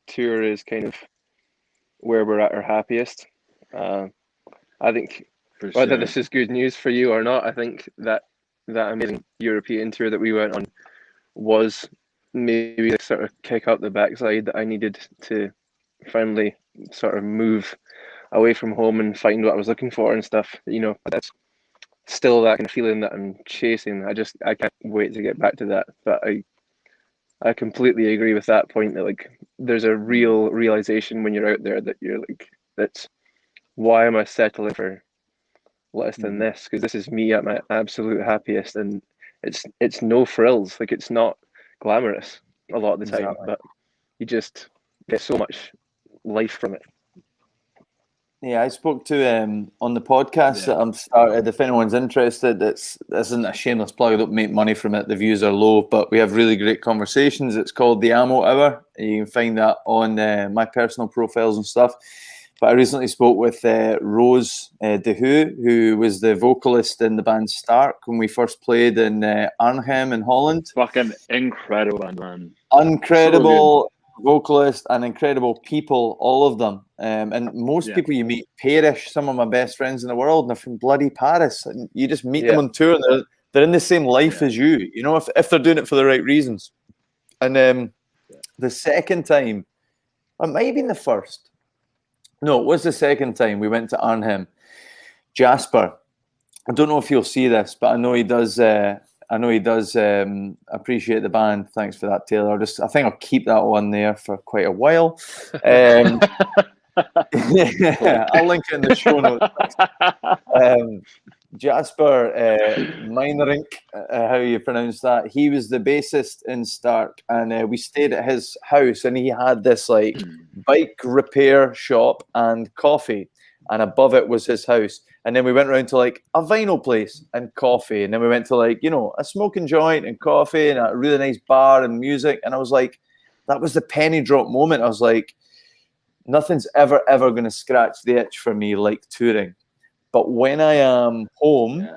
tour is kind of where we're at our happiest. I think whether this is good news for you or not, I think that amazing European tour that we went on was maybe the sort of kick up the backside that I needed to finally sort of move away from home and find what I was looking for and stuff. That's still that kind of feeling that I'm chasing. I can't wait to get back to that. But I completely agree with that point that there's a real realization when you're out there that you're that's why am I settling for less than this? Because this is me at my absolute happiest, and it's no frills. It's not glamorous a lot of the time, but you just get so much life from it. Yeah, I spoke to on the podcast that I'm started. If anyone's interested, this isn't a shameless plug. I don't make money from it. The views are low, but we have really great conversations. It's called the Ammo Hour. You can find that on my personal profiles and stuff. But I recently spoke with Rose De who was the vocalist in the band Stark when we first played in Arnhem in Holland. Fucking incredible band, man. Incredible vocalist and incredible people, all of them. And most people you meet perish. Some of my best friends in the world, and they're from bloody Paris. And you just meet them on tour, and they're in the same life as you, if they're doing it for the right reasons. And the second time, it might have been the first. No, it was the second time we went to Arnhem. Jasper, I don't know if you'll see this, but I know he does. Appreciate the band. Thanks for that, Taylor. I think I'll keep that one there for quite a while. I'll link it in the show notes. Jasper Meinerink, how you pronounce that? He was the bassist in Stark, and we stayed at his house, and he had this bike repair shop and coffee. and above it was his house. And then we went around to like a vinyl place and coffee, and then we went to like, you know, a smoking joint and coffee and a really nice bar and music. And I was like, that was the penny drop moment. I was like, nothing's ever going to scratch the itch for me like touring. But when I am home,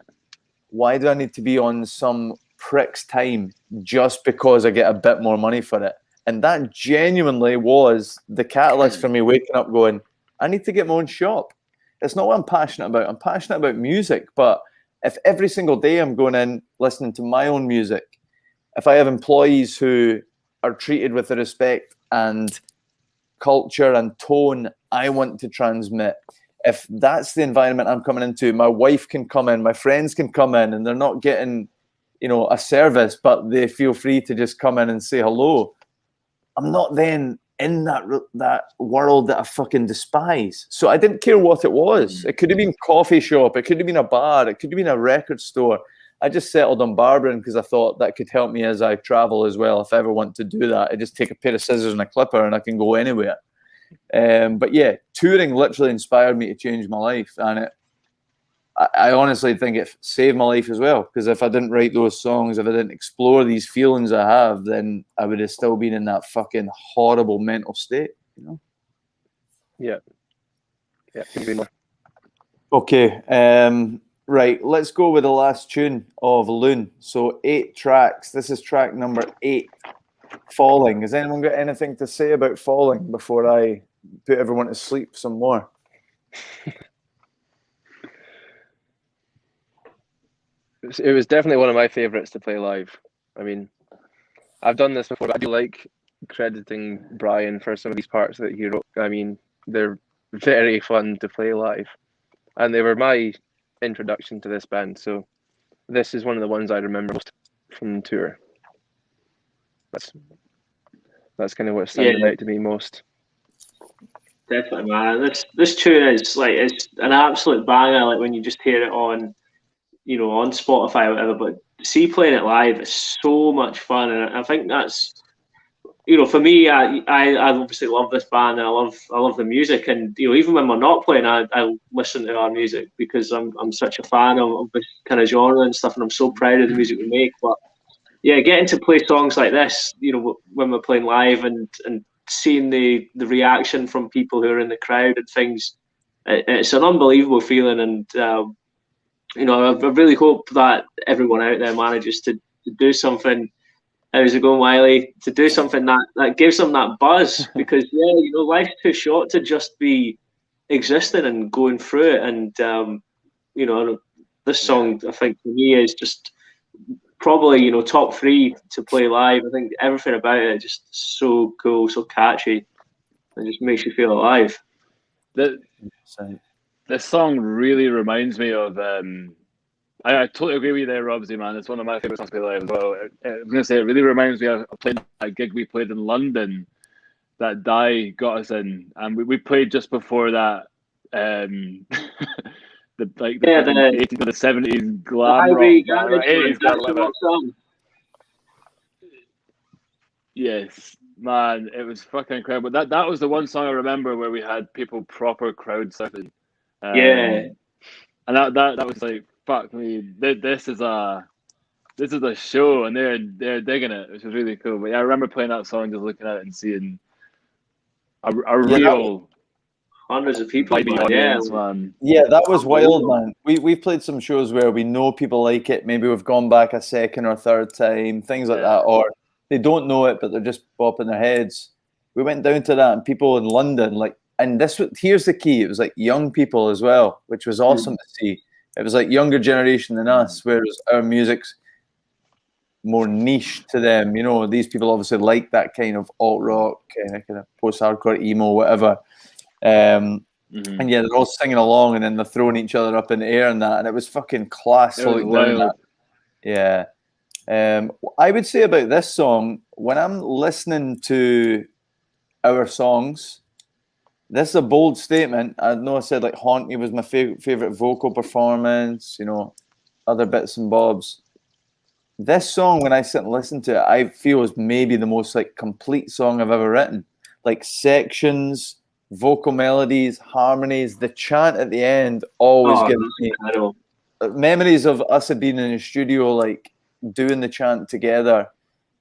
why do I need to be on some prick's time just because I get a bit more money for it? And that genuinely was the catalyst for me waking up going, I need to get my own shop. It's not what I'm passionate about. I'm passionate about music. But if every single day I'm going in listening to my own music, if I have employees who are treated with the respect and culture and tone I want to transmit, if that's the environment I'm coming into, my wife can come in, my friends can come in, and they're not getting, you know, a service, but they feel free to just come in and say hello. I'm not then in that world that I fucking despise. So I didn't care what it was. It could have been coffee shop, it could have been a bar, it could have been a record store. I just settled on barbering because I thought that could help me as I travel as well. If I ever want to do that, I just take a pair of scissors and a clipper and I can go anywhere. But yeah, touring literally inspired me to change my life. And I honestly think it saved my life as well. Because if I didn't write those songs, if I didn't explore these feelings I have, then I would have still been in that fucking horrible mental state, you know? Yeah. Yeah. Okay. Right, let's go with the last tune of Loon. So 8 tracks. This is track number 8, Falling. Has anyone got anything to say about Falling before I put everyone to sleep some more? It was definitely one of my favourites to play live. I mean, I've done this before, but I do like crediting Brian for some of these parts that he wrote. I mean, they're very fun to play live. And they were my introduction to this band, so this is one of the ones I remember most from the tour. That's kind of what stands out to me most. Definitely, man. This tune is like, it's an absolute banger. Like when you just hear it on, you know, on Spotify or whatever. But see, playing it live is so much fun, and I think that's, you know, for me, I obviously love this band and I love the music, and you know, even when we're not playing, I listen to our music because I'm such a fan of this kind of genre and stuff, and I'm so proud of the music we make. But yeah, getting to play songs like this, you know, when we're playing live and seeing the reaction from people who are in the crowd and things, it's an unbelievable feeling. And you know, I really hope that everyone out there manages to do something. How's it going, Wiley? To do something that gives them that buzz, because yeah, you know, life's too short to just be existing and going through it. And you know, this song, I think for me, is just probably, you know, top 3 to play live. I think everything about it is just so cool, so catchy, and just makes you feel alive. This song really reminds me of. I totally agree with you there, Robsy, man. It's one of my favourite songs to play live as well. I was going to say, it really reminds me of playing a gig we played in London that Dai got us in. And we played just before that, the 80s or the 70s glam rock. 80s glam rock. Yes, man, it was fucking incredible. That was the one song I remember where we had people proper crowd surfing. And that was like, fuck me, this is a show, and they're digging it, which was really cool. But yeah, I remember playing that song, just looking at it and seeing a real hundreds of people. Audience, man. Yeah, that was wild, man. We've played some shows where we know people like it. Maybe we've gone back a second or third time, things like that, or they don't know it, but they're just bopping their heads. We went down to that, and people in London, like, and here's the key: it was like young people as well, which was awesome to see. It was like younger generation than us, whereas our music's more niche to them. You know, these people obviously like that kind of alt rock, kind of post-hardcore emo, whatever. And yeah, they're all singing along, and then they're throwing each other up in the air and that, and it was fucking class. Yeah. I would say about this song, when I'm listening to our songs, this is a bold statement. I know I said like Haunt Me was my favorite vocal performance, you know, other bits and bobs. This song, when I sit and listen to it, I feel is maybe the most like complete song I've ever written. Like sections, vocal melodies, harmonies, the chant at the end always gives me memories of us being in the studio, like doing the chant together.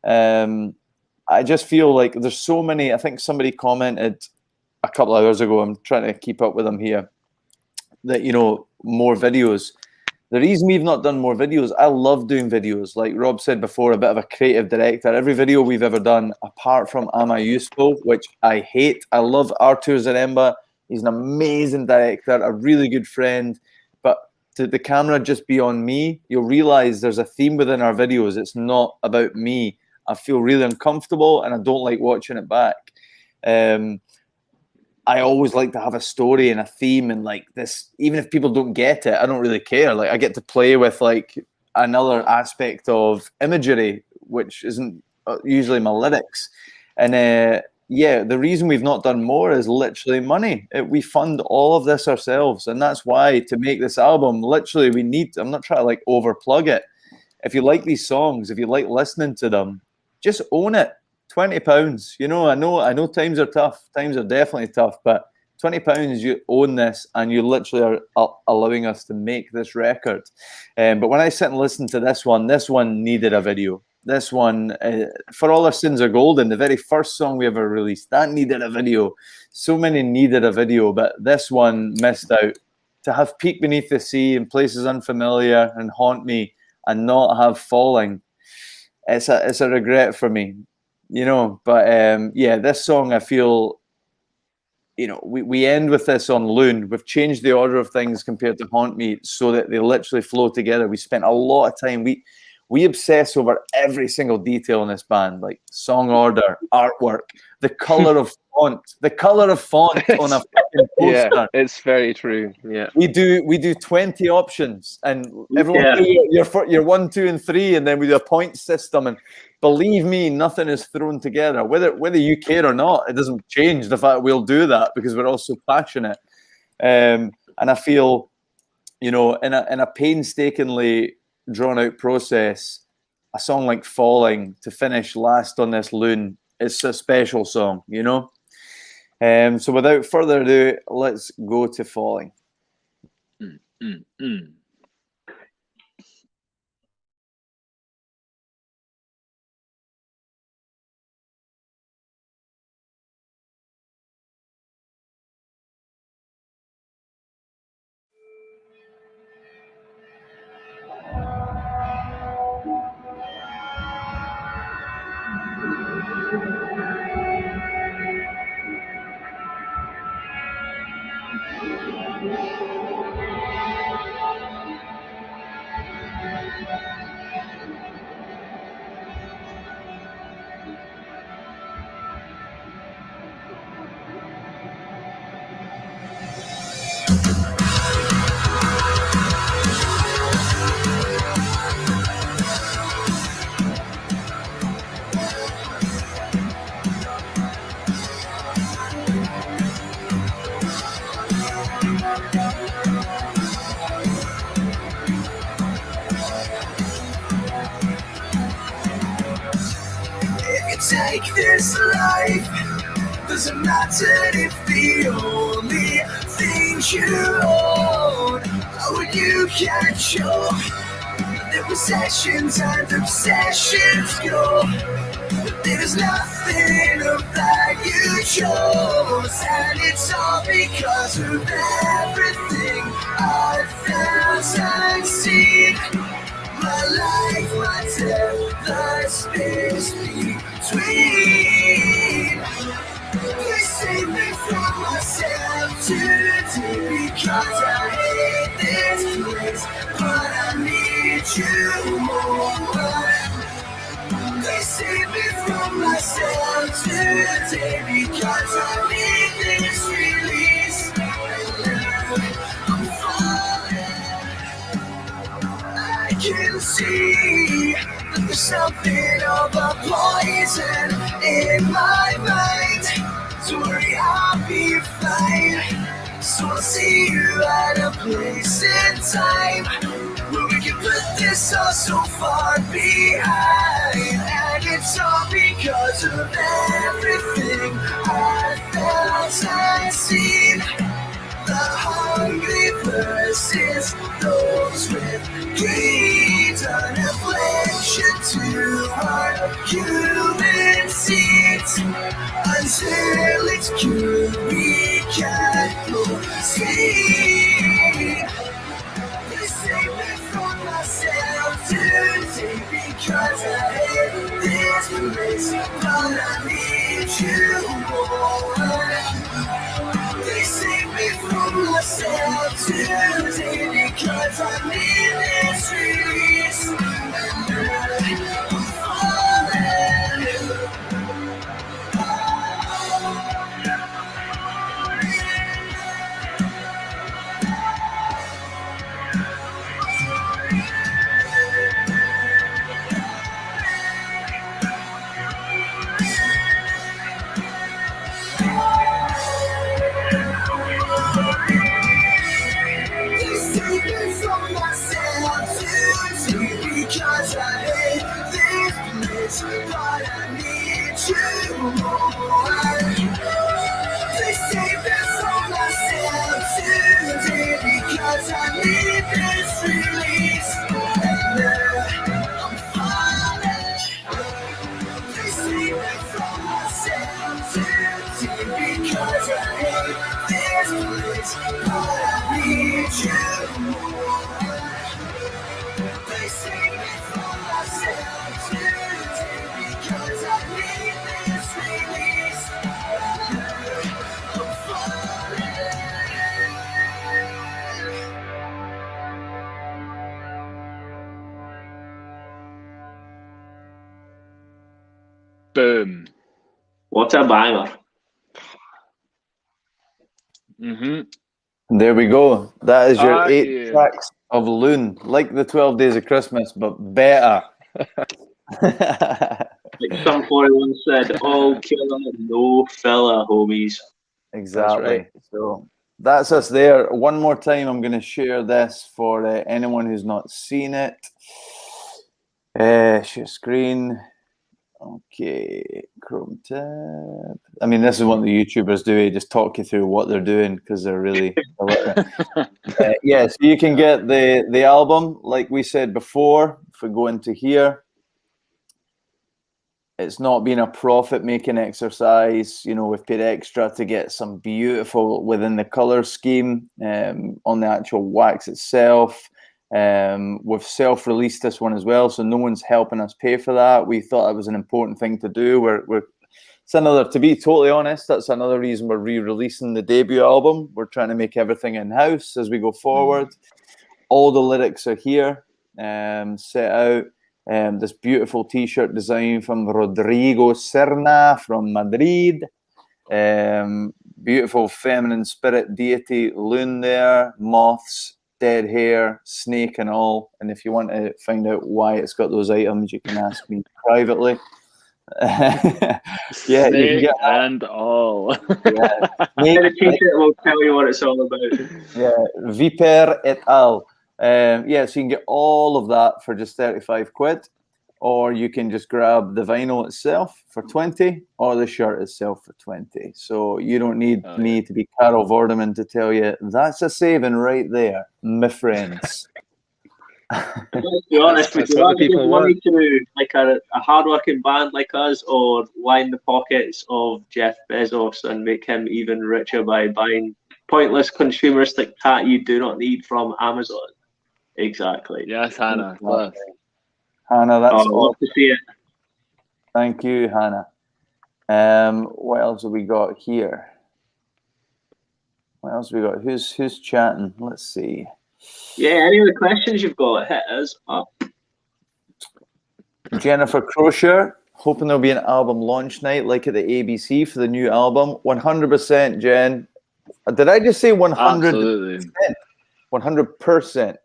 I just feel like there's so many. I think somebody commented a couple of hours ago, I'm trying to keep up with them here, that, you know, more videos. The reason we've not done more videos, I love doing videos. Like Rob said before, a bit of a creative director. Every video we've ever done, apart from Am I Useful, which I hate. I love Artur Zaremba. He's an amazing director, a really good friend. But to the camera just be on me, you'll realize there's a theme within our videos. It's not about me. I feel really uncomfortable and I don't like watching it back. I always like to have a story and a theme, and like this, even if people don't get it, I don't really care. Like I get to play with like another aspect of imagery, which isn't usually my lyrics. And yeah, the reason we've not done more is literally money. We fund all of this ourselves, and that's why to make this album, literally we need, I'm not trying to like overplug it. If you like these songs, if you like listening to them, just own it. £20, you know, I know times are tough. Times are definitely tough, but £20, you own this, and you literally are allowing us to make this record. But when I sit and listen to this one needed a video. This one, For All Our Sins Are Golden, the very first song we ever released, that needed a video. So many needed a video, but this one missed out. To have Peak Beneath the Sea and Places Unfamiliar and Haunt Me and not have Falling, it's a regret for me. You know, but yeah, this song, I feel, you know, we end with this on Loon. We've changed the order of things compared to Haunt Me so that they literally flow together. We spent a lot of time. We obsess over every single detail in this band, like song order, artwork, the color of font on a fucking poster. Yeah, it's very true. Yeah, we do 20 options, and everyone do your 1, 2, and 3, and then we do a point system. And believe me, nothing is thrown together. Whether you care or not, it doesn't change the fact we'll do that because we're all so passionate. And I feel, you know, in a painstakingly drawn out process, a song like Falling to finish last on this Loon, it's a special song, you know. So without further ado, let's go to Falling. Take this life, doesn't matter if the only things you own are what you can show. The possessions and obsessions go. There's nothing of that you chose, and it's all because of everything I've felt and seen. My life, my death, the space between. Please save me from myself today, because I hate this place, but I need you more. Please save me from myself today, because I need this release. I'm falling. I can see that there's something of a poison in my mind. Don't worry, I'll be fine. So I'll see you at a place in time where we can put this all so far behind. And it's all because of everything I felt and seen. The hungry versus those with greed, an affliction to our human seeds. Until it's cured, we can't proceed. They save me from myself today because I hate this place, but I need you more. They save me from myself today because I need this release. And I'm falling. Because I hate this place, but I need you more. They save me from myself today because I need this release. And I'm falling. They save me from myself today because I hate this place, but I need you more. They save me from myself today because I need this release. I'm falling. Boom. What a banger. There we go. That is your 8 yeah. tracks of Loon, like the 12 Days of Christmas, but better. Like some 41 said, all killer, no filler, homies. Exactly. right. So that's us there. One more time, I'm going to share this for anyone who's not seen it. Share screen. Okay, Chrome tab. I mean, this is what the YouTubers do. They just talk you through what they're doing because they're really. Yeah, so you can get the album, like we said before. If we go into here, it's not been a profit-making exercise. You know, we've paid extra to get some beautiful within the color scheme on the actual wax itself. We've self-released this one as well, so no one's helping us pay for that. We thought that was an important thing to do. It's another, to be totally honest, that's another reason we're re-releasing the debut album. We're trying to make everything in-house as we go forward. All the lyrics are here, set out. This beautiful t-shirt design from Rodrigo Serna from Madrid. Beautiful feminine spirit deity Loon there, moths, dead hair, snake and all. And if you want to find out why it's got those items, you can ask me privately. Yeah, Snake you can get and all. yeah. The t-shirt will tell you what it's all about. Yeah, Viper et al. Yeah, so you can get all of that for just 35 quid, or you can just grab the vinyl itself for 20, or the shirt itself for 20. So you don't need me to be Carol Vorderman to tell you that's a saving right there, my friends. Let's be honest, would you rather give money to like a hard-working band like us, or line the pockets of Jeff Bezos and make him even richer by buying pointless consumeristic tat you do not need from Amazon? Exactly. Yes, Hannah. Exactly. Hannah, that's all. Love to see it. Thank you, Hannah. What else have we got here? What else have we got? Who's chatting? Let's see. Yeah, any other questions you've got, hit us up. Jennifer Crocier, hoping there'll be an album launch night like at the ABC for the new album. 100%, Jen. Did I just say 100%? Absolutely. 100%.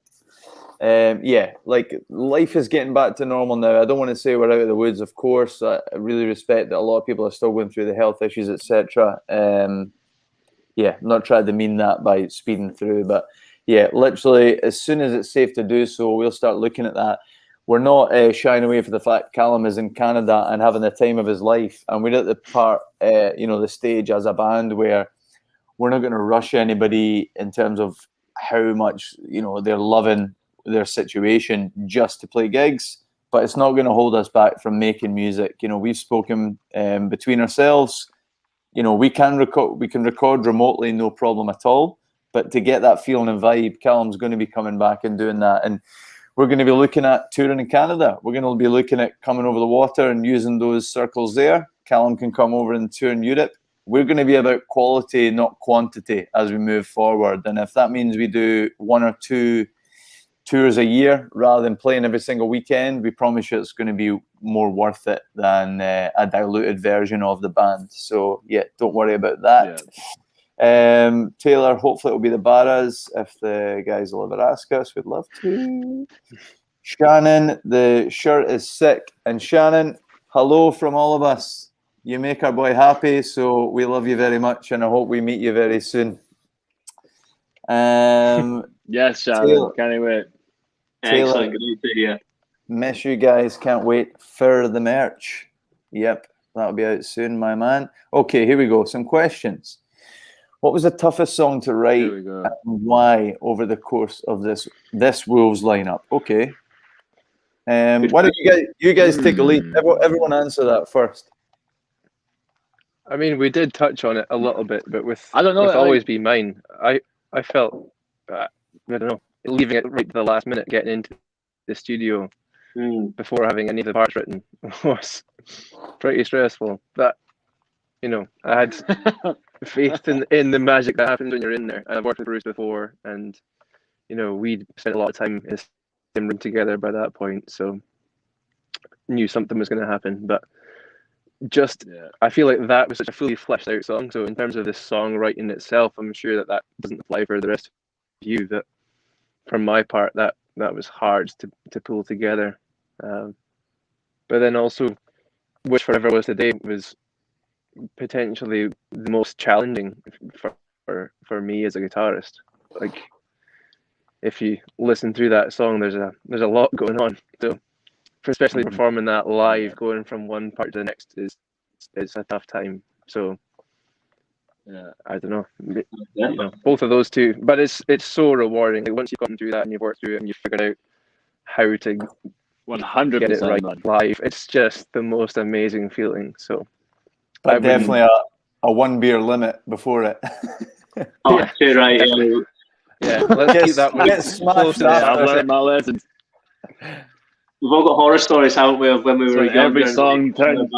Yeah, like life is getting back to normal now. I don't want to say we're out of the woods, of course. I really respect that a lot of people are still going through the health issues, etc. Yeah, I'm not trying to mean that by speeding through, but yeah, literally as soon as it's safe to do so, we'll start looking at that. we're not shying away from the fact Callum is in Canada and having the time of his life, and we're at the part, the stage as a band where we're not going to rush anybody in terms of how much they're loving their situation just to play gigs, but it's not going to hold us back from making music. We've spoken between ourselves. We can record remotely, no problem at all. But to get that feeling and vibe, Callum's going to be coming back and doing that, and we're going to be looking at touring in Canada. We're going to be looking at coming over the water and using those circles there. Callum can come over and tour in Europe. We're going to be about quality, not quantity, as we move forward. And if that means we do 1 or 2 tours a year rather than playing every single weekend, we promise you it's going to be more worth it than a diluted version of the band. So, yeah, don't worry about that. Yeah. Taylor, hopefully it'll be the Barras. If the guys will ever ask us, we'd love to. Shannon, the shirt is sick. And Shannon, hello from all of us. You make our boy happy, so we love you very much, and I hope we meet you very soon. Yes, Shannon, Taylor, can't wait. Taylor, excellent, good to see you. Miss you guys, can't wait for the merch. Yep, that'll be out soon, my man. Okay, here we go. Some questions. What was the toughest song to write and why over the course of this Wolves lineup? Okay. Why don't you guys take a lead? Everyone answer that first. I mean, we did touch on it a little bit, but with Always Be Mine, I felt, I don't know, leaving it right to the last minute, getting into the studio before having any of the parts written was pretty stressful. But, I had faith in the magic that happens when you're in there. I've worked with Bruce before, and, we'd spent a lot of time in the same room together by that point, so knew something was going to happen. But I feel like that was such a fully fleshed out song. So in terms of the songwriting itself, I'm sure that doesn't apply for the rest of you. That from my part, that was hard to pull together. But then also, Wish Forever Was Today was potentially the most challenging for me as a guitarist. Like, if you listen through that song, there's a lot going on. So, especially performing that live, going from one part to the next is a tough time. So, I don't know. Both of those two, but it's so rewarding. Like, once you've gotten through that and you've worked through it and you've figured out how to 100% get it right live, it's just the most amazing feeling. So, but definitely a 1 beer limit before it. Oh, you're right. Yeah, let's keep that one close to that. I've learned my lessons. We've all got horror stories, haven't we, of when we were younger. Every song turned.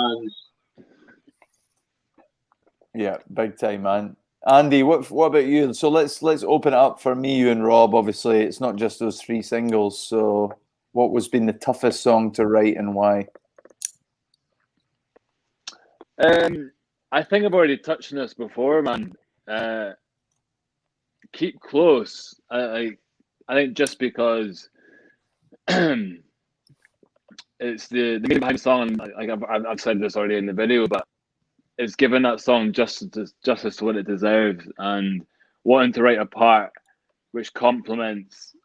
Yeah, big time, man. Andy, what about you? So let's open it up for me, you and Rob. Obviously, it's not just those 3 singles. So what was been the toughest song to write and why? I think I've already touched on this before, man. Keep Close. I think just because it's the meaning behind the song. Like I've said this already in the video, but it's given that song justice to what it deserves, and wanting to write a part which complements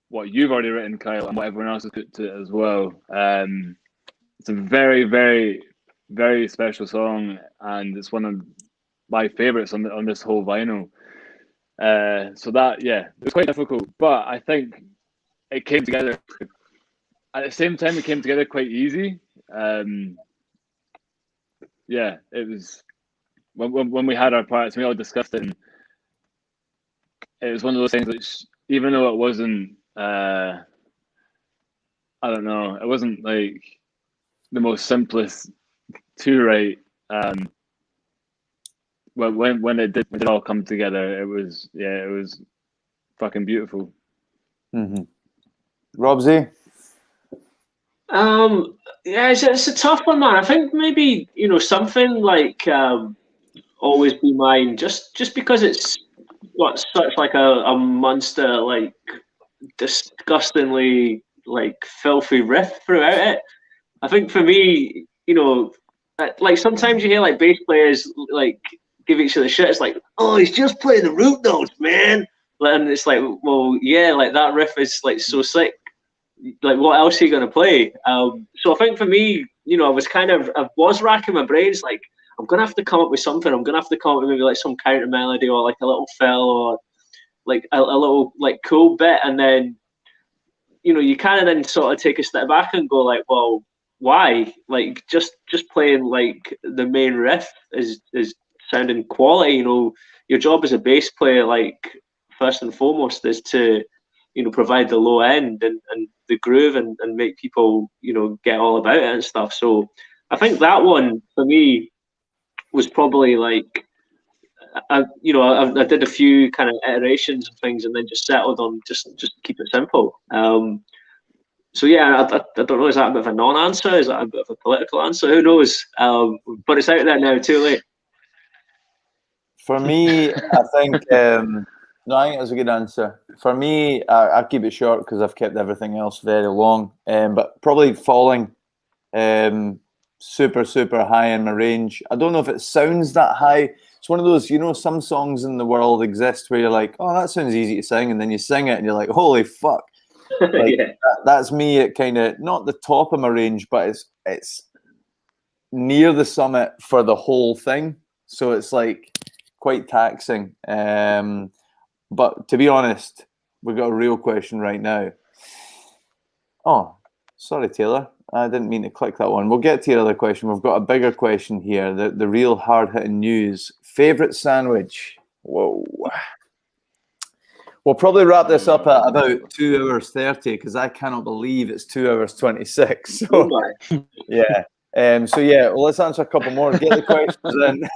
what you've already written, Kyle, and what everyone else has put to it as well. It's a very, very, very special song, and it's one of my favorites on this whole vinyl. So that, it was quite difficult, but I think it came together. At the same time, it came together quite easy. It was when we had our parts, we all discussed it. And it was one of those things which, even though it wasn't, I don't know, it wasn't like the most simplest to write. When it did all come together, it was fucking beautiful. Mm-hmm. Robsy? It's a tough one, man. I think maybe something like Always Be Mine, just because it's such like a monster, like disgustingly like filthy riff throughout it. I think for me, like sometimes you hear like bass players like give each other shit. It's like, oh, he's just playing the root notes, man. And it's like, well, yeah, like that riff is like so sick. like what else are you going to play? So I think for me, I was racking my brains, like, I'm going to have to come up with something. I'm going to have to come up with maybe like some counter melody or like a little fill or like a little like cool bit. And then, you kind of then sort of take a step back and go like, well, why? Like just playing like the main riff is sounding quality. Your job as a bass player, like first and foremost, is to provide the low end and the groove and make people get all about it and stuff. So I think that one for me was probably like I did a few kind of iterations and things and then just settled on just keep it simple. So yeah, I don't know, is that a bit of a non-answer? Is that a bit of a political answer? Who knows? But it's out there now, too late. For me, I think no, I think that's a good answer. For me, I'll keep it short because I've kept everything else very long. But probably Falling, super, super high in my range. I don't know if it sounds that high. It's one of those, some songs in the world exist where you're like, oh, that sounds easy to sing. And then you sing it and you're like, holy fuck. Like, yeah. That's me at kind of, not the top of my range, but it's near the summit for the whole thing. So it's like quite taxing. But to be honest, we've got a real question right now. Oh, sorry, Taylor. I didn't mean to click that one. We'll get to your other question. We've got a bigger question here, the real hard-hitting news. Favourite sandwich? Whoa. We'll probably wrap this up at about 2 hours 30 because I cannot believe it's 2 hours 26. So, yeah. Well, let's answer a couple more. Get the questions in.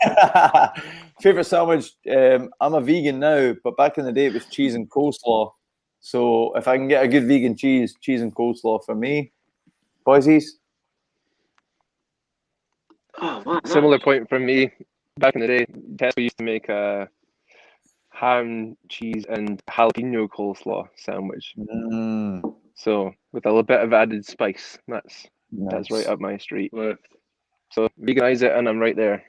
Favorite sandwich? I'm a vegan now, but back in the day it was cheese and coleslaw. So if I can get a good vegan cheese and coleslaw for me, boysies. Oh, wow. Similar point from me. Back in the day, Tesco used to make a ham, cheese, and jalapeno coleslaw sandwich. So with a little bit of added spice, that's right up my street. So veganize it, and I'm right there.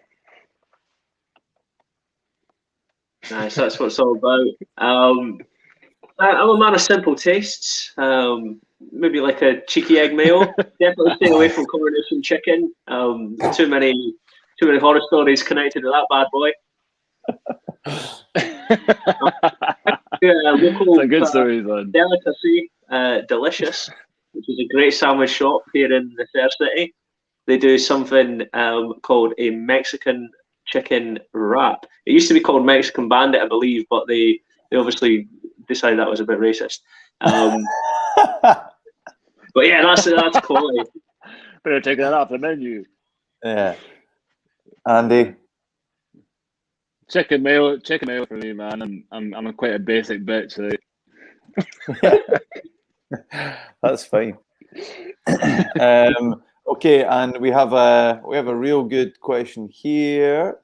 Nice, that's what it's all about. I'm a man of simple tastes. Maybe like a cheeky egg mayo. Definitely staying away from coronation chicken. Too many horror stories connected to that bad boy. Local good stories, man. Delicacy, Delicious, which is a great sandwich shop here in the Fair City. They do something called a Mexican chicken wrap. It used to be called Mexican Bandit, I believe, but they obviously decided that was a bit racist. But yeah, that's quality. Better take that off the menu. Yeah. Andy? Chicken mayo for me, man. I'm quite a basic bitch. That's fine. Okay, and we have a real good question here.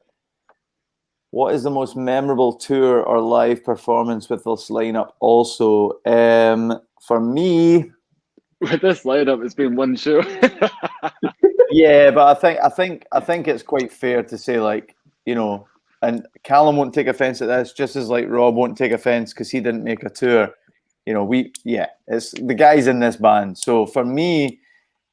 What is the most memorable tour or live performance with this lineup? Also, for me, with this lineup, it's been one show. Yeah, but I think it's quite fair to say, like, and Callum won't take offense at this, just as like Rob won't take offense because he didn't make a tour. It's the guys in this band. So for me,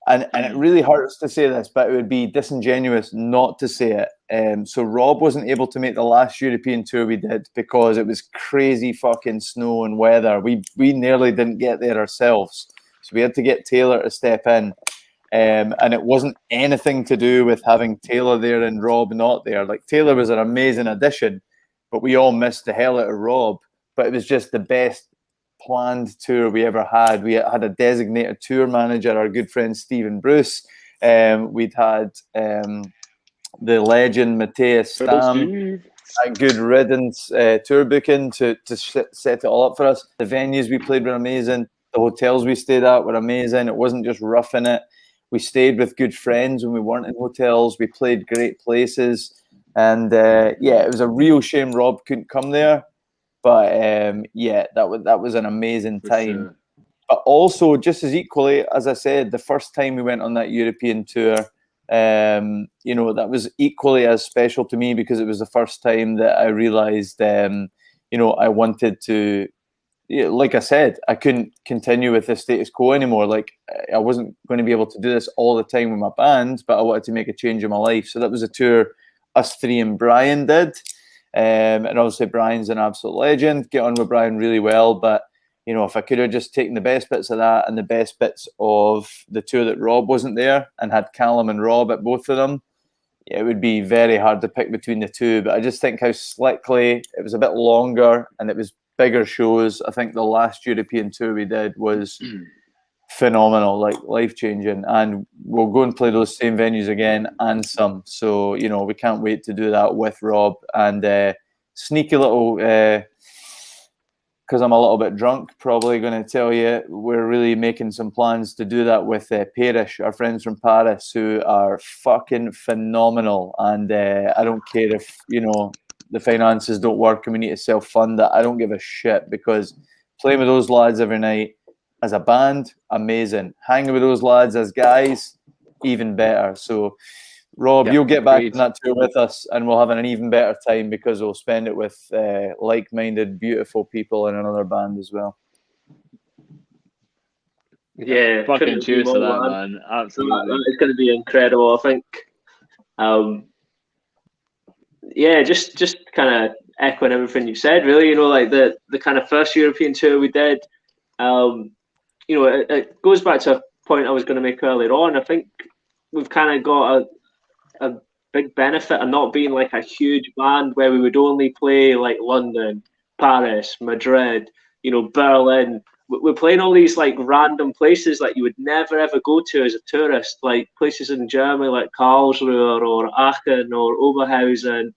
and it really hurts to say this, but it would be disingenuous not to say it. So Rob wasn't able to make the last European tour we did because it was crazy fucking snow and weather. We nearly didn't get there ourselves. So we had to get Taylor to step in. And it wasn't anything to do with having Taylor there and Rob not there. Like, Taylor was an amazing addition, but we all missed the hell out of Rob. But it was just the best planned tour we ever had. We had a designated tour manager, our good friend Stephen Bruce. We'd had the legend Matthias Stam, a Good Riddance tour booking to set it all up for us. The venues we played were amazing. The hotels we stayed at were amazing. It wasn't just roughing it. We stayed with good friends when we weren't in hotels. We played great places. And it was a real shame Rob couldn't come there. But that was an amazing time. Sure. But also, just as equally, as I said, the first time we went on that European tour, that was equally as special to me because it was the first time that I realized, I wanted to, like I said, I couldn't continue with the status quo anymore. Like, I wasn't going to be able to do this all the time with my band, but I wanted to make a change in my life. So that was a tour us three and Brian did. And obviously Brian's an absolute legend. Get on with Brian really well. But, you know, if I could have just taken the best bits of that and the best bits of the tour that Rob wasn't there and had Callum and Rob at both of them, it would be very hard to pick between the two. But I just think how slickly, it was a bit longer and it was bigger shows. I think the last European tour we did was phenomenal, like life-changing. And we'll go and play those same venues again and some. So, you know, we can't wait to do that with Rob. And sneaky little, because I'm a little bit drunk, probably going to tell you, we're really making some plans to do that with Parish, our friends from Paris, who are fucking phenomenal. And I don't care if, you know, the finances don't work and we need to self-fund that. I don't give a shit, because playing with those lads every night as a band, amazing. Hanging with those lads as guys, even better. So, Rob, you'll get back on that tour with us and we'll have an even better time, because we'll spend it with like-minded, beautiful people in another band as well. Yeah, fucking cheers to that, man. Absolutely. It's going to be incredible, I think. Yeah, just kind of echoing everything you said, really. You know, like the kind of first European tour we did, you know, it goes back to a point I was going to make earlier on. I think we've kind of got a big benefit of not being like a huge band where we would only play like London, Paris, Madrid, you know, Berlin. We're playing all these like random places that you would never ever go to as a tourist, like places in Germany like Karlsruhe or Aachen or Oberhausen.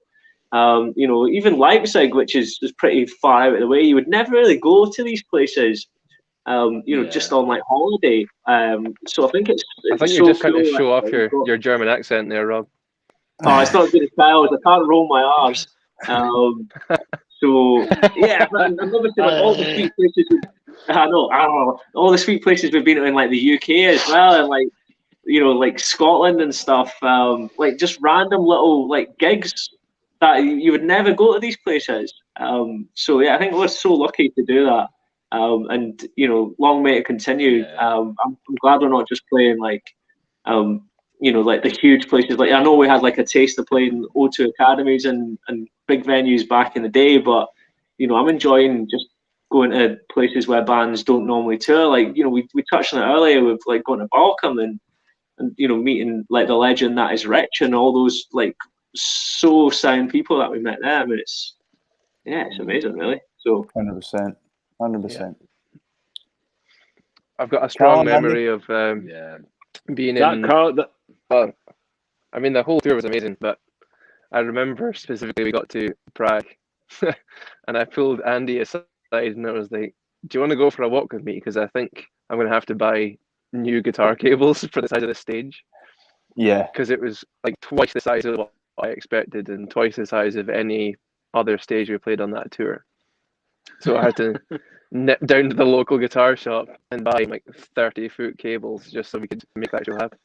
You know, even Leipzig, which is pretty far out of the way. You would never really go to these places, you know, just on like holiday. So I think it's I think you're just trying to show off your German accent there, Rob. Oh, it's not as good as Kyle's. I can't roll my R's. So yeah, and obviously like all the sweet places. I know all the sweet places we've been in, like the UK as well, and like, you know, like Scotland and stuff. Like just random little like gigs that you would never go to these places. So yeah, I think we're so lucky to do that. And you know, long may it continue. Yeah. I'm glad we're not just playing like, you know, like the huge places. Like I know we had like a taste of playing O2 academies and big venues back in the day, but you know, I'm enjoying just going to places where bands don't normally tour. Like, you know, we touched on it earlier with like going to Balkan and you know, meeting like the legend that is Rich and all those like so sound people that we met there. I mean, it's amazing, really. So 100%. I've got a strong memory of being that in. crowd. I mean, the whole tour was amazing, but I remember specifically we got to Prague, and I pulled Andy aside and I was like, "Do you want to go for a walk with me? Because I think I'm going to have to buy new guitar cables for the size of the stage." Yeah, because it was like twice the size of what I expected and twice the size of any other stage we played on that tour. So I had to nip down to the local guitar shop and buy like 30-foot cables just so we could make that show happen.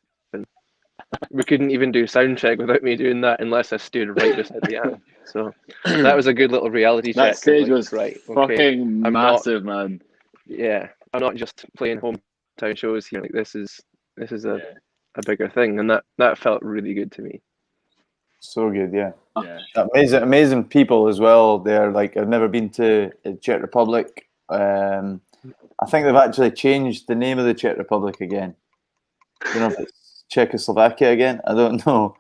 We couldn't even do sound check without me doing that unless I stood right beside the amp. So that was a good little reality check. That stage was right. Fucking massive, man. Yeah, I'm not just playing hometown shows here. Like this is a bigger thing, and that felt really good to me. So good, yeah. Amazing people as well. They're like, I've never been to Czech Republic. I think they've actually changed the name of the Czech Republic again. I don't know if it's Czechoslovakia again. I don't know.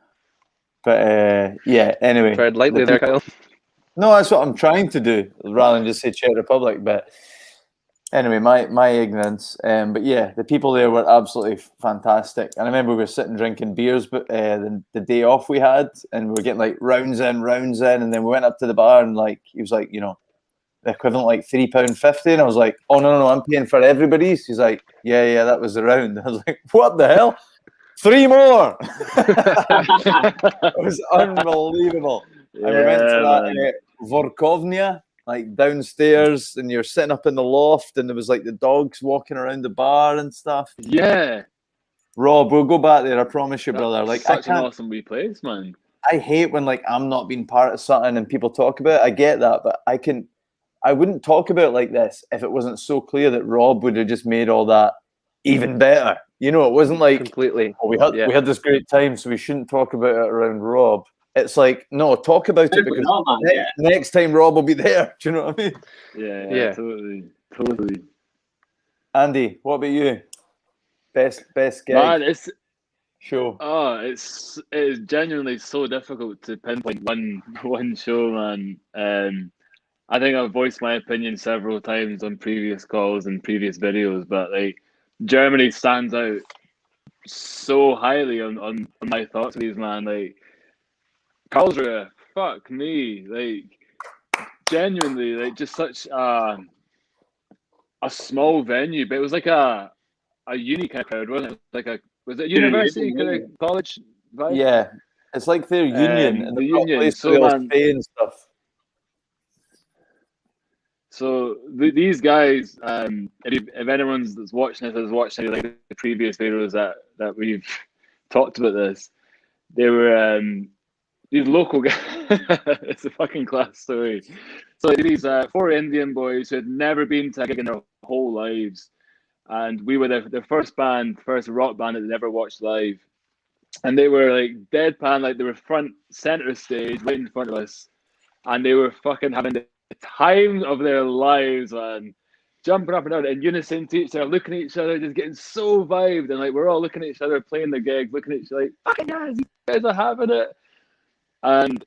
But yeah, anyway. Tread lightly there, Kyle. No, that's what I'm trying to do, rather than just say Czech Republic. But anyway, my ignorance. But yeah, the people there were absolutely fantastic. And I remember we were sitting drinking beers, but the day off we had, and we were getting like rounds in, and then we went up to the bar and like he was like, you know, the equivalent like £3.50, and I was like, oh no, I'm paying for everybody's. He's like, yeah, that was the round. I was like, what the hell? 3 more. It was unbelievable. And we went to that Vorkovnia, like downstairs, and you're sitting up in the loft, and there was like the dogs walking around the bar and stuff. Yeah. Rob, we'll go back there, I promise you, brother. Like, such an awesome wee place, man. I hate when like I'm not being part of something and people talk about it. I get that, but I can I wouldn't talk about it like this if it wasn't so clear that Rob would have just made all that even better. You know, it wasn't like completely. Oh, we had this great time, so we shouldn't talk about it around Rob. It's like, no, talk about it because next time Rob will be there. Do you know what I mean? Yeah. Totally. Andy, what about you? Best gig? Man, it's show. Oh, it's genuinely so difficult to pinpoint one show, man. I think I've voiced my opinion several times on previous calls and previous videos, but like Germany stands out so highly on my thoughts of these, man. Like Karlsruhe, fuck me, like genuinely, like just such a small venue, but it was like a uni kind of crowd, wasn't it? Like was it a university kind of college vibe? Yeah, it's like their union and the union. So man, pay and stuff. So these guys, if anyone that's watching this has watched any like the previous videos that we've talked about this, they were these local guys. It's a fucking class story. So these 4 Indian boys who had never been to a gig in their whole lives, and we were their first rock band that they never watched live, and they were like deadpan, like they were front center stage right in front of us, and they were fucking having the time of their lives, man. Jumping up and down in unison to each other, looking at each other, just getting so vibed, and like we're all looking at each other playing the gig, looking at each other like, fucking guys, you guys are having it. And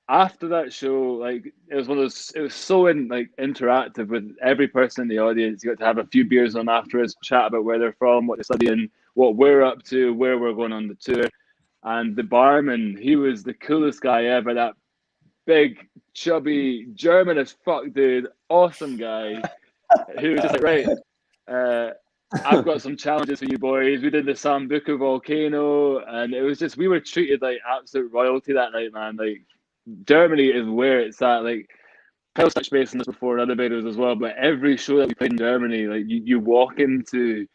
after that show, like it was so interactive with every person in the audience. You got to have a few beers on afterwards, chat about where they're from, what they're studying, what we're up to, where we're going on the tour. And the barman, he was the coolest guy ever, that big, chubby, German as fuck dude, awesome guy, who was just like, right, I've got some challenges for you boys. We did the Sambuca volcano, and it was just, we were treated like absolute royalty that night, man. Like, Germany is where it's at. Like, I've touched base on this before in other videos as well, but every show that we played in Germany, like, you walk into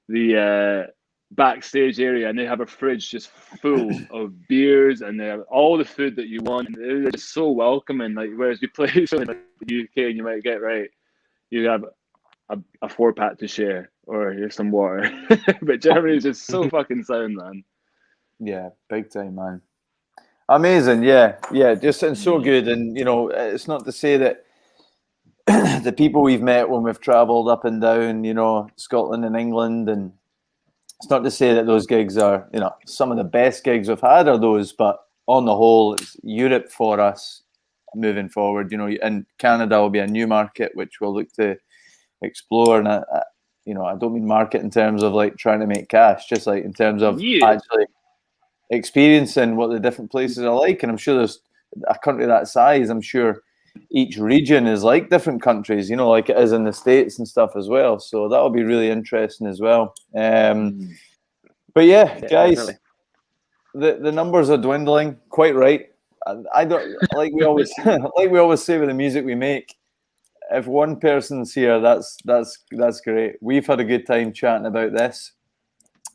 the backstage area and they have a fridge just full of beers and they have all the food that you want. And they're just so welcoming. Like, whereas you play something like the UK and you might get, right, you have a 4-pack to share, or here's some water. But Germany is just so fucking sound, man. Yeah, big time, man. Amazing, yeah, just and so good. And you know, it's not to say that the people we've met when we've travelled up and down, you know, Scotland and England, and it's not to say that those gigs are, you know, some of the best gigs we've had are those, but on the whole, it's Europe for us moving forward. You know, and Canada will be a new market which we'll look to explore. And you know, I don't mean market in terms of like trying to make cash, just like in terms of actually experiencing what the different places are like. And I'm sure there's a country that size, I'm sure each region is like different countries, you know, like it is in the States and stuff as well. So that'll be really interesting as well. But yeah, guys, the numbers are dwindling. Quite right. I don't like we always say with the music we make. If one person's here, that's great. We've had a good time chatting about this,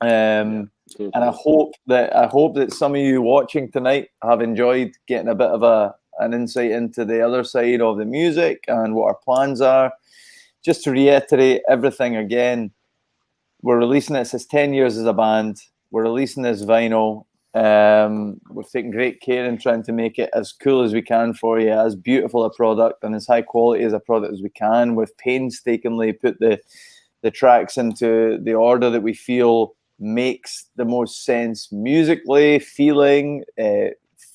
and I hope that some of you watching tonight have enjoyed getting a bit of an insight into the other side of the music and what our plans are. Just to reiterate everything again, we're releasing this as 10 years as a band. We're releasing this vinyl. We've taken great care in trying to make it as cool as we can for you, as beautiful a product and as high quality as a product as we can. We've painstakingly put the tracks into the order that we feel makes the most sense musically, feeling,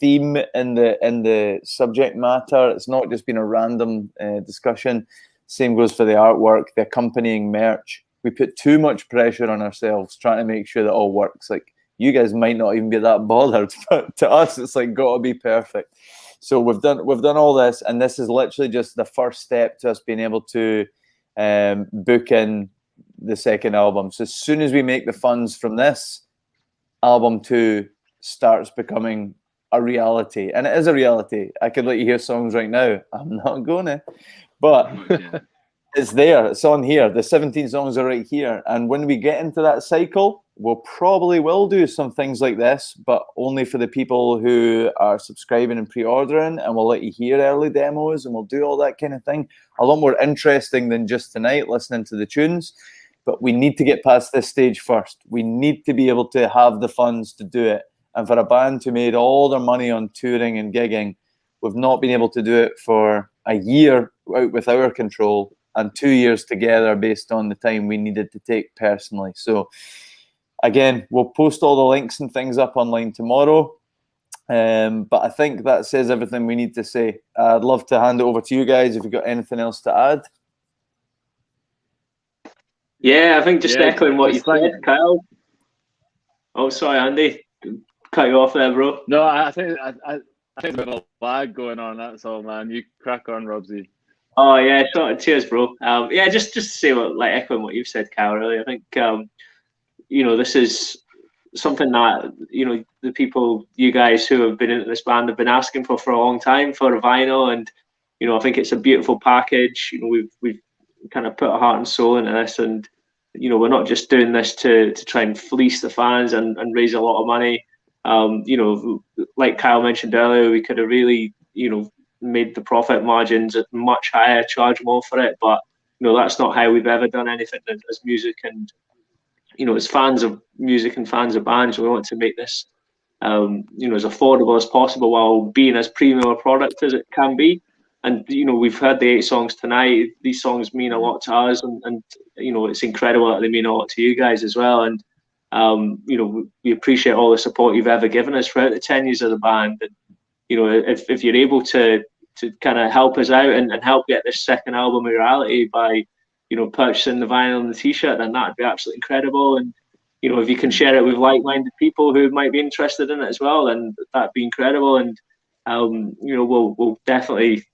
theme in the subject matter. It's not just been a random discussion. Same goes for the artwork, the accompanying merch. We put too much pressure on ourselves trying to make sure that all works. Like, you guys might not even be that bothered, but to us, it's like got to be perfect. So we've done all this, and this is literally just the first step to us being able to book in the second album. So as soon as we make the funds from this, album 2 starts becoming a reality, and it is a reality. I could let you hear songs right now. I'm not gonna, but it's there. It's on here. The 17 songs are right here, and when we get into that cycle, we'll probably will do some things like this, but only for the people who are subscribing and pre-ordering, and we'll let you hear early demos, and we'll do all that kind of thing. A lot more interesting than just tonight, listening to the tunes. But we need to get past this stage first. We need to be able to have the funds to do it. And for a band who made all their money on touring and gigging, we've not been able to do it for a year out with our control, and 2 years together based on the time we needed to take personally. So again, we'll post all the links and things up online tomorrow. But I think that says everything we need to say. I'd love to hand it over to you guys if you've got anything else to add. Yeah, I think just echoing what you said, Kyle. Oh, sorry, Andy. Cut you off there, bro. No, I think there's a bit of a lag going on, that's all, man. You crack on, Robsy. Oh yeah, cheers, bro. Yeah, just to say echoing what you've said, Kyle. Really, I think this is something that the people, you guys who have been into this band, have been asking for a long time, for a vinyl, and I think it's a beautiful package. We've kind of put our heart and soul into this, and we're not just doing this to try and fleece the fans and raise a lot of money. Like Kyle mentioned earlier, we could have really made the profit margins much higher, charge more for it, but that's not how we've ever done anything as music. And as fans of music and fans of bands, we want to make this as affordable as possible while being as premium a product as it can be. And we've heard the 8 songs tonight. These songs mean a lot to us, and it's incredible that they mean a lot to you guys as well. And we appreciate all the support you've ever given us throughout the 10 years of the band. And if you're able to kind of help us out and help get this second album a reality by purchasing the vinyl and the t-shirt, then that'd be absolutely incredible. And if you can share it with like-minded people who might be interested in it as well, then that'd be incredible. And we'll definitely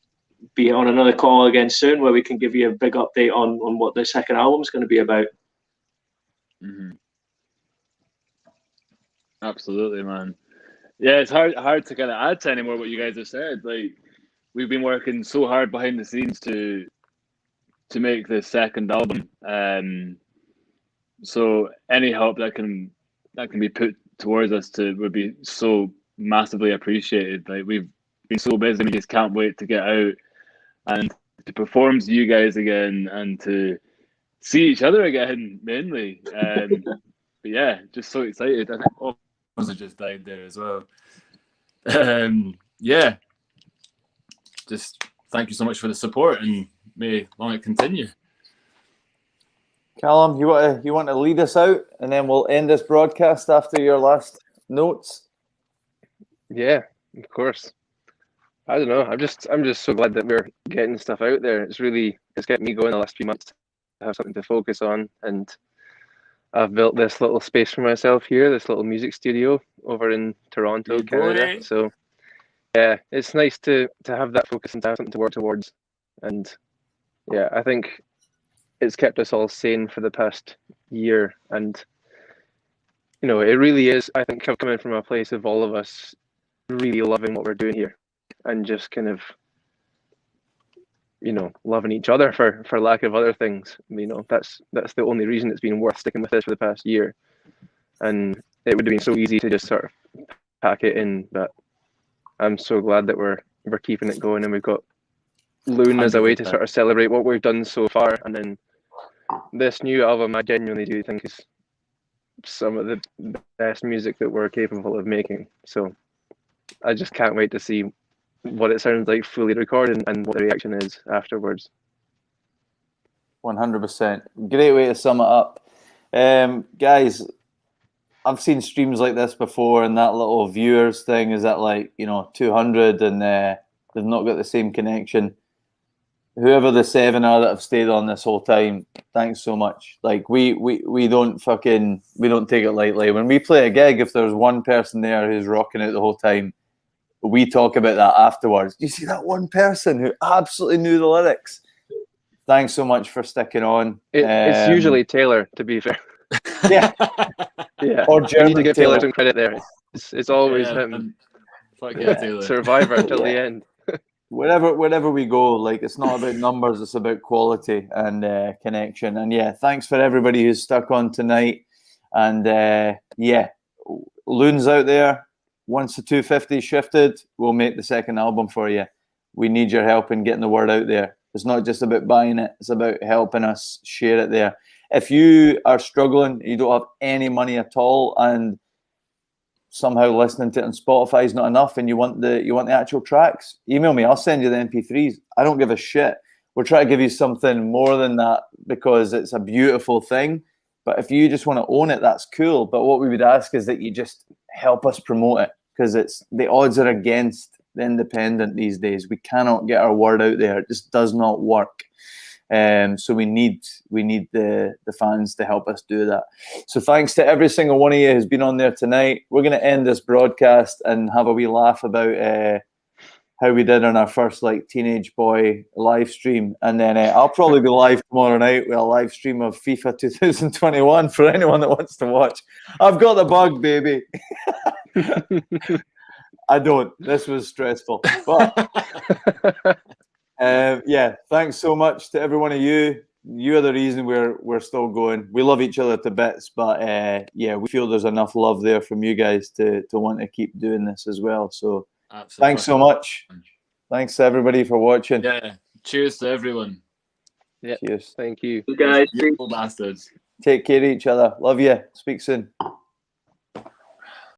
be on another call again soon where we can give you a big update on what the second album is going to be about. Mm-hmm. Absolutely, man. Yeah, it's hard to kind of add to any more what you guys have said. Like, we've been working so hard behind the scenes to make this second album. So any help that can be put towards us would be so massively appreciated. Like, we've been so busy, we just can't wait to get out and to perform to you guys again and to see each other again, mainly. But yeah, just so excited. I think all of us just died there as well. Yeah, just thank you so much for the support, and may long it continue. Callum, you want to lead us out, and then we'll end this broadcast after your last notes. Yeah, of course. I don't know. I'm just so glad that we're getting stuff out there. It's kept me going the last few months to have something to focus on, and I've built this little space for myself here, this little music studio over in Toronto, Canada. So yeah, it's nice to have that focus and to have something to work towards. And yeah, I think it's kept us all sane for the past year. And it really is, I think, coming from a place of all of us really loving what we're doing here and just kind of loving each other for lack of other things. That's the only reason it's been worth sticking with this for the past year. And it would have been so easy to just sort of pack it in, but I'm so glad that we're keeping it going, and we've got Loon as a way to sort of celebrate what we've done so far. And then this new album, I genuinely do think is some of the best music that we're capable of making. So I just can't wait to see what it sounds like fully recorded and what the reaction is afterwards. 100%. Great way to sum it up. Guys, I've seen streams like this before, and that little viewers thing is at 200, and they've not got the same connection. Whoever the 7 are that have stayed on this whole time, thanks so much. Like, we don't take it lightly. When we play a gig, if there's one person there who's rocking it the whole time, we talk about that afterwards. You see that one person who absolutely knew the lyrics? Thanks so much for sticking on. It's usually Taylor, to be fair. Yeah. Yeah. Or You German need to give Taylor some credit there. It's always him. Taylor. Survivor till the end. Wherever we go, it's not about numbers, it's about quality and connection. And yeah, thanks for everybody who's stuck on tonight. And yeah, Loon's out there. Once the 250 shifted, we'll make the second album for you. We need your help in getting the word out there. It's not just about buying it, it's about helping us share it there. If you are struggling, you don't have any money at all, and somehow listening to it on Spotify is not enough, and you want the actual tracks, email me. I'll send you the MP3s. I don't give a shit. We're trying to give you something more than that because it's a beautiful thing. But if you just want to own it, that's cool. But what we would ask is that you just help us promote it, because the odds are against the independent these days. We cannot get our word out there. It just does not work. So we need the fans to help us do that. So thanks to every single one of you who's been on there tonight. We're going to end this broadcast and have a wee laugh about how we did on our first teenage boy live stream, and then I'll probably be live tomorrow night with a live stream of FIFA 2021 for anyone that wants to watch. I've got the bug, baby. I don't. This was stressful, but yeah, thanks so much to every one of you. You are the reason we're still going. We love each other to bits, but yeah, we feel there's enough love there from you guys to want to keep doing this as well. So absolutely. Thanks so much. Thanks to everybody for watching. Yeah, cheers to everyone. Yeah, cheers. Thank you, guys. You bastards. Take care of each other. Love you. Speak soon.